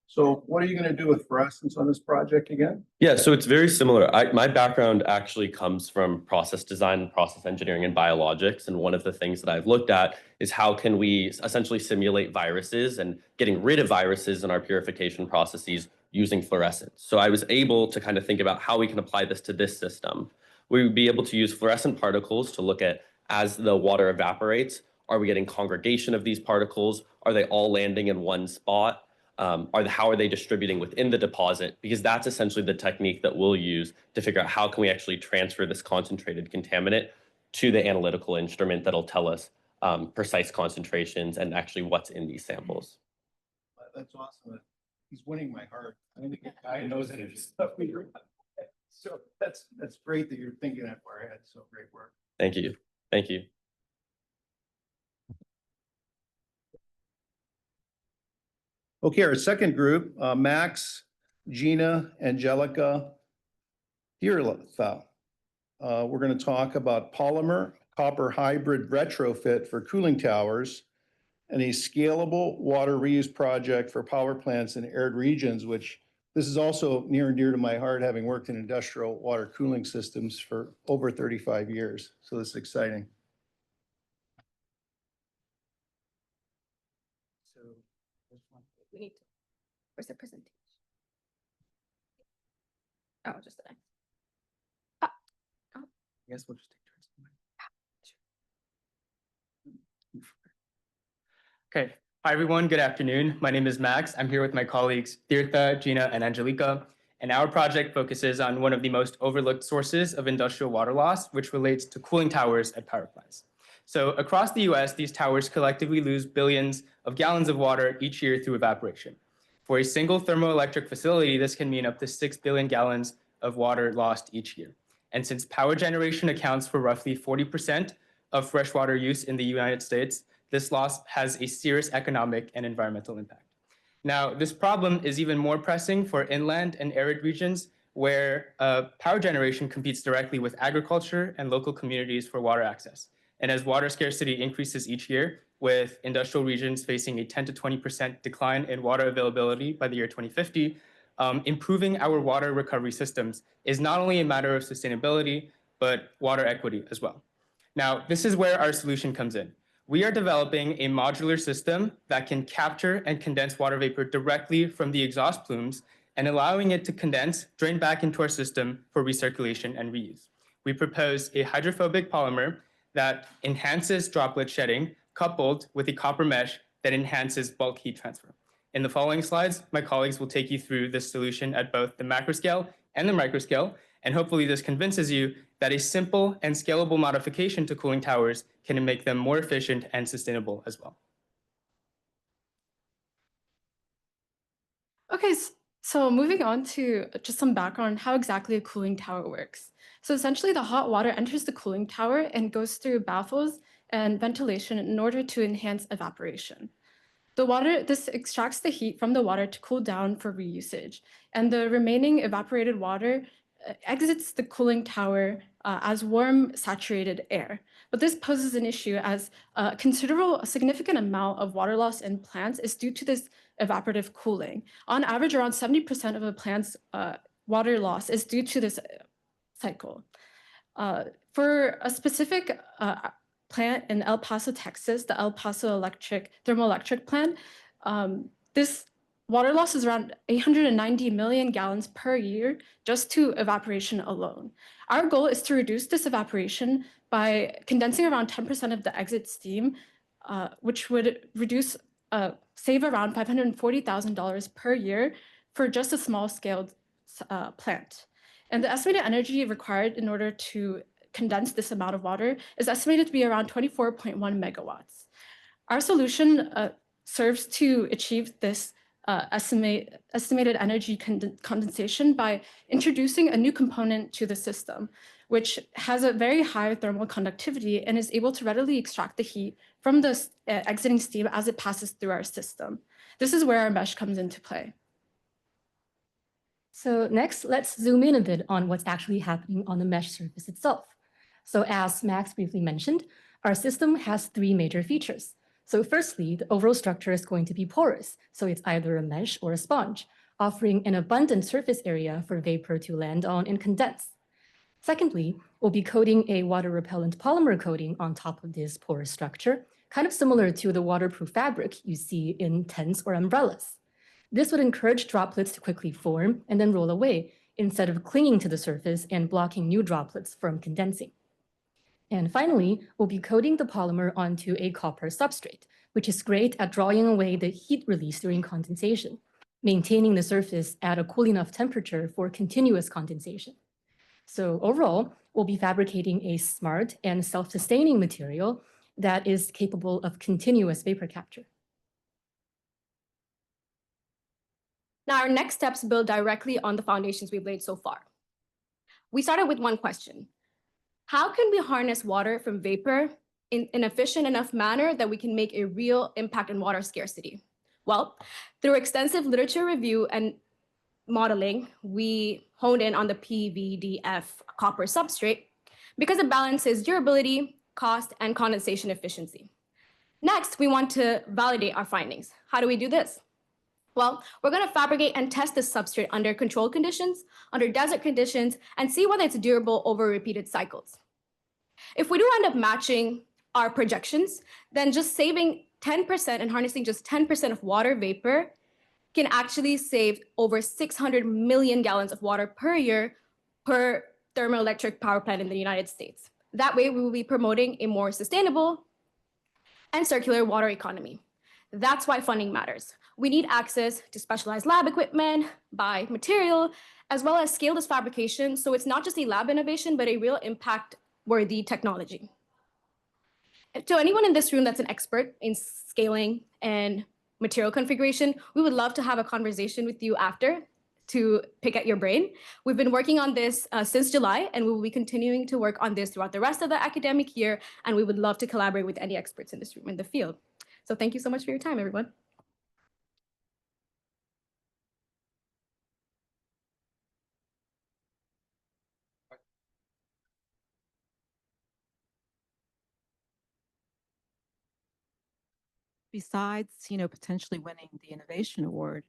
So what are you going to do with fluorescence on this project again? Yeah, so it's very similar. My background actually comes from process design, process engineering, and biologics. And one of the things that I've looked at is how can we essentially simulate viruses and getting rid of viruses in our purification processes using fluorescence. So I was able to kind of think about how we can apply this to this system. We would be able to use fluorescent particles to look at, as the water evaporates, are we getting congregation of these particles? Are they all landing in one spot? How are they distributing within the deposit? Because that's essentially the technique that we'll use to figure out how can we actually transfer this concentrated contaminant to the analytical instrument that'll tell us precise concentrations and actually what's in these samples. That's awesome. He's winning my heart. I think the guy knows it. So that's great that you're thinking that far ahead. So great work. Thank you. Thank you. Okay, our second group, Max, Gina, Angelica, Hirletha. We're going to talk about polymer copper hybrid retrofit for cooling towers and a scalable water reuse project for power plants in arid regions, which this is also near and dear to my heart, having worked in industrial water cooling systems for over 35 years. So this is exciting. So we need to, where's the presentation? Oh, just the next. I guess we'll just take turns. Okay. Hi, everyone. Good afternoon. My name is Max. I'm here with my colleagues, Tirtha, Gina, and Angelica. And our project focuses on one of the most overlooked sources of industrial water loss, which relates to cooling towers at power plants. So across the US, these towers collectively lose billions of gallons of water each year through evaporation. For a single thermoelectric facility, this can mean up to 6 billion gallons of water lost each year. And since power generation accounts for roughly 40% of freshwater use in the United States, this loss has a serious economic and environmental impact. Now, this problem is even more pressing for inland and arid regions where power generation competes directly with agriculture and local communities for water access. And as water scarcity increases each year, with industrial regions facing a 10 to 20% decline in water availability by the year 2050, improving our water recovery systems is not only a matter of sustainability, but water equity as well. Now, this is where our solution comes in. We are developing a modular system that can capture and condense water vapor directly from the exhaust plumes and allowing it to condense, drain back into our system for recirculation and reuse. We propose a hydrophobic polymer that enhances droplet shedding coupled with a copper mesh that enhances bulk heat transfer. In the following slides, my colleagues will take you through this solution at both the macro scale and the micro scale, and hopefully this convinces you that a simple and scalable modification to cooling towers can make them more efficient and sustainable as well. Okay, so moving on to just some background on how exactly a cooling tower works. So essentially the hot water enters the cooling tower and goes through baffles and ventilation in order to enhance evaporation. This extracts the heat from the water to cool down for reusage, and the remaining evaporated water exits the cooling tower as warm, saturated air. But this poses an issue as a significant amount of water loss in plants is due to this evaporative cooling. On average, around 70% of a plant's water loss is due to this cycle. For a specific plant in El Paso, Texas, the El Paso thermoelectric plant, this water loss is around 890 million gallons per year just to evaporation alone. Our goal is to reduce this evaporation by condensing around 10% of the exit steam, which would save around $540,000 per year for just a small-scaled plant. And the estimated energy required in order to condense this amount of water is estimated to be around 24.1 megawatts. Our solution serves to achieve this estimated energy condensation by introducing a new component to the system, which has a very high thermal conductivity and is able to readily extract the heat from the exiting steam as it passes through our system. This is where our mesh comes into play. So next, let's zoom in a bit on what's actually happening on the mesh surface itself. So as Max briefly mentioned, our system has three major features. So firstly, the overall structure is going to be porous, so it's either a mesh or a sponge, offering an abundant surface area for vapor to land on and condense. Secondly, we'll be coating a water-repellent polymer coating on top of this porous structure, kind of similar to the waterproof fabric you see in tents or umbrellas. This would encourage droplets to quickly form and then roll away, instead of clinging to the surface and blocking new droplets from condensing. And finally, we'll be coating the polymer onto a copper substrate, which is great at drawing away the heat release during condensation, maintaining the surface at a cool enough temperature for continuous condensation. So overall, we'll be fabricating a smart and self-sustaining material that is capable of continuous vapor capture. Now, our next steps build directly on the foundations we've laid so far. We started with one question. How can we harness water from vapor in an efficient enough manner that we can make a real impact on water scarcity? Well, through extensive literature review and modeling, we honed in on the PVDF copper substrate because it balances durability, cost, and condensation efficiency. Next, we want to validate our findings. How do we do this? Well, we're going to fabricate and test this substrate under controlled conditions, under desert conditions, and see whether it's durable over repeated cycles. If we do end up matching our projections, then just saving 10% and harnessing just 10% of water vapor can actually save over 600 million gallons of water per year per thermoelectric power plant in the United States. That way, we will be promoting a more sustainable and circular water economy. That's why funding matters. We need access to specialized lab equipment, buy material, as well as scale this fabrication so it's not just a lab innovation, but a real impact-worthy technology. To anyone in this room that's an expert in scaling and material configuration, we would love to have a conversation with you after to pick at your brain. We've been working on this since July, and we will be continuing to work on this throughout the rest of the academic year, and we would love to collaborate with any experts in this room in the field. So thank you so much for your time, everyone. Besides, potentially winning the innovation award,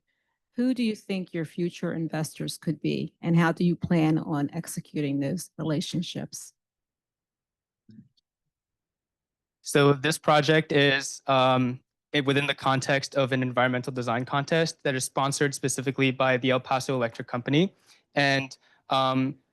who do you think your future investors could be, and how do you plan on executing those relationships? So this project is within the context of an environmental design contest that is sponsored specifically by the El Paso Electric Company. And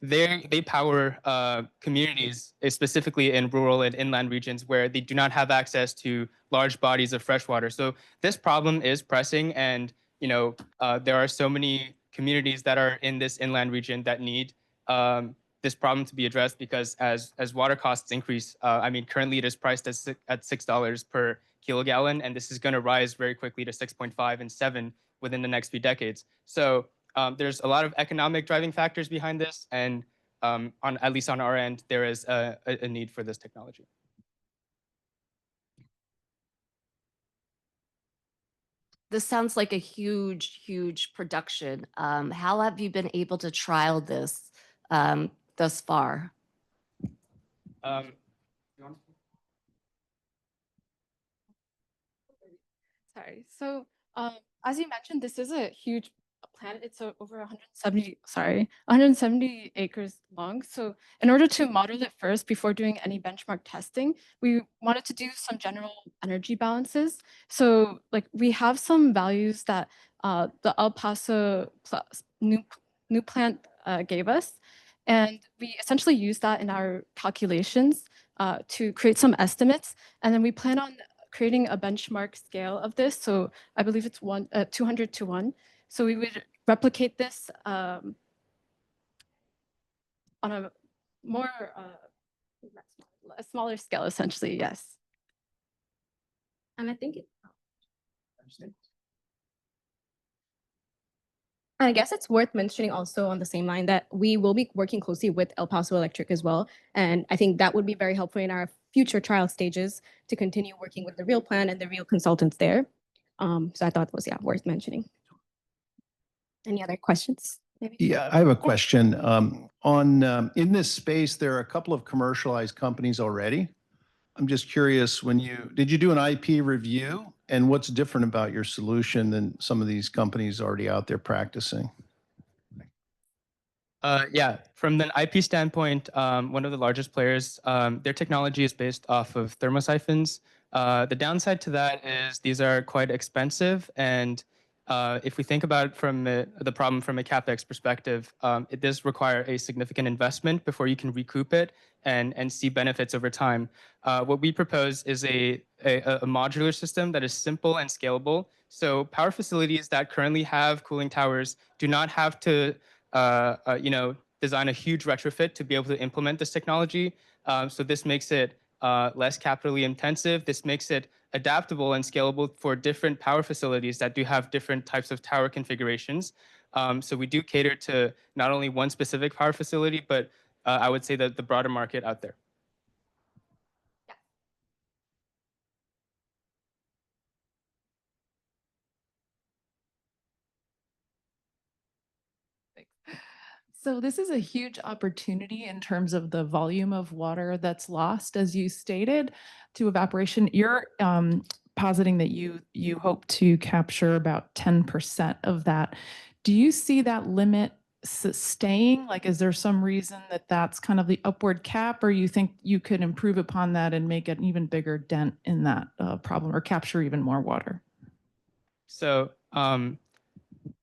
they power communities, specifically in rural and inland regions where they do not have access to large bodies of fresh water. So this problem is pressing, and there are so many communities that are in this inland region that need this problem to be addressed, because as water costs increase, currently it is priced at $6 per kilogallon, and this is going to rise very quickly to 6.5 and 7 within the next few decades. So there's a lot of economic driving factors behind this, and at least on our end, there is a need for this technology. This sounds like a huge, huge production. How have you been able to trial this thus far? Sorry. So as you mentioned, this is a huge plant. It's over 170 acres long. So in order to model it first before doing any benchmark testing, we wanted to do some general energy balances. So we have some values that the El Paso new plant gave us. And we essentially use that in our calculations to create some estimates. And then we plan on creating a benchmark scale of this. So I believe it's 200 to 1. So we would replicate this on a more a smaller scale, essentially, yes. And I guess it's worth mentioning also on the same line that we will be working closely with El Paso Electric as well. And I think that would be very helpful in our future trial stages to continue working with the real plan and the real consultants there. So I thought it was, worth mentioning. Any other questions? Maybe? Yeah, I have a question. In this space, there are a couple of commercialized companies already. I'm just curious, did you do an IP review, and what's different about your solution than some of these companies already out there practicing? Yeah, from an IP standpoint, one of the largest players, their technology is based off of thermosiphons. The downside to that is these are quite expensive, and if we think about the problem from a CapEx perspective, it does require a significant investment before you can recoup it and see benefits over time. What we propose is a modular system that is simple and scalable. So power facilities that currently have cooling towers do not have to design a huge retrofit to be able to implement this technology. So this makes it less capitally intensive. This makes it adaptable and scalable for different power facilities that do have different types of tower configurations. So we do cater to not only one specific power facility, but I would say that the broader market out there. So this is a huge opportunity in terms of the volume of water that's lost, as you stated, to evaporation. You're positing that you hope to capture about 10% of that. Do you see that limit staying? Like, is there some reason that that's kind of the upward cap, or you think you could improve upon that and make an even bigger dent in that problem, or capture even more water? So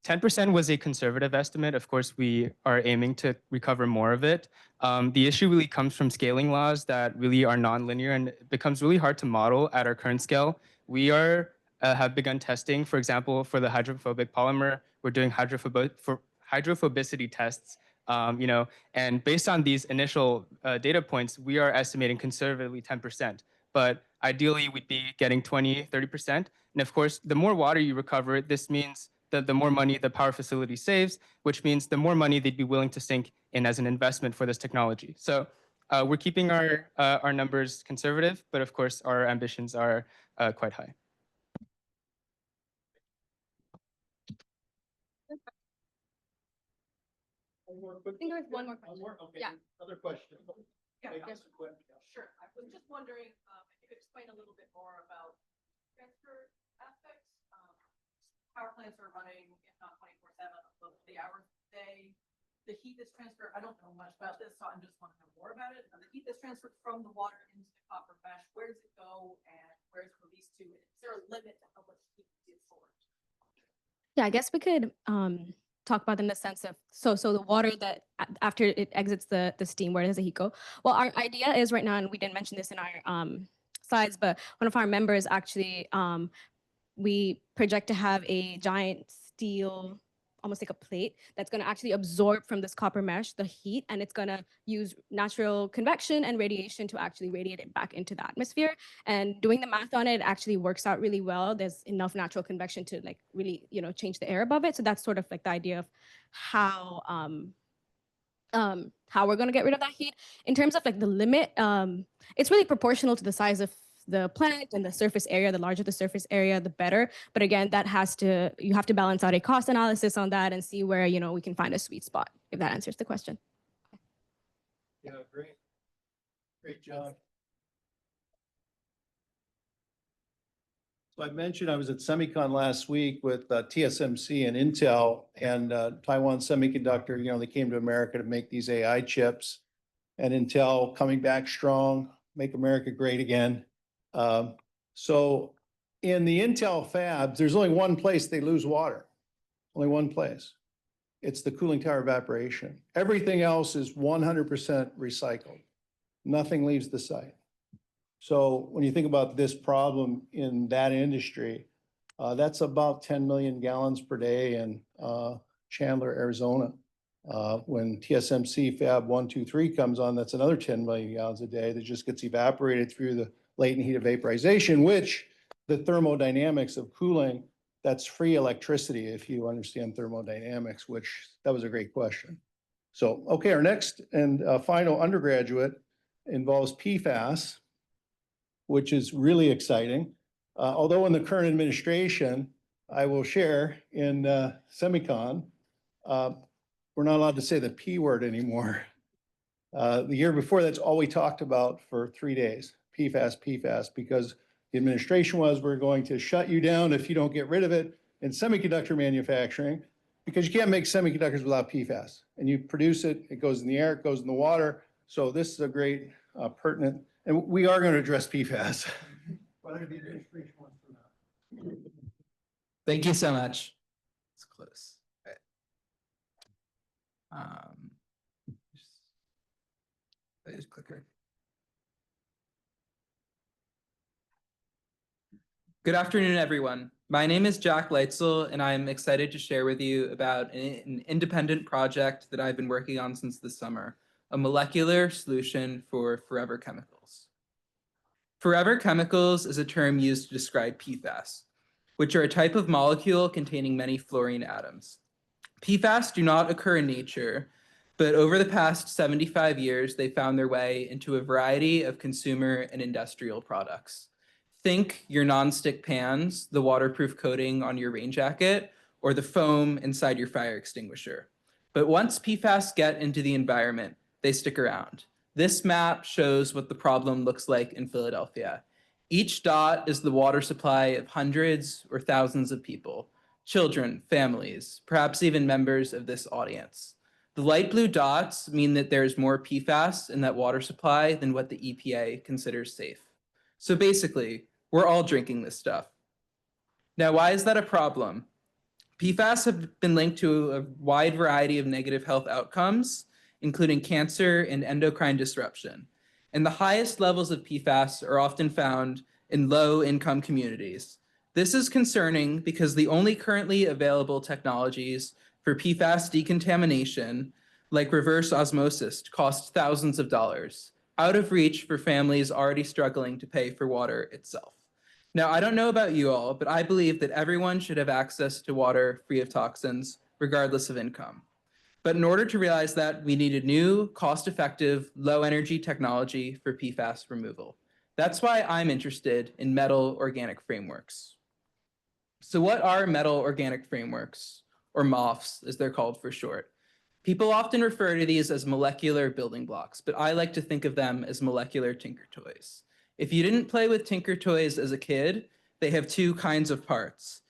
10% was a conservative estimate. Of course, we are aiming to recover more of it. The issue really comes from scaling laws that really are nonlinear, and it becomes really hard to model at our current scale. We have begun testing, for example, for the hydrophobic polymer. We're doing hydrophobicity tests, and based on these initial data points, we are estimating conservatively 10%. But ideally, we'd be getting 20, 30%. And of course, the more water you recover, this means the more money the power facility saves, which means the more money they'd be willing to sink in as an investment for this technology. So we're keeping our numbers conservative, but of course, our ambitions are quite high. I think there's one more question. Okay. Yeah. Other question. Yeah, Make yes. this quick. Sure. I was just wondering if you could explain a little bit more about transfer aspects. Power plants are running, if not 24/7, the hours a day. The heat that's transferred, I don't know much about this, so I just want to know more about it. The heat that's transferred from the water into the copper mesh, where does it go and where is it released to? Is there a limit to how much heat is stored? Yeah, I guess we could talk about in the sense of so the water that after it exits the steam, where does the heat go? Well, our idea is right now, and we didn't mention this in our slides, but one of our members actually we project to have a giant steel, almost like a plate, that's going to actually absorb from this copper mesh the heat, and it's going to use natural convection and radiation to actually radiate it back into the atmosphere. And doing the math on it actually works out really well. There's enough natural convection to like really, change the air above it. So that's sort of like the idea of how we're going to get rid of that heat. In terms of like the limit, it's really proportional to the size of the plant and the surface area. The larger the surface area, the better. But again, you have to balance out a cost analysis on that and see where, we can find a sweet spot, if that answers the question. Yeah, great. Great job. So I mentioned I was at SEMICON last week with TSMC and Intel and Taiwan Semiconductor. They came to America to make these AI chips, and Intel coming back strong, make America great again. So in the Intel fabs, there's only one place they lose water, only one place. It's the cooling tower evaporation. Everything else is 100% recycled. Nothing leaves the site. So when you think about this problem in that industry, that's about 10 million gallons per day in Chandler, Arizona. When TSMC Fab 1, 2, 3 comes on, that's another 10 million gallons a day that just gets evaporated through the latent heat of vaporization, which the thermodynamics of cooling, that's free electricity if you understand thermodynamics, which that was a great question. So, okay, our next and final undergraduate involves PFAS, which is really exciting. Although in the current administration, I will share in SEMICON, we're not allowed to say the P word anymore. The year before, that's all we talked about for 3 days. PFAS, because the administration was, we're going to shut you down if you don't get rid of it in semiconductor manufacturing, because you can't make semiconductors without PFAS. And you produce it, it goes in the air, it goes in the water. So this is a great pertinent, and we are going to address PFAS. Thank you so much. It's close. Just clicker. Good afternoon, everyone. My name is Jack Leitzel, and I'm excited to share with you about an independent project that I've been working on since the summer, a molecular solution for forever chemicals. Forever chemicals is a term used to describe PFAS, which are a type of molecule containing many fluorine atoms. PFAS do not occur in nature, but over the past 75 years, they found their way into a variety of consumer and industrial products. Think your nonstick pans, the waterproof coating on your rain jacket, or the foam inside your fire extinguisher. But once PFAS get into the environment, they stick around. This map shows what the problem looks like in Philadelphia. Each dot is the water supply of hundreds or thousands of people, children, families, perhaps even members of this audience. The light blue dots mean that there's more PFAS in that water supply than what the EPA considers safe. So basically, we're all drinking this stuff. Now, why is that a problem? PFAS have been linked to a wide variety of negative health outcomes, including cancer and endocrine disruption. And the highest levels of PFAS are often found in low-income communities. This is concerning because the only currently available technologies for PFAS decontamination, like reverse osmosis, cost thousands of dollars, out of reach for families already struggling to pay for water itself. Now, I don't know about you all, but I believe that everyone should have access to water free of toxins, regardless of income. But in order to realize that, we need a new, cost-effective, low-energy technology for PFAS removal. That's why I'm interested in metal organic frameworks. So what are metal organic frameworks, or MOFs, as they're called for short? People often refer to these as molecular building blocks, but I like to think of them as molecular tinker toys. If you didn't play with tinker toys as a kid, they have two kinds of parts.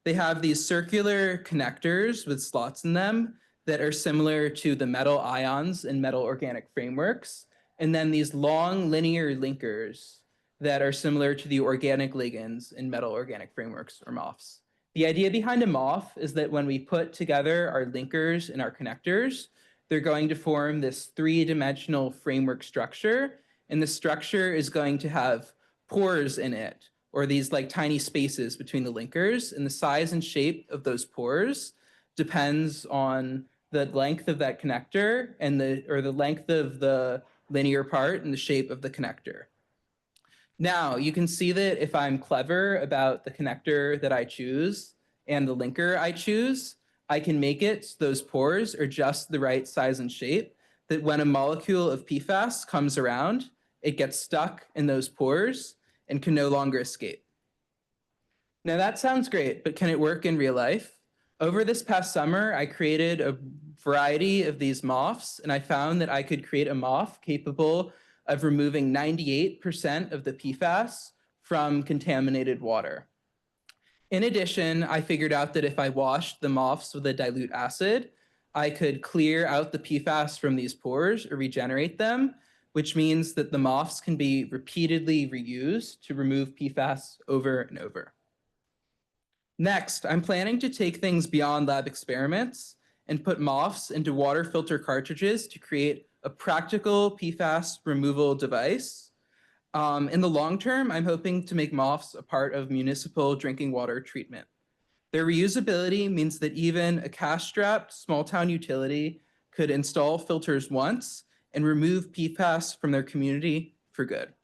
They have these circular connectors with slots in them that are similar to the metal ions in metal organic frameworks, and then these long linear linkers that are similar to the organic ligands in metal organic frameworks, or MOFs. The idea behind a MOF is that when we put together our linkers and our connectors, they're going to form this three-dimensional framework structure, and the structure is going to have pores in it, or these like tiny spaces between the linkers, and the size and shape of those pores depends on the length of that connector and the length of the linear part and the shape of the connector. Now, you can see that if I'm clever about the connector that I choose and the linker I choose, I can make it so those pores are just the right size and shape that when a molecule of PFAS comes around, it gets stuck in those pores and can no longer escape. Now that sounds great, but can it work in real life? Over this past summer, I created a variety of these MOFs, and I found that I could create a MOF capable of removing 98% of the PFAS from contaminated water. In addition, I figured out that if I washed the MOFs with a dilute acid, I could clear out the PFAS from these pores or regenerate them, which means that the MOFs can be repeatedly reused to remove PFAS over and over. Next, I'm planning to take things beyond lab experiments and put MOFs into water filter cartridges to create a practical PFAS removal device. In the long term, I'm hoping to make MOFs a part of municipal drinking water treatment. Their reusability means that even a cash-strapped small-town utility could install filters once and remove PFAS from their community for good.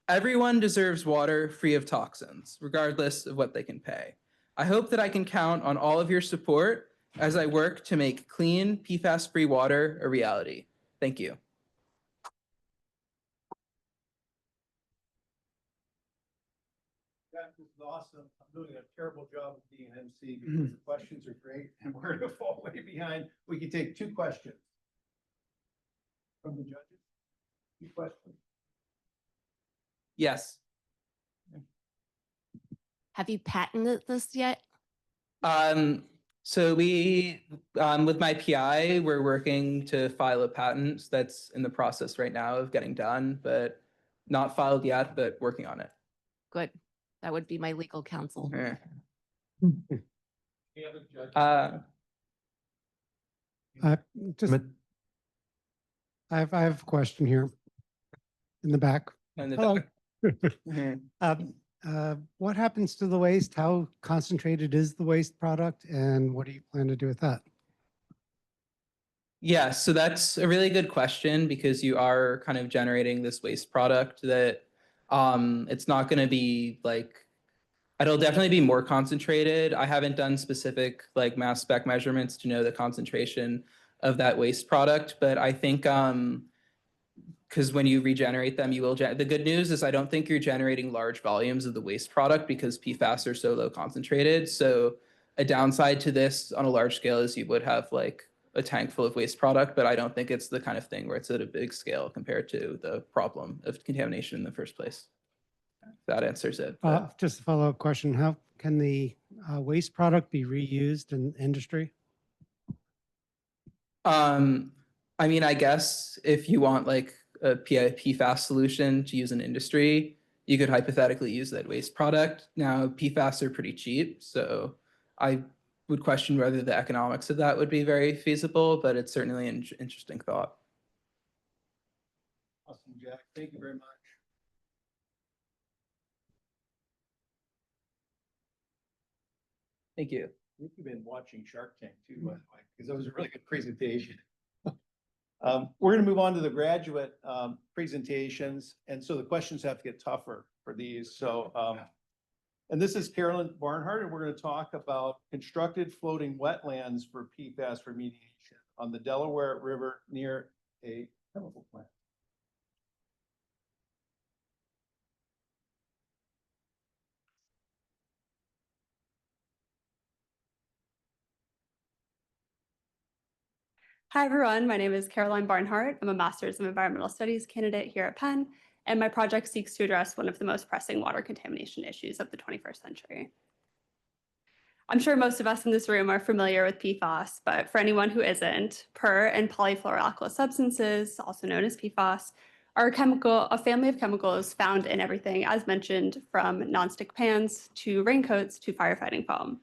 Everyone deserves water free of toxins, regardless of what they can pay. I hope that I can count on all of your support as I work to make clean, PFAS-free water a reality. Thank you. This is awesome. I'm doing a terrible job of being an MC because the questions are great and we're gonna fall way behind. We can take two questions from the judges. Two questions. Yes. Have you patented this yet? So we, with my PI, we're working to file a patent that's in the process right now of getting done, but not filed yet, but working on it. Good. That would be my legal counsel. Yeah. Just, I have a question here in the back. In the Hello. What happens to the waste? How concentrated is the waste product? And what do you plan to do with that? Yeah, so that's a really good question because you are kind of generating this waste product that It's not going to be like, it'll definitely be more concentrated. I haven't done specific like mass spec measurements to know the concentration of that waste product, but I think because when you regenerate them, you will. The good news is I don't think you're generating large volumes of the waste product because PFAS are so low concentrated. So a downside to this on a large scale is you would have like a tank full of waste product, but I don't think it's the kind of thing where it's at a big scale compared to the problem of contamination in the first place. That answers it. Just a follow-up question. How can the waste product be reused in industry? I mean, I guess if you want like a PFAS solution to use in industry, you could hypothetically use that waste product. Now, PFAS are pretty cheap, so I would question whether the economics of that would be very feasible, but it's certainly an interesting thought. Awesome, Jack. Thank you very much. Thank you. I think you've been watching Shark Tank too, by the way, because that was a really good presentation. We're going to move on to the graduate presentations. And so the questions have to get tougher for these. So, and this is Carolyn Barnhart, and we're going to talk about constructed floating wetlands for PFAS remediation on the Delaware River near a chemical plant. Hi, everyone. My name is Caroline Barnhart. I'm a Master's of Environmental Studies candidate here at Penn, and my project seeks to address one of the most pressing water contamination issues of the 21st century. I'm sure most of us in this room are familiar with PFAS, but for anyone who isn't, per and polyfluoroalkyl substances, also known as PFAS, are a family of chemicals found in everything, as mentioned, from nonstick pans to raincoats to firefighting foam.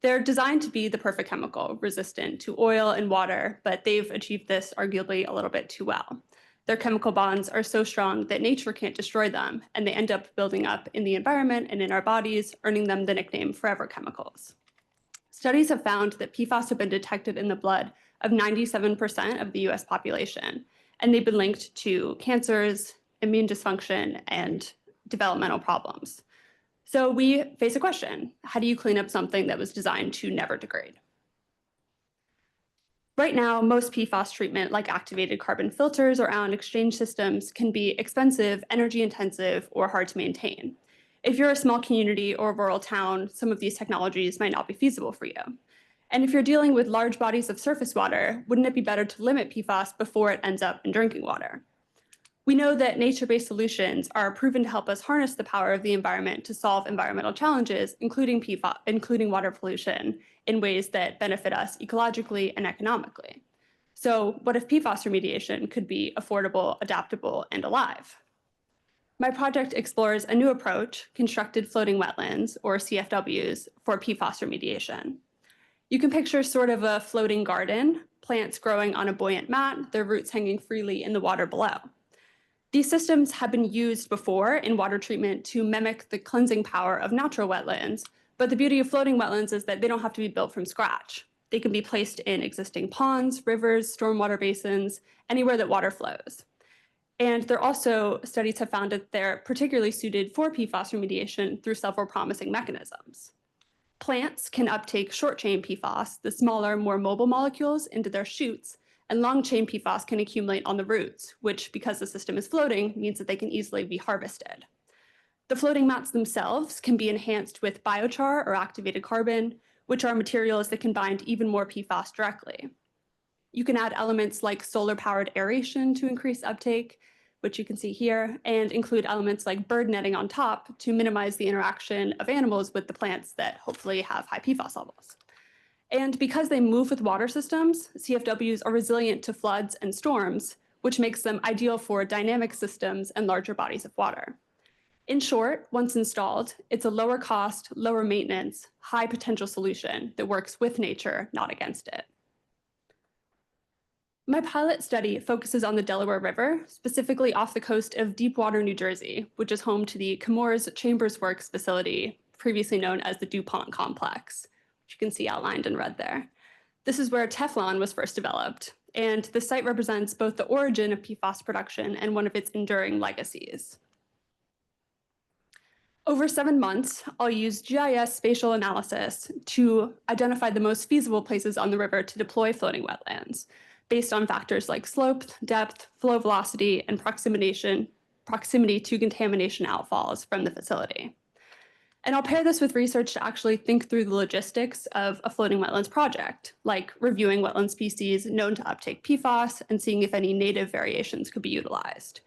They're designed to be the perfect chemical, resistant to oil and water, but they've achieved this arguably a little bit too well. Their chemical bonds are so strong that nature can't destroy them, and they end up building up in the environment and in our bodies, earning them the nickname forever chemicals. Studies have found that PFAS have been detected in the blood of 97% of the US population, and they've been linked to cancers, immune dysfunction, and developmental problems. So we face a question: how do you clean up something that was designed to never degrade? Right now, most PFAS treatment, like activated carbon filters or ion exchange systems, can be expensive, energy intensive, or hard to maintain. If you're a small community or rural town, some of these technologies might not be feasible for you. And if you're dealing with large bodies of surface water, wouldn't it be better to limit PFAS before it ends up in drinking water? We know that nature-based solutions are proven to help us harness the power of the environment to solve environmental challenges, including PFAS, including water pollution, in ways that benefit us ecologically and economically. So what if PFAS remediation could be affordable, adaptable, and alive? My project explores a new approach, constructed floating wetlands, or CFWs, for PFAS remediation. You can picture sort of a floating garden, plants growing on a buoyant mat, their roots hanging freely in the water below. These systems have been used before in water treatment to mimic the cleansing power of natural wetlands, but the beauty of floating wetlands is that they don't have to be built from scratch. They can be placed in existing ponds, rivers, stormwater basins, anywhere that water flows. And there also, studies have found that they're particularly suited for PFAS remediation through several promising mechanisms. Plants can uptake short-chain PFAS, the smaller, more mobile molecules, into their shoots, and long-chain PFAS can accumulate on the roots, which, because the system is floating, means that they can easily be harvested. The floating mats themselves can be enhanced with biochar or activated carbon, which are materials that can bind even more PFAS directly. You can add elements like solar-powered aeration to increase uptake, which you can see here, and include elements like bird netting on top to minimize the interaction of animals with the plants that hopefully have high PFAS levels. And because they move with water systems, CFWs are resilient to floods and storms, which makes them ideal for dynamic systems and larger bodies of water. In short, once installed, it's a lower cost, lower maintenance, high potential solution that works with nature, not against it. My pilot study focuses on the Delaware River, specifically off the coast of Deepwater, New Jersey, which is home to the Chemours Chambers Works facility, previously known as the DuPont Complex, which you can see outlined in red there. This is where Teflon was first developed, and the site represents both the origin of PFAS production and one of its enduring legacies. Over 7 months, I'll use GIS spatial analysis to identify the most feasible places on the river to deploy floating wetlands based on factors like slope, depth, flow velocity, and proximity to contamination outfalls from the facility. And I'll pair this with research to actually think through the logistics of a floating wetlands project, like reviewing wetland species known to uptake PFAS and seeing if any native variations could be utilized.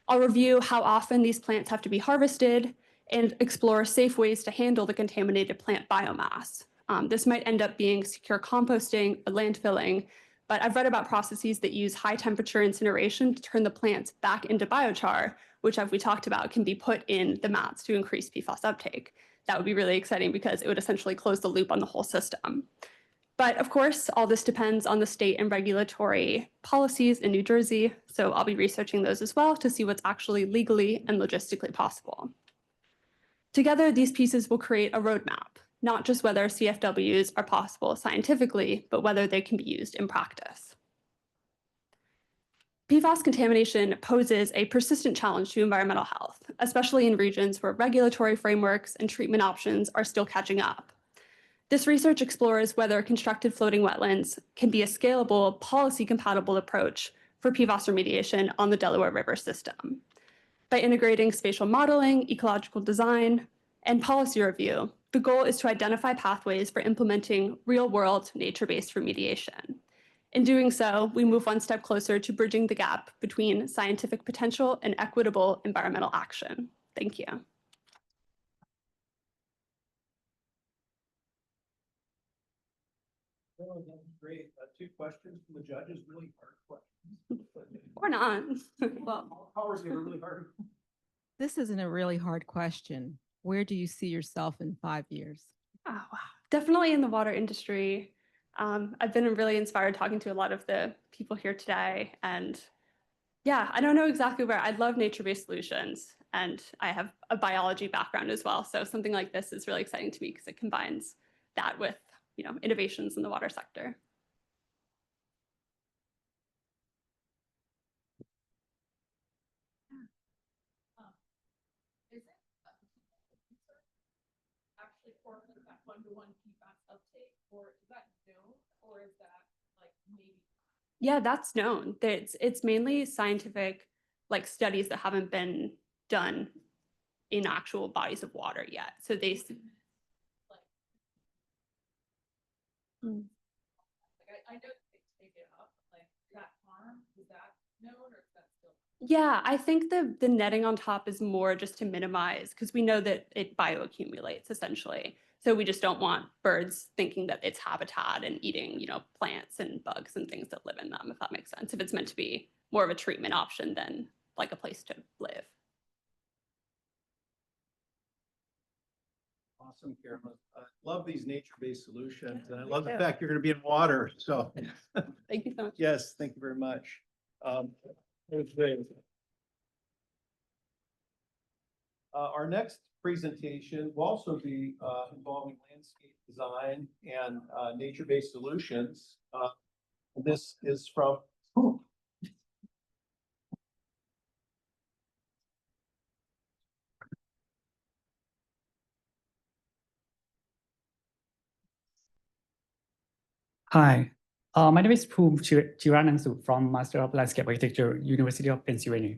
I'll review how often these plants have to be harvested and explore safe ways to handle the contaminated plant biomass. This might end up being secure composting or landfilling, but I've read about processes that use high temperature incineration to turn the plants back into biochar, which, as we talked about, can be put in the mats to increase PFAS uptake. That would be really exciting because it would essentially close the loop on the whole system. But of course, all this depends on the state and regulatory policies in New Jersey, so I'll be researching those as well to see what's actually legally and logistically possible. Together, these pieces will create a roadmap, not just whether CFWs are possible scientifically, but whether they can be used in practice. PFAS contamination poses a persistent challenge to environmental health, especially in regions where regulatory frameworks and treatment options are still catching up. This research explores whether constructed floating wetlands can be a scalable, policy-compatible approach for PFAS remediation on the Delaware River system. By integrating spatial modeling, ecological design, and policy review, the goal is to identify pathways for implementing real-world nature-based remediation. In doing so, we move one step closer to bridging the gap between scientific potential and equitable environmental action. Thank you. Well, that was great. 2 questions from the judges, really hard questions. Or not. Well, Powers gave a really hard. This isn't a really hard question. Where do you see yourself in 5 years? Oh, wow. Definitely in the water industry. I've been really inspired talking to a lot of the people here today. And yeah, I don't know exactly where. I love nature-based solutions. And I have a biology background as well. So something like this is really exciting to me because it combines that with, innovations in the water sector. Is it actually for that one-to-one PFAS uptake, or is that known, or is that like maybe? Yeah, that's known. It's mainly scientific studies that haven't been done in actual bodies of water yet. So they I know they take it up, that harm, is that known, or is that still? Yeah, I think the netting on top is more just to minimize, because we know that it bioaccumulates essentially. So we just don't want birds thinking that it's habitat and eating, plants and bugs and things that live in them, if that makes sense. If it's meant to be more of a treatment option than like a place to live. Awesome, Carolyn. I love these nature-based solutions, and I love the fact you're going to be in water. So thank you so much. Yes, thank you very much. It was great. Our next presentation will also be involving landscape design and nature-based solutions. This is from Hi, my name is Poom Chiranangsu from Master of Landscape Architecture, University of Pennsylvania.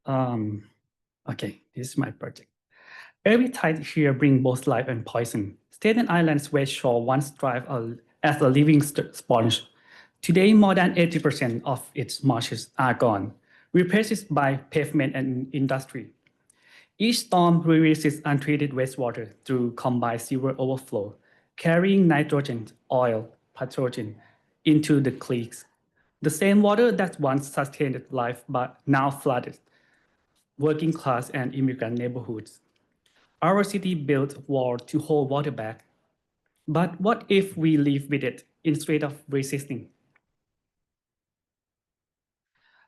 Okay, this is my project. Every tide here brings both life and poison. Staten Island's west shore once thrived as a living sponge. Today, more than 80% of its marshes are gone, replaced by pavement and industry. Each storm releases untreated wastewater through combined sewer overflow, carrying nitrogen, oil, pathogen into the creeks. The same water that once sustained life but now flooded working class and immigrant neighborhoods. Our city built walls to hold water back. But what if we live with it instead of resisting?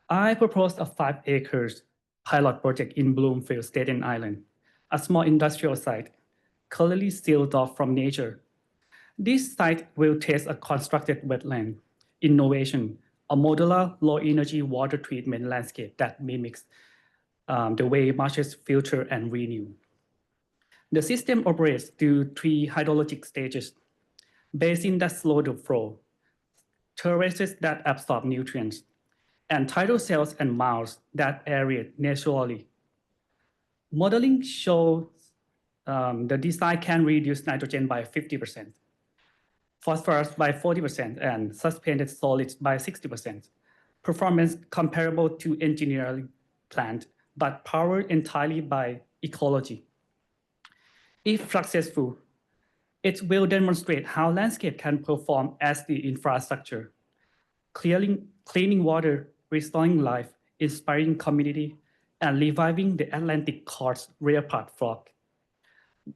I proposed a 5 acres pilot project in Bloomfield, Staten Island, a small industrial site, currently sealed off from nature. This site will test a constructed wetland innovation, a modular low-energy water treatment landscape that mimics the way marshes filter and renew. The system operates through 3 hydrologic stages: basins that slow the flow, terraces that absorb nutrients, and tidal cells and mounds that aerate naturally. Modeling shows the design can reduce nitrogen by 50%, phosphorus by 40%, and suspended solids by 60%. Performance comparable to engineering plant, but powered entirely by ecology. If successful, it will demonstrate how landscape can perform as the infrastructure, cleaning water, restoring life, inspiring community, and reviving the Atlantic cod's rare-part frog,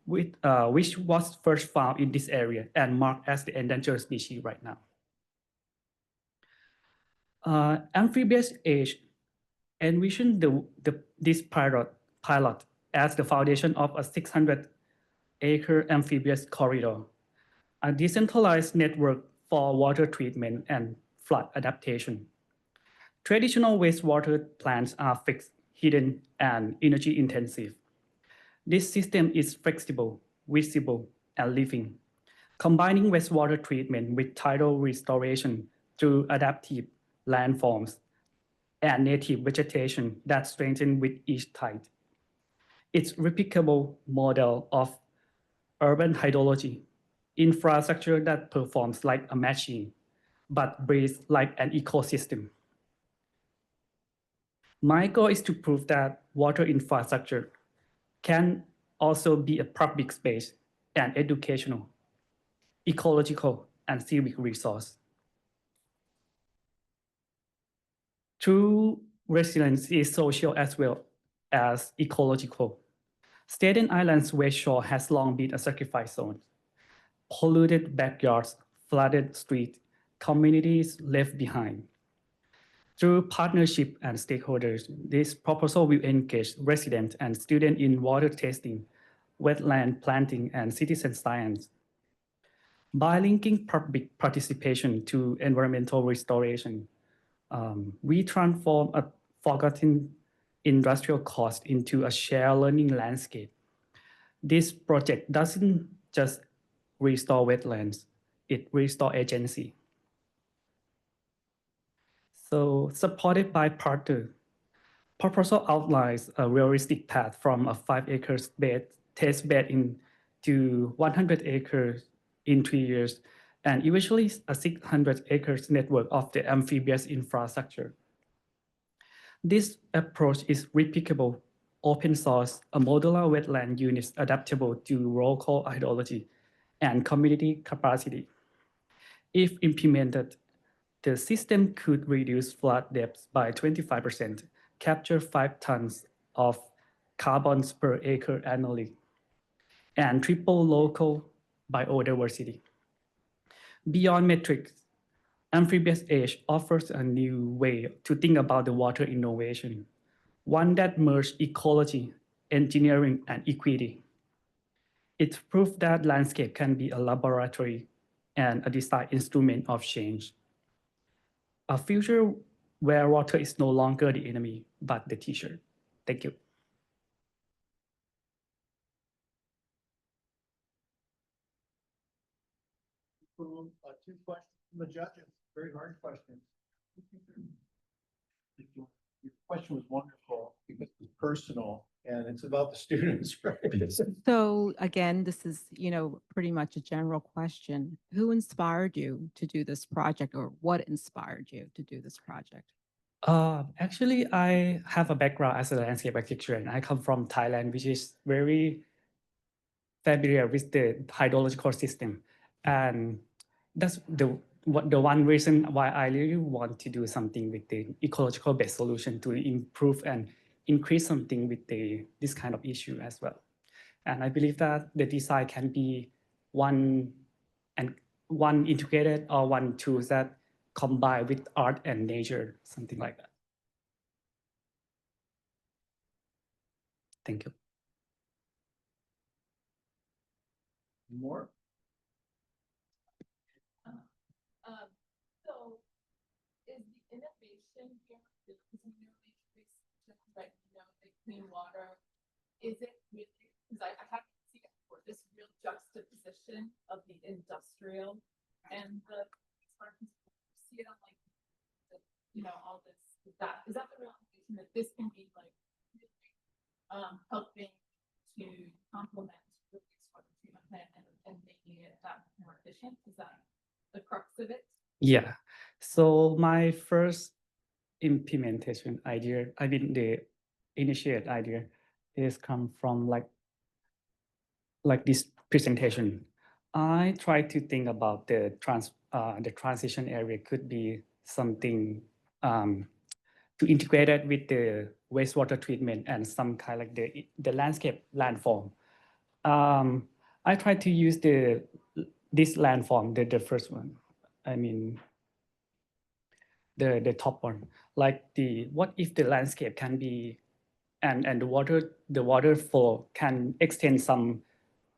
which was first found in this area and marked as the endangered species right now. Amphibious Age envisioned this pilot as the foundation of a 600-acre amphibious corridor, a decentralized network for water treatment and flood adaptation. Traditional wastewater plants are fixed, hidden, and energy intensive. This system is flexible, visible, and living, combining wastewater treatment with tidal restoration through adaptive landforms and native vegetation that strengthen with each tide. It's replicable model of urban hydrology, infrastructure that performs like a machine, but breathes like an ecosystem. My goal is to prove that water infrastructure can also be a public space and educational, ecological, and civic resource. True resilience is social as well as ecological. Staten Island's West Shore has long been a sacrifice zone. Polluted backyards, flooded streets, communities left behind. Through partnership and stakeholders, this proposal will engage residents and students in water testing, wetland planting, and citizen science. By linking public participation to environmental restoration, we transform a forgotten industrial cost into a shared learning landscape. This project doesn't just restore wetlands, it restores agency. So supported by partner, proposal outlines a realistic path from a 5 acres test bed to 100 acres in 3 years, and eventually a 600 acres network of the amphibious infrastructure. This approach is replicable, open source, a modular wetland unit adaptable to local hydrology and community capacity. If implemented, the system could reduce flood depths by 25%, capture 5 tons of carbon per acre annually, and triple local biodiversity. Beyond metrics, Amphibious Age offers a new way to think about the water innovation, one that merges ecology, engineering, and equity. It's proof that landscape can be a laboratory and a design instrument of change. A future where water is no longer the enemy, but the teacher. Thank you. 2 questions from the judges, very hard questions. Your question was wonderful because it's personal and it's about the students, right? So again, this is, pretty much a general question. Who inspired you to do this project, or what inspired you to do this project? Actually, I have a background as a landscape architecture, and I come from Thailand, which is very familiar with the hydrological system. And that's the one reason why I really want to do something with the ecological based solution to improve and increase something with this kind of issue as well. And I believe that the design can be one integrated or one tool that combine with art and nature, something like that. Thank you. More? So is the innovation here, the clean water, is it really, because I haven't seen juxtaposition of the industrial and the see it on like all this is that the realization that this can be like helping to complement the wastewater treatment plant and making it that more efficient? Is that the crux of it? Yeah. So my first implementation idea, I mean the initiate idea, is come from like this presentation. I try to think about the transition area could be something to integrate it with the wastewater treatment and some kind like the landscape landform. I try to use this landform, the first one. I mean, the top one, like what if the landscape can be and the water flow can extend some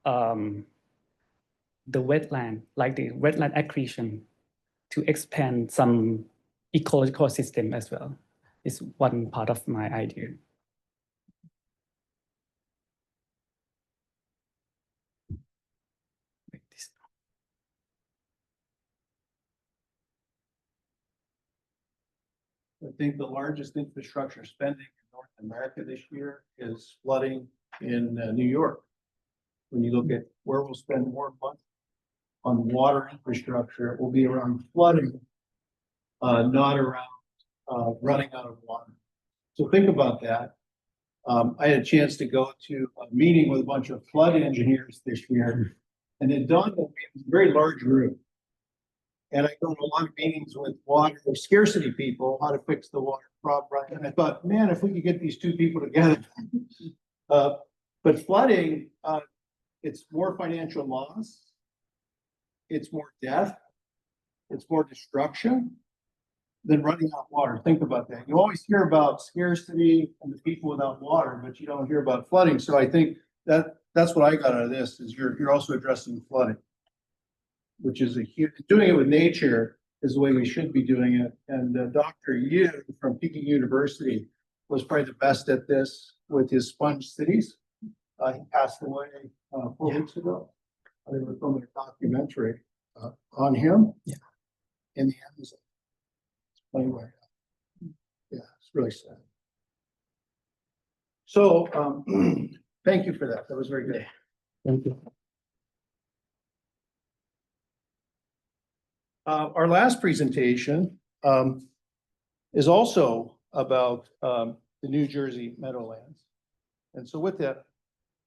the wetland, like the wetland accretion, to expand some ecological system as well. Is one part of my idea. I think the largest infrastructure spending in North America this year is flooding in New York. When you look at where we'll spend more money on water infrastructure, it will be around flooding, not around running out of water. So think about that. I had a chance to go to a meeting with a bunch of flood engineers this year, and it dawned on me it was a very large group. And I go to a lot of meetings with water scarcity people, how to fix the water problem. And I thought, man, if we could get these two people together. But flooding, it's more financial loss. It's more death. It's more destruction than running out of water. Think about that. You always hear about scarcity and the people without water, but you don't hear about flooding. So I think that's what I got out of this, is you're also addressing flooding, which is doing it with nature is the way we should be doing it. And Dr. Yu from Peking University was probably the best at this with his sponge cities. He passed away 4 weeks ago. They were filming a documentary on him in the Amazon. Anyway, yeah, it's really sad. So thank you for that. That was very good. Thank you. Our last presentation is also about the New Jersey Meadowlands. And so with that,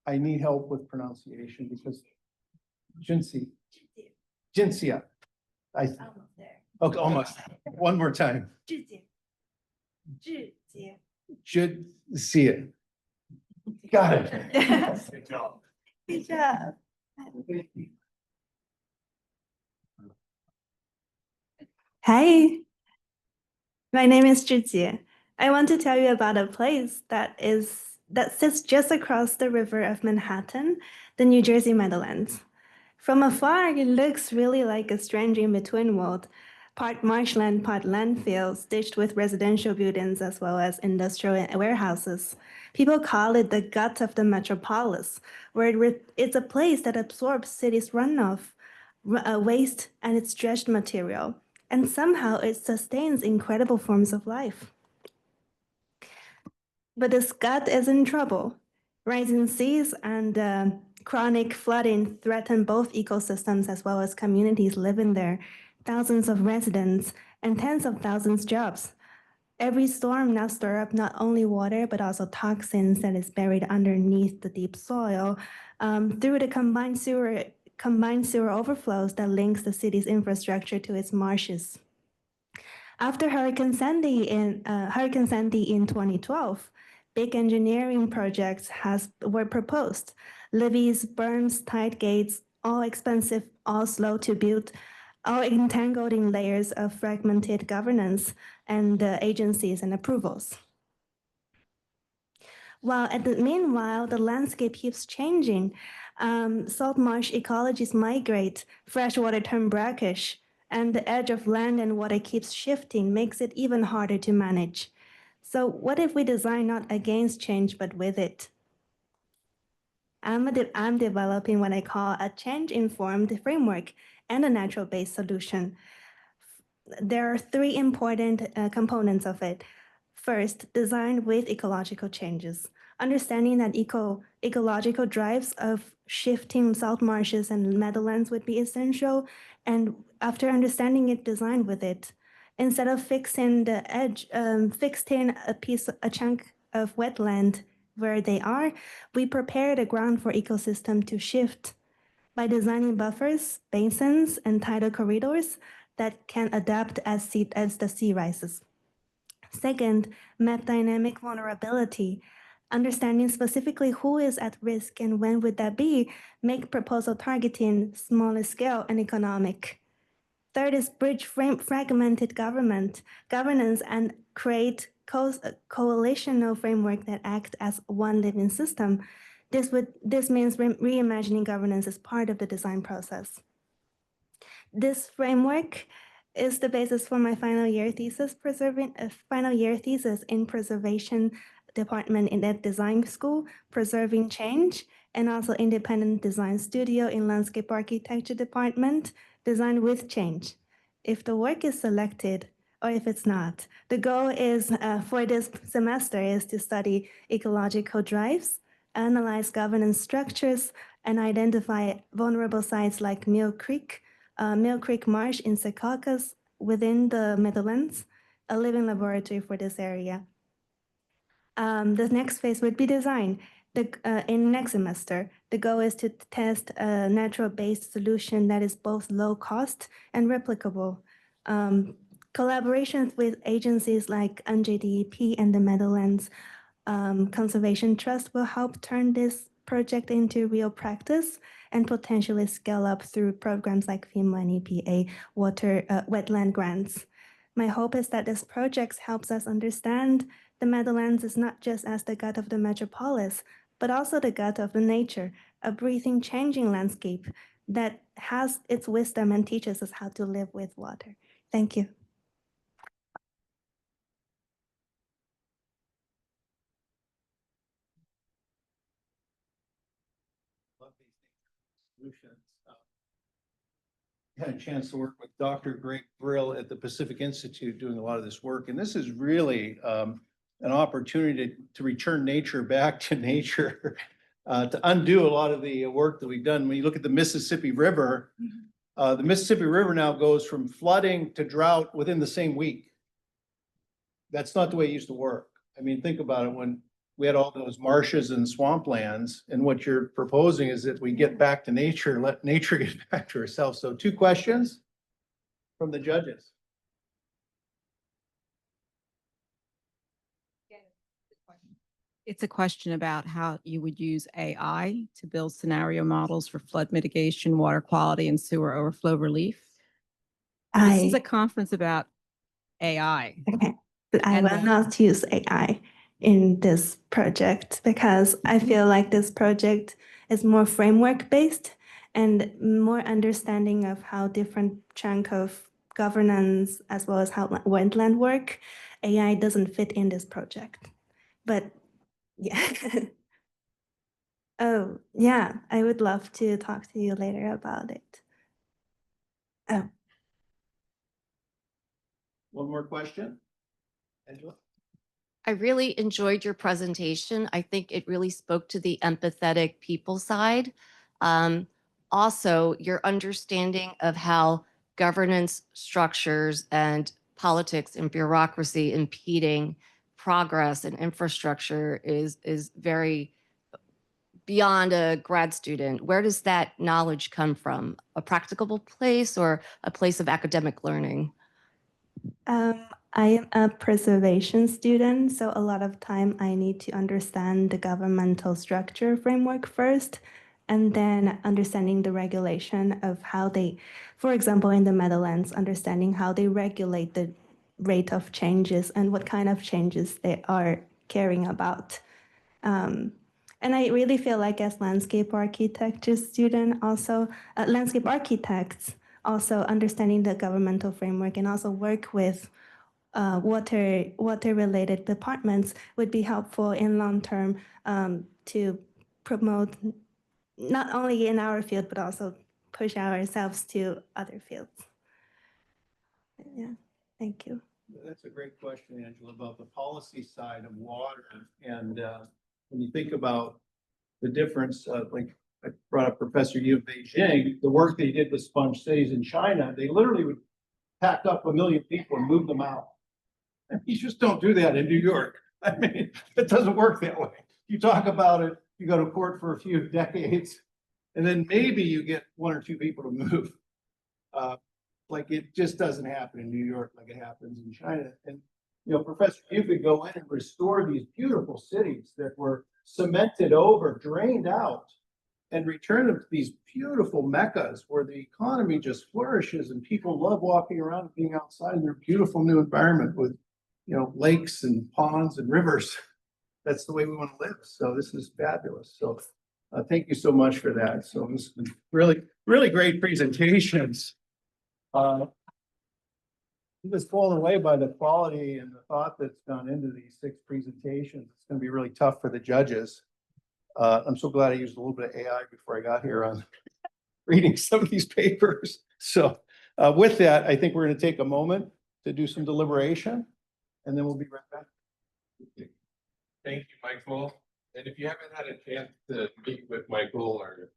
I need help with pronunciation because Jinsia. Okay, almost. One more time. Should see it. Got it. Good job. Good job. Hi, my name is Zhijie. I want to tell you about a place that sits just across the river of Manhattan, the New Jersey Meadowlands. From afar, it looks really like a strange in-between world, part marshland, part landfill, stitched with residential buildings as well as industrial warehouses. People call it the gut of the metropolis, where it's a place that absorbs cities' runoff, waste, and its dredged material. And somehow it sustains incredible forms of life. But this gut is in trouble. Rising seas and chronic flooding threaten both ecosystems as well as communities living there, thousands of residents, and tens of thousands of jobs. Every storm now stirs up not only water, but also toxins that is buried underneath the deep soil through the combined sewer overflows that links the city's infrastructure to its marshes. After Hurricane Sandy in 2012, big engineering projects were proposed. Levees, berms, tide gates, all expensive, all slow to build, all entangled in layers of fragmented governance and agencies and approvals. Meanwhile, the landscape keeps changing. Salt marsh ecologies migrate, freshwater turn brackish, and the edge of land and water keeps shifting, makes it even harder to manage. So what if we design not against change, but with it? I'm developing what I call a change-informed framework and a natural-based solution. There are three important components of it. First, design with ecological changes. Understanding that ecological drives of shifting salt marshes and meadowlands would be essential. And after understanding it, design with it. Instead of fixing the edge, fixing a chunk of wetland where they are, we prepare the ground for ecosystem to shift by designing buffers, basins, and tidal corridors that can adapt as the sea rises. Second, map dynamic vulnerability. Understanding specifically who is at risk and when would that be, make proposal targeting smaller scale and economic. Third is bridge fragmented governance and create coalitional framework that act as one living system. This means reimagining governance as part of the design process. This framework is the basis for my final year thesis in preservation department in that design school, preserving change, and also independent design studio in landscape architecture department, design with change. If the work is selected or if it's not, the goal is for this semester is to study ecological drives, analyze governance structures, and identify vulnerable sites like Mill Creek Marsh in Secaucus within the Meadowlands, a living laboratory for this area. The next phase would be design. In next semester, the goal is to test a natural-based solution that is both low cost and replicable. Collaborations with agencies like NJDEP and the Meadowlands Conservation Trust will help turn this project into real practice and potentially scale up through programs like FEMA and EPA wetland grants. My hope is that this project helps us understand the Meadowlands is not just as the gut of the metropolis, but also the gut of the nature, a breathing, changing landscape that has its wisdom and teaches us how to live with water. Thank you. Solutions. Had a chance to work with Dr. Greg Brill at the Pacific Institute doing a lot of this work. And this is really an opportunity to return nature back to nature, to undo a lot of the work that we've done. When you look at the Mississippi River now goes from flooding to drought within the same week. That's not the way it used to work. I mean, think about it when we had all those marshes and swamplands, and what you're proposing is that we get back to nature, let nature get back to herself. So 2 questions from the judges. It's a question about how you would use AI to build scenario models for flood mitigation, water quality, and sewer overflow relief. This is a conference about AI. Okay, but I will not use AI in this project because I feel like this project is more framework based and more understanding of how different chunk of governance as well as how wetland work. AI doesn't fit in this project, but yeah. Oh, yeah, I would love to talk to you later about it. Oh. One more question. Angela? I really enjoyed your presentation. I think it really spoke to the empathetic people side. Also, your understanding of how governance structures and politics and bureaucracy impeding progress and infrastructure is very beyond a grad student. Where does that knowledge come from? A practicable place or a place of academic learning? I am a preservation student, so a lot of time I need to understand the governmental structure framework first, and then understanding the regulation of how they, for example, in the Meadowlands, understanding how they regulate the rate of changes and what kind of changes they are caring about. And I really feel like as landscape architecture student, also landscape architects, also understanding the governmental framework and also work with water-related departments would be helpful in long term to promote not only in our field, but also push ourselves to other fields. Yeah, thank you. That's a great question, Angela, about the policy side of water. And when you think about the difference, like I brought up Professor Yu of Beijing, the work they did with sponge cities in China, they literally would pack up 1 million people and move them out. And you just don't do that in New York. I mean, it doesn't work that way. You talk about it, you go to court for a few decades, and then maybe you get 1 or 2 people to move. Like it just doesn't happen in New York like it happens in China. And, you know, Professor Yu could go in and restore these beautiful cities that were cemented over, drained out, and return them to these beautiful meccas where the economy just flourishes and people love walking around and being outside in their beautiful new environment with, you know, lakes and ponds and rivers. That's the way we want to live. So this is fabulous. So thank you so much for that. So this has been really, really great presentations. I was blown away by the quality and the thought that's gone into these 6 presentations. It's going to be really tough for the judges. I'm so glad I used a little bit of AI before I got here on reading some of these papers. So with that, I think we're going to take a moment to do some deliberation, and then we'll be right back. Thank you, Michael. And if you haven't had a chance to meet with Michael or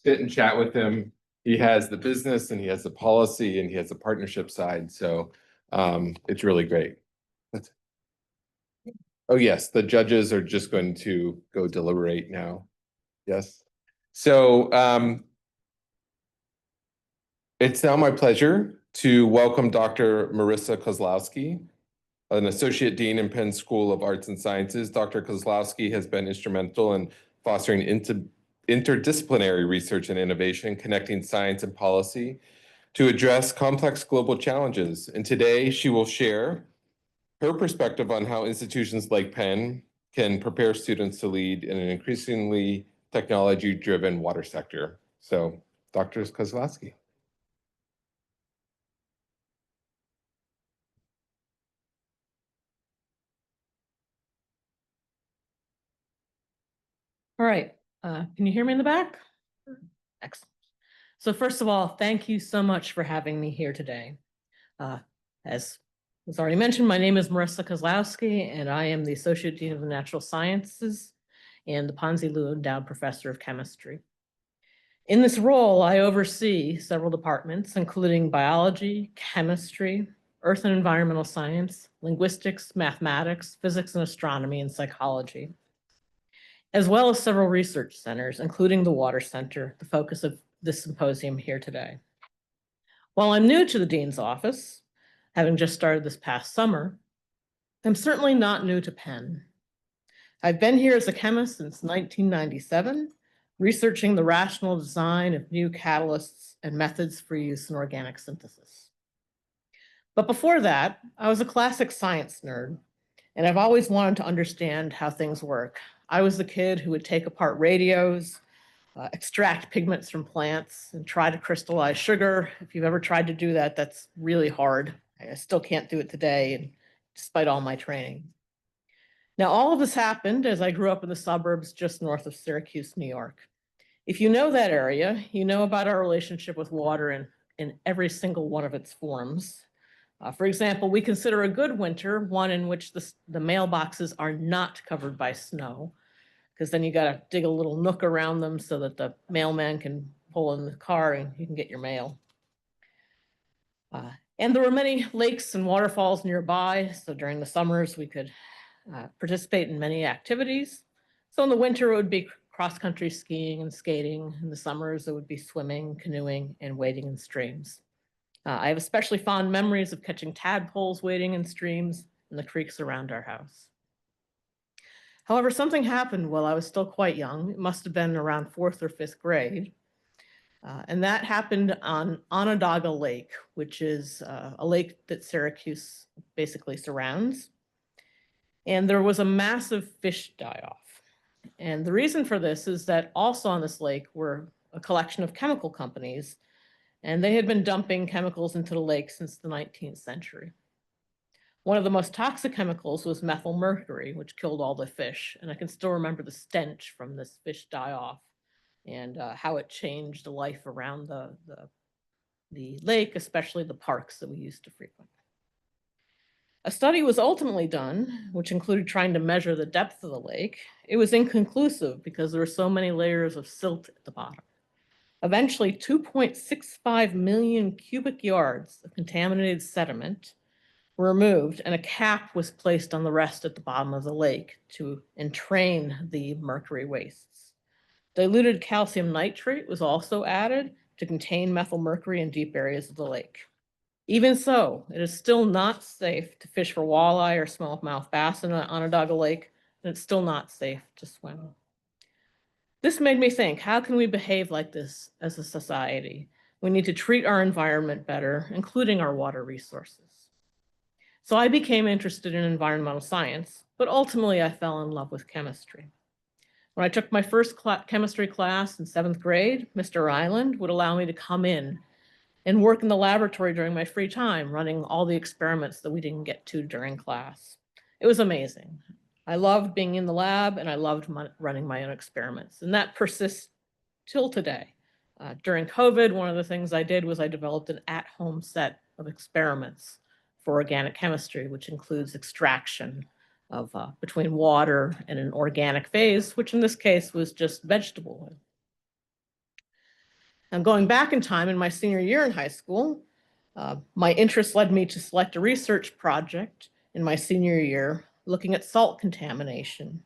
sit and chat with him, he has the business and he has the policy and he has the partnership side. So it's really great. Oh, yes, the judges are just going to go deliberate now. Yes. So it's now my pleasure to welcome Dr. Marissa Kozlowski, an Associate Dean in Penn School of Arts and Sciences. Dr. Kozlowski has been instrumental in fostering interdisciplinary research and innovation, connecting science and policy to address complex global challenges. And today she will share her perspective on how institutions like Penn can prepare students to lead in an increasingly technology-driven water sector. So, Dr. Kozlowski. All right, can you hear me in the back? Excellent. So first of all, thank you so much for having me here today. As was already mentioned, my name is Marissa Kozlowski, and I am the Associate Dean of the Natural Sciences and the Ponzi Liu Endowed Professor of Chemistry. In this role, I oversee several departments, including biology, chemistry, earth and environmental science, linguistics, mathematics, physics and astronomy, and psychology, as well as several research centers, including the Water Center, the focus of this symposium here today. While I'm new to the Dean's office, having just started this past summer, I'm certainly not new to Penn. I've been here as a chemist since 1997, researching the rational design of new catalysts and methods for use in organic synthesis. But before that, I was a classic science nerd, and I've always wanted to understand how things work. I was the kid who would take apart radios, extract pigments from plants, and try to crystallize sugar. If you've ever tried to do that, that's really hard. I still can't do it today, and despite all my training. Now, all of this happened as I grew up in the suburbs just north of Syracuse, New York. If you know that area, you know about our relationship with water in every single one of its forms. For example, we consider a good winter one in which the mailboxes are not covered by snow, because then you got to dig a little nook around them so that the mailman can pull in the car and you can get your mail. And there were many lakes and waterfalls nearby, so during the summers we could participate in many activities. So in the winter it would be cross-country skiing and skating. In the summers it would be swimming, canoeing, and wading in streams. I have especially fond memories of catching tadpoles wading in streams and the creeks around our house. However, something happened while I was still quite young. It must have been around 4th or 5th grade. And that happened on Onondaga Lake, which is a lake that Syracuse basically surrounds. And there was a massive fish die-off. And the reason for this is that also on this lake were a collection of chemical companies, and they had been dumping chemicals into the lake since the 19th century. One of the most toxic chemicals was methyl mercury, which killed all the fish. And I can still remember the stench from this fish die-off and how it changed the life around the lake, especially the parks that we used to frequent. A study was ultimately done, which included trying to measure the depth of the lake. It was inconclusive because there were so many layers of silt at the bottom. Eventually, 2.65 million cubic yards of contaminated sediment were removed, and a cap was placed on the rest at the bottom of the lake to entrain the mercury wastes. Diluted calcium nitrate was also added to contain methylmercury in deep areas of the lake. Even so, it is still not safe to fish for walleye or smallmouth bass in Onondaga Lake, and it's still not safe to swim. This made me think, how can we behave like this as a society? We need to treat our environment better, including our water resources. So I became interested in environmental science, but ultimately I fell in love with chemistry. When I took my first chemistry class in 7th grade, Mr. Island would allow me to come in and work in the laboratory during my free time, running all the experiments that we didn't get to during class. It was amazing. I loved being in the lab, and I loved running my own experiments, and that persists till today. During COVID, one of the things I did was I developed an at-home set of experiments for organic chemistry, which includes extraction of between water and an organic phase, which in this case was just vegetable oil. I'm going back in time in my senior year in high school. My interest led me to select a research project in my senior year looking at salt contamination.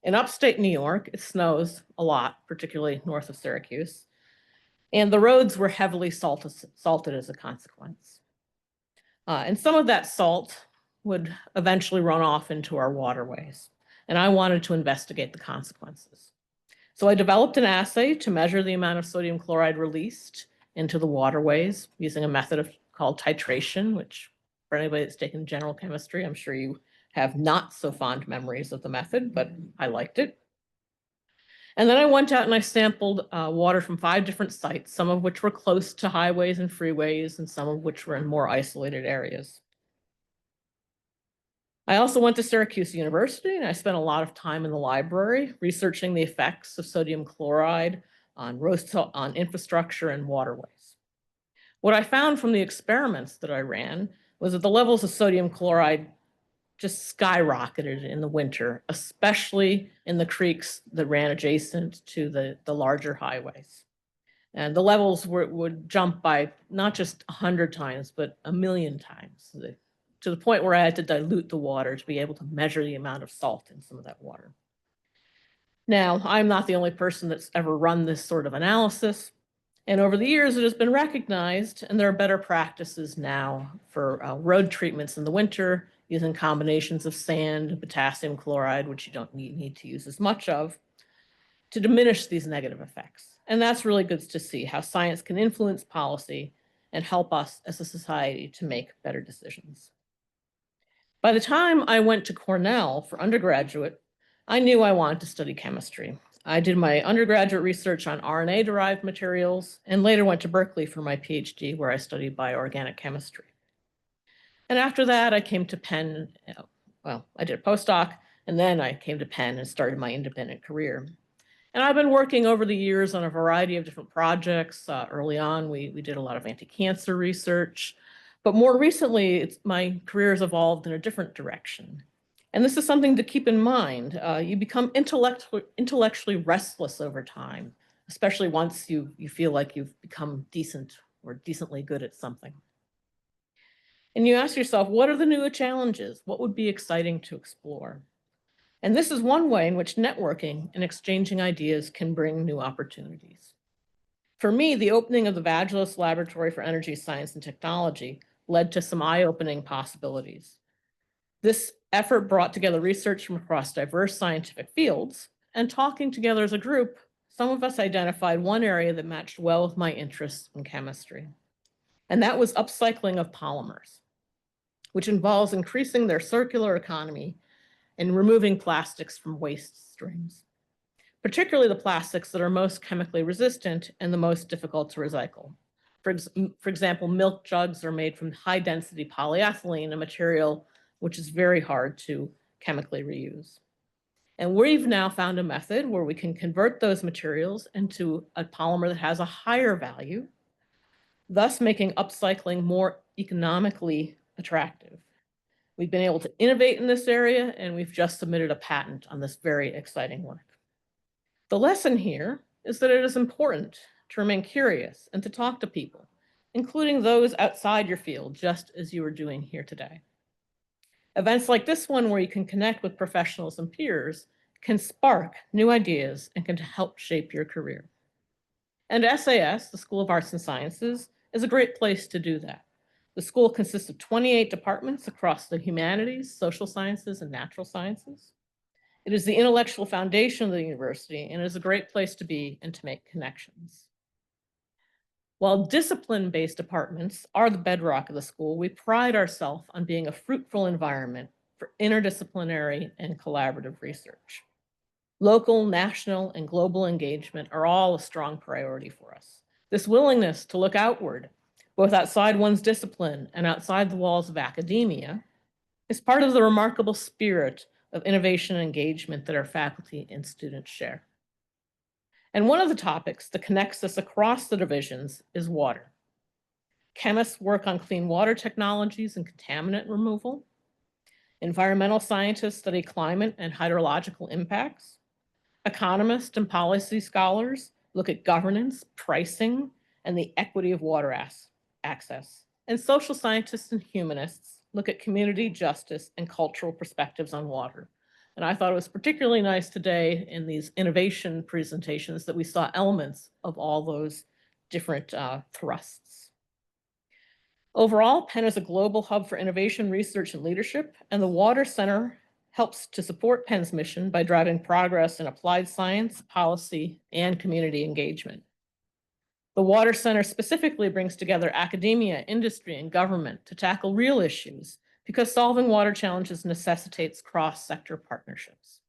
In upstate New York, it snows a lot, particularly north of Syracuse, and the roads were heavily salted as a consequence. And some of that salt would eventually run off into our waterways, and I wanted to investigate the consequences. So I developed an assay to measure the amount of sodium chloride released into the waterways using a method called titration, which for anybody that's taken general chemistry, I'm sure you have not so fond memories of the method, but I liked it. And then I went out and I sampled water from 5 different sites, some of which were close to highways and freeways, and some of which were in more isolated areas. I also went to Syracuse University, and I spent a lot of time in the library researching the effects of sodium chloride on infrastructure and waterways. What I found from the experiments that I ran was that the levels of sodium chloride just skyrocketed in the winter, especially in the creeks that ran adjacent to the larger highways. And the levels would jump by not just 100 times, but 1,000,000 times, to the point where I had to dilute the water to be able to measure the amount of salt in some of that water. Now, I'm not the only person that's ever run this sort of analysis. And over the years, it has been recognized, and there are better practices now for road treatments in the winter using combinations of sand and potassium chloride, which you don't need to use as much of, to diminish these negative effects. And that's really good to see how science can influence policy and help us as a society to make better decisions. By the time I went to Cornell for undergraduate, I knew I wanted to study chemistry. I did my undergraduate research on RNA-derived materials and later went to Berkeley for my PhD, where I studied bioorganic chemistry. And after that, I came to Penn. Well, I did a postdoc, and then I came to Penn and started my independent career. And I've been working over the years on a variety of different projects. Early on, we did a lot of anti-cancer research. But more recently, my career has evolved in a different direction. And this is something to keep in mind. You become intellectually restless over time, especially once you feel like you've become decent or decently good at something. And you ask yourself, what are the new challenges? What would be exciting to explore? And this is one way in which networking and exchanging ideas can bring new opportunities. For me, the opening of the Vagelos Laboratory for Energy Science and Technology led to some eye-opening possibilities. This effort brought together research from across diverse scientific fields, and talking together as a group, some of us identified one area that matched well with my interests in chemistry. And that was upcycling of polymers, which involves increasing their circular economy and removing plastics from waste streams, particularly the plastics that are most chemically resistant and the most difficult to recycle. For example, milk jugs are made from high-density polyethylene, a material which is very hard to chemically reuse. And we've now found a method where we can convert those materials into a polymer that has a higher value, thus making upcycling more economically attractive. We've been able to innovate in this area, and we've just submitted a patent on this very exciting work. The lesson here is that it is important to remain curious and to talk to people, including those outside your field, just as you are doing here today. Events like this one, where you can connect with professionals and peers, can spark new ideas and can help shape your career. And SAS, the School of Arts and Sciences, is a great place to do that. The school consists of 28 departments across the humanities, social sciences, and natural sciences. It is the intellectual foundation of the university and is a great place to be and to make connections. While discipline-based departments are the bedrock of the school, we pride ourselves on being a fruitful environment for interdisciplinary and collaborative research. Local, national, and global engagement are all a strong priority for us. This willingness to look outward, both outside one's discipline and outside the walls of academia, is part of the remarkable spirit of innovation and engagement that our faculty and students share. And one of the topics that connects us across the divisions is water. Chemists work on clean water technologies and contaminant removal. Environmental scientists study climate and hydrological impacts. Economists and policy scholars look at governance, pricing, and the equity of water access. And social scientists and humanists look at community justice and cultural perspectives on water. And I thought it was particularly nice today in these innovation presentations that we saw elements of all those different thrusts. Overall, Penn is a global hub for innovation, research, and leadership, and the Water Center helps to support Penn's mission by driving progress in applied science, policy, and community engagement. The Water Center specifically brings together academia, industry, and government to tackle real issues, because solving water challenges necessitates cross-sector partnerships.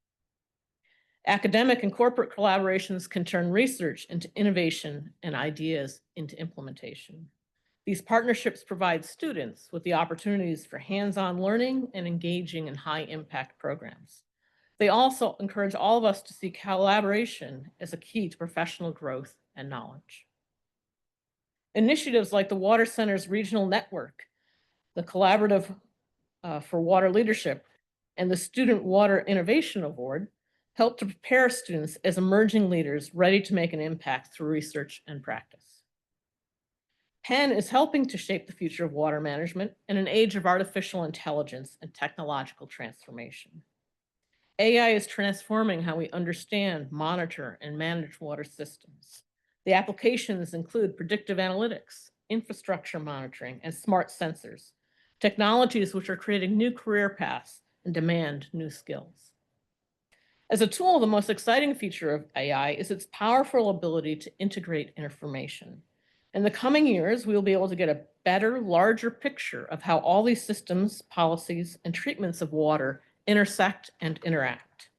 Academic and corporate collaborations can turn research into innovation and ideas into implementation. These partnerships provide students with the opportunities for hands-on learning and engaging in high-impact programs. They also encourage all of us to see collaboration as a key to professional growth and knowledge. Initiatives like the Water Center's regional network, the Collaborative for Water Leadership, and the Student Water Innovation Award help to prepare students as emerging leaders ready to make an impact through research and practice. Penn is helping to shape the future of water management in an age of artificial intelligence and technological transformation. AI is transforming how we understand, monitor, and manage water systems. The applications include predictive analytics, infrastructure monitoring, and smart sensors, technologies which are creating new career paths and demand new skills. As a tool, the most exciting feature of AI is its powerful ability to integrate information. In the coming years, we will be able to get a better, larger picture of how all these systems, policies, and treatments of water intersect and interact.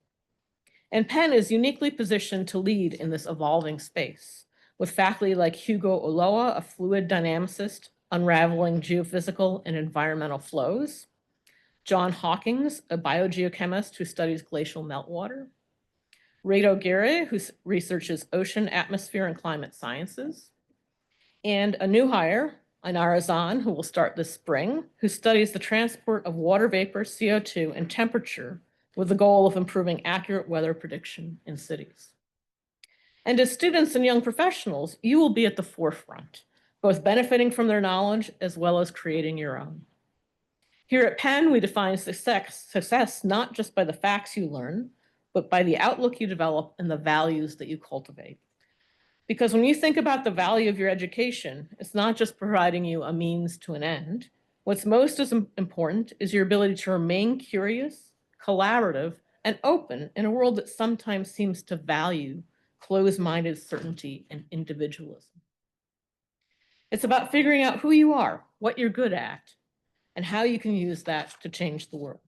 And Penn is uniquely positioned to lead in this evolving space, with faculty like Hugo Oloa, a fluid dynamicist, unraveling geophysical and environmental flows, John Hawkins, a biogeochemist who studies glacial meltwater, Reto Gere, who researches ocean, atmosphere, and climate sciences, and a new hire, Ainara Zahn, who will start this spring, who studies the transport of water vapor, CO2, and temperature with the goal of improving accurate weather prediction in cities. And as students and young professionals, you will be at the forefront, both benefiting from their knowledge as well as creating your own. Here at Penn, we define success not just by the facts you learn, but by the outlook you develop and the values that you cultivate. Because when you think about the value of your education, it's not just providing you a means to an end. What's most as important is your ability to remain curious, collaborative, and open in a world that sometimes seems to value closed-minded certainty and individualism. It's about figuring out who you are, what you're good at, and how you can use that to change the world.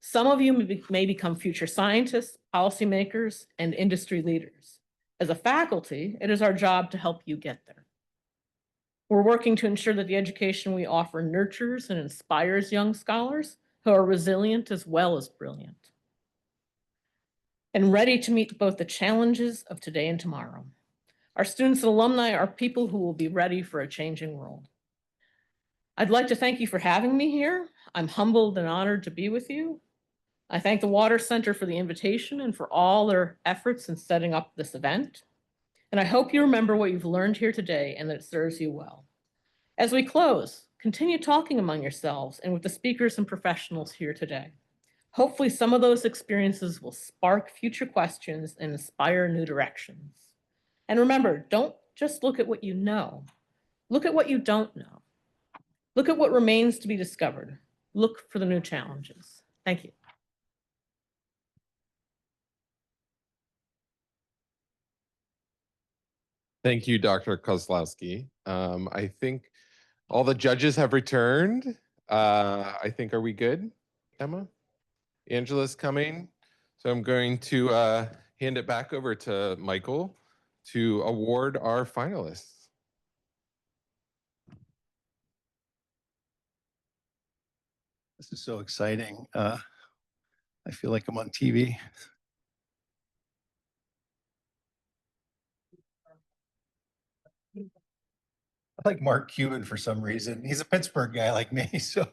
Some of you may become future scientists, policymakers, and industry leaders. As a faculty, it is our job to help you get there. We're working to ensure that the education we offer nurtures and inspires young scholars who are resilient as well as brilliant. and ready to meet both the challenges of today and tomorrow. Our students and alumni are people who will be ready for a changing world. I'd like to thank you for having me here. I'm humbled and honored to be with you. I thank the Water Center for the invitation and for all their efforts in setting up this event. And I hope you remember what you've learned here today and that it serves you well. As we close, continue talking among yourselves and with the speakers and professionals here today. Hopefully some of those experiences will spark future questions and inspire new directions. And remember, don't just look at what you know. Look at what you don't know. Look at what remains to be discovered. Look for the new challenges. Thank you. Thank you, Dr. Kozlowski. I think all the judges have returned. I think, are we good, Emma? Angela's coming. So I'm going to hand it back over to Michael to award our finalists. This is so exciting. I feel like I'm on TV. I like Mark Cuban for some reason. He's a Pittsburgh guy like me, so.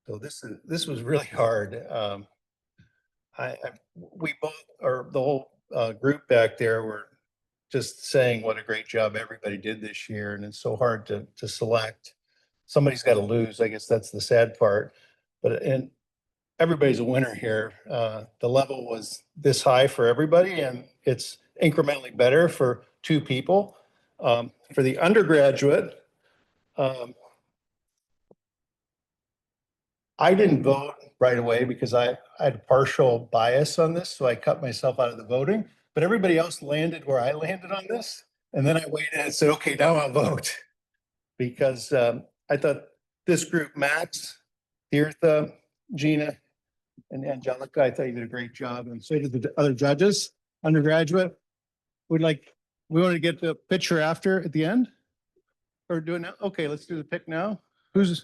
So this was really hard. We both, or the whole group back there, were just saying what a great job everybody did this year, and it's so hard to select. Somebody's got to lose. I guess that's the sad part. But and everybody's a winner here. The level was this high for everybody, and it's incrementally better for two people. For the undergraduate, I didn't vote right away because I had a partial bias on this, so I cut myself out of the voting. But everybody else landed where I landed on this. And then I waited and said, okay, now I'll vote. Because I thought this group, Max, Tirtha, Gina, and Angelica, I thought you did a great job. And so did the other judges, undergraduate. We want to get the picture after at the end? Or do it now? Okay, let's do the pic now. Who's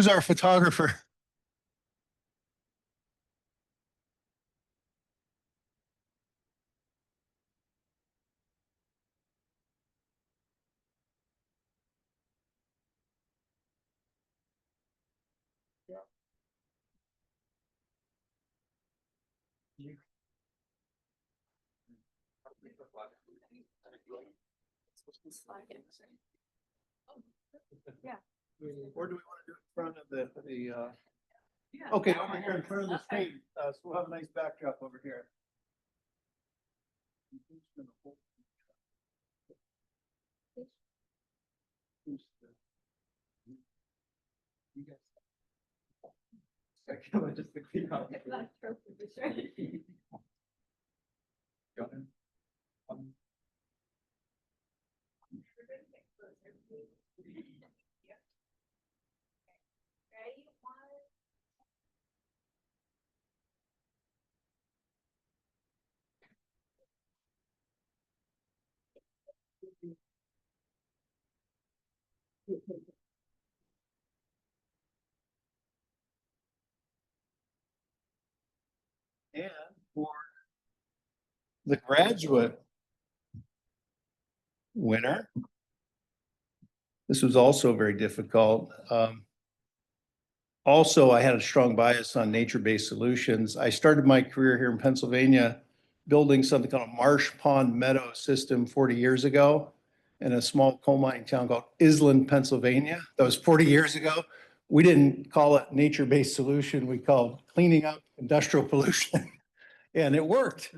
our photographer? Yeah. Or do we want to do it in front of the okay, over here in front of the stage. So we'll have a nice backdrop over here. And for the graduate winner, this was also very difficult. Also, I had a strong bias on nature-based solutions. I started my career here in Pennsylvania building something called a marsh pond meadow system 40 years ago in a small coal mining town called Island, Pennsylvania. That was 40 years ago. We didn't call it nature-based solution. We called cleaning up industrial pollution. And it worked.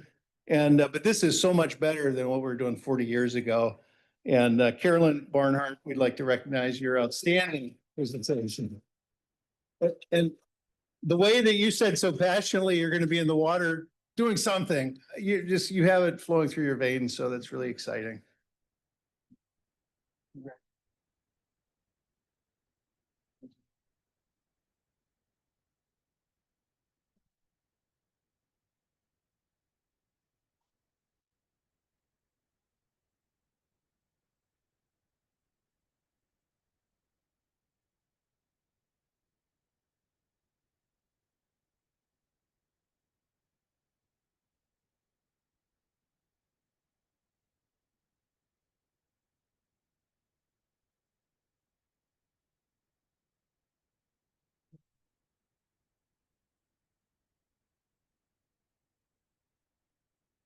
And but this is so much better than what we were doing 40 years ago. And Carolyn Barnhart, we'd like to recognize your outstanding presentation. And the way that you said so passionately, you're going to be in the water doing something. You have it flowing through your veins, so that's really exciting.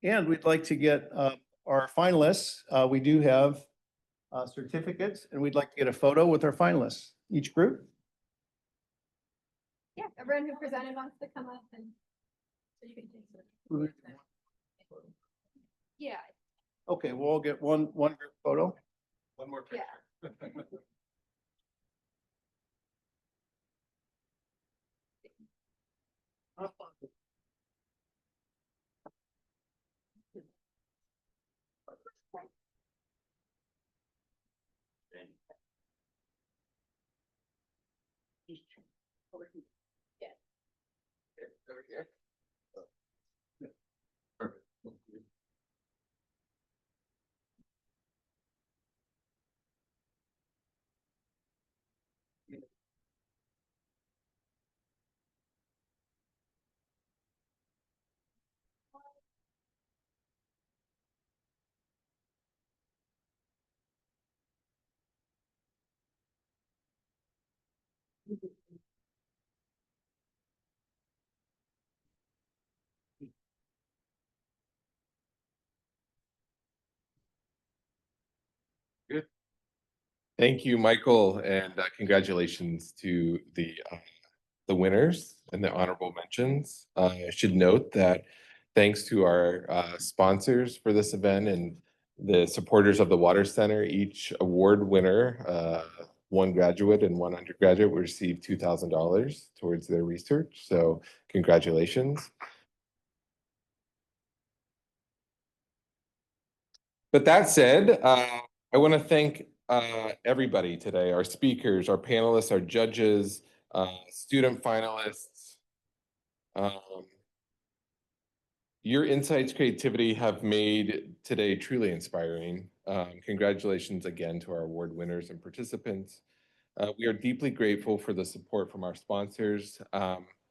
And we'd like to get our finalists. We do have certificates, and we'd like to get a photo with our finalists, each group. Yeah, everyone who presented wants to come up and so you can take some. Yeah. Okay, we'll all get one group photo. One more Yeah. picture. Over here. Perfect. Good. Thank you, Michael, and congratulations to the winners and the honorable mentions. I should note that thanks to our sponsors for this event and the supporters of the Water Center, each award winner, one graduate and one undergraduate, will receive $2,000 towards their research. So congratulations. But that said, I want to thank everybody today, our speakers, our panelists, our judges, student finalists. Your insights, creativity have made today truly inspiring. Congratulations again to our award winners and participants. We are deeply grateful for the support from our sponsors.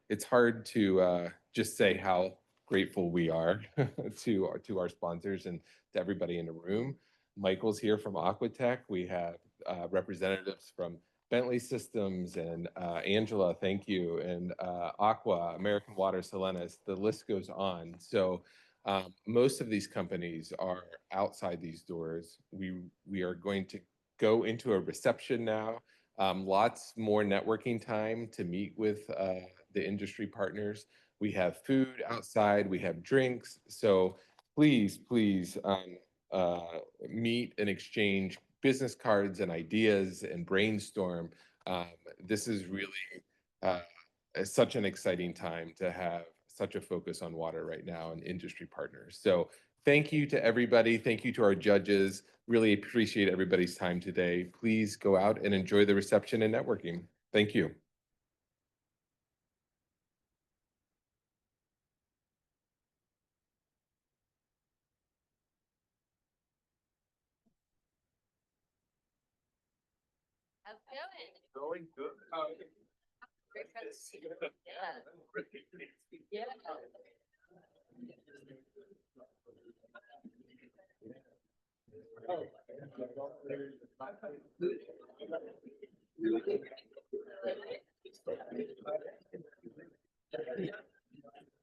It's hard to just say how grateful we are to our sponsors and to everybody in the room. Michael's here from Aquatech. We have representatives from Bentley Systems and Angela, thank you, and Aqua, American Water, Selenis, the list goes on. So most of these companies are outside these doors. We are going to go into a reception now. Lots more networking time to meet with the industry partners. We have food outside, we have drinks. So please meet and exchange business cards and ideas and brainstorm. This is really such an exciting time to have such a focus on water right now and industry partners. So thank you to everybody. Thank you to our judges. Really appreciate everybody's time today. Please go out and enjoy the reception and networking. Thank you. Going good. Yeah.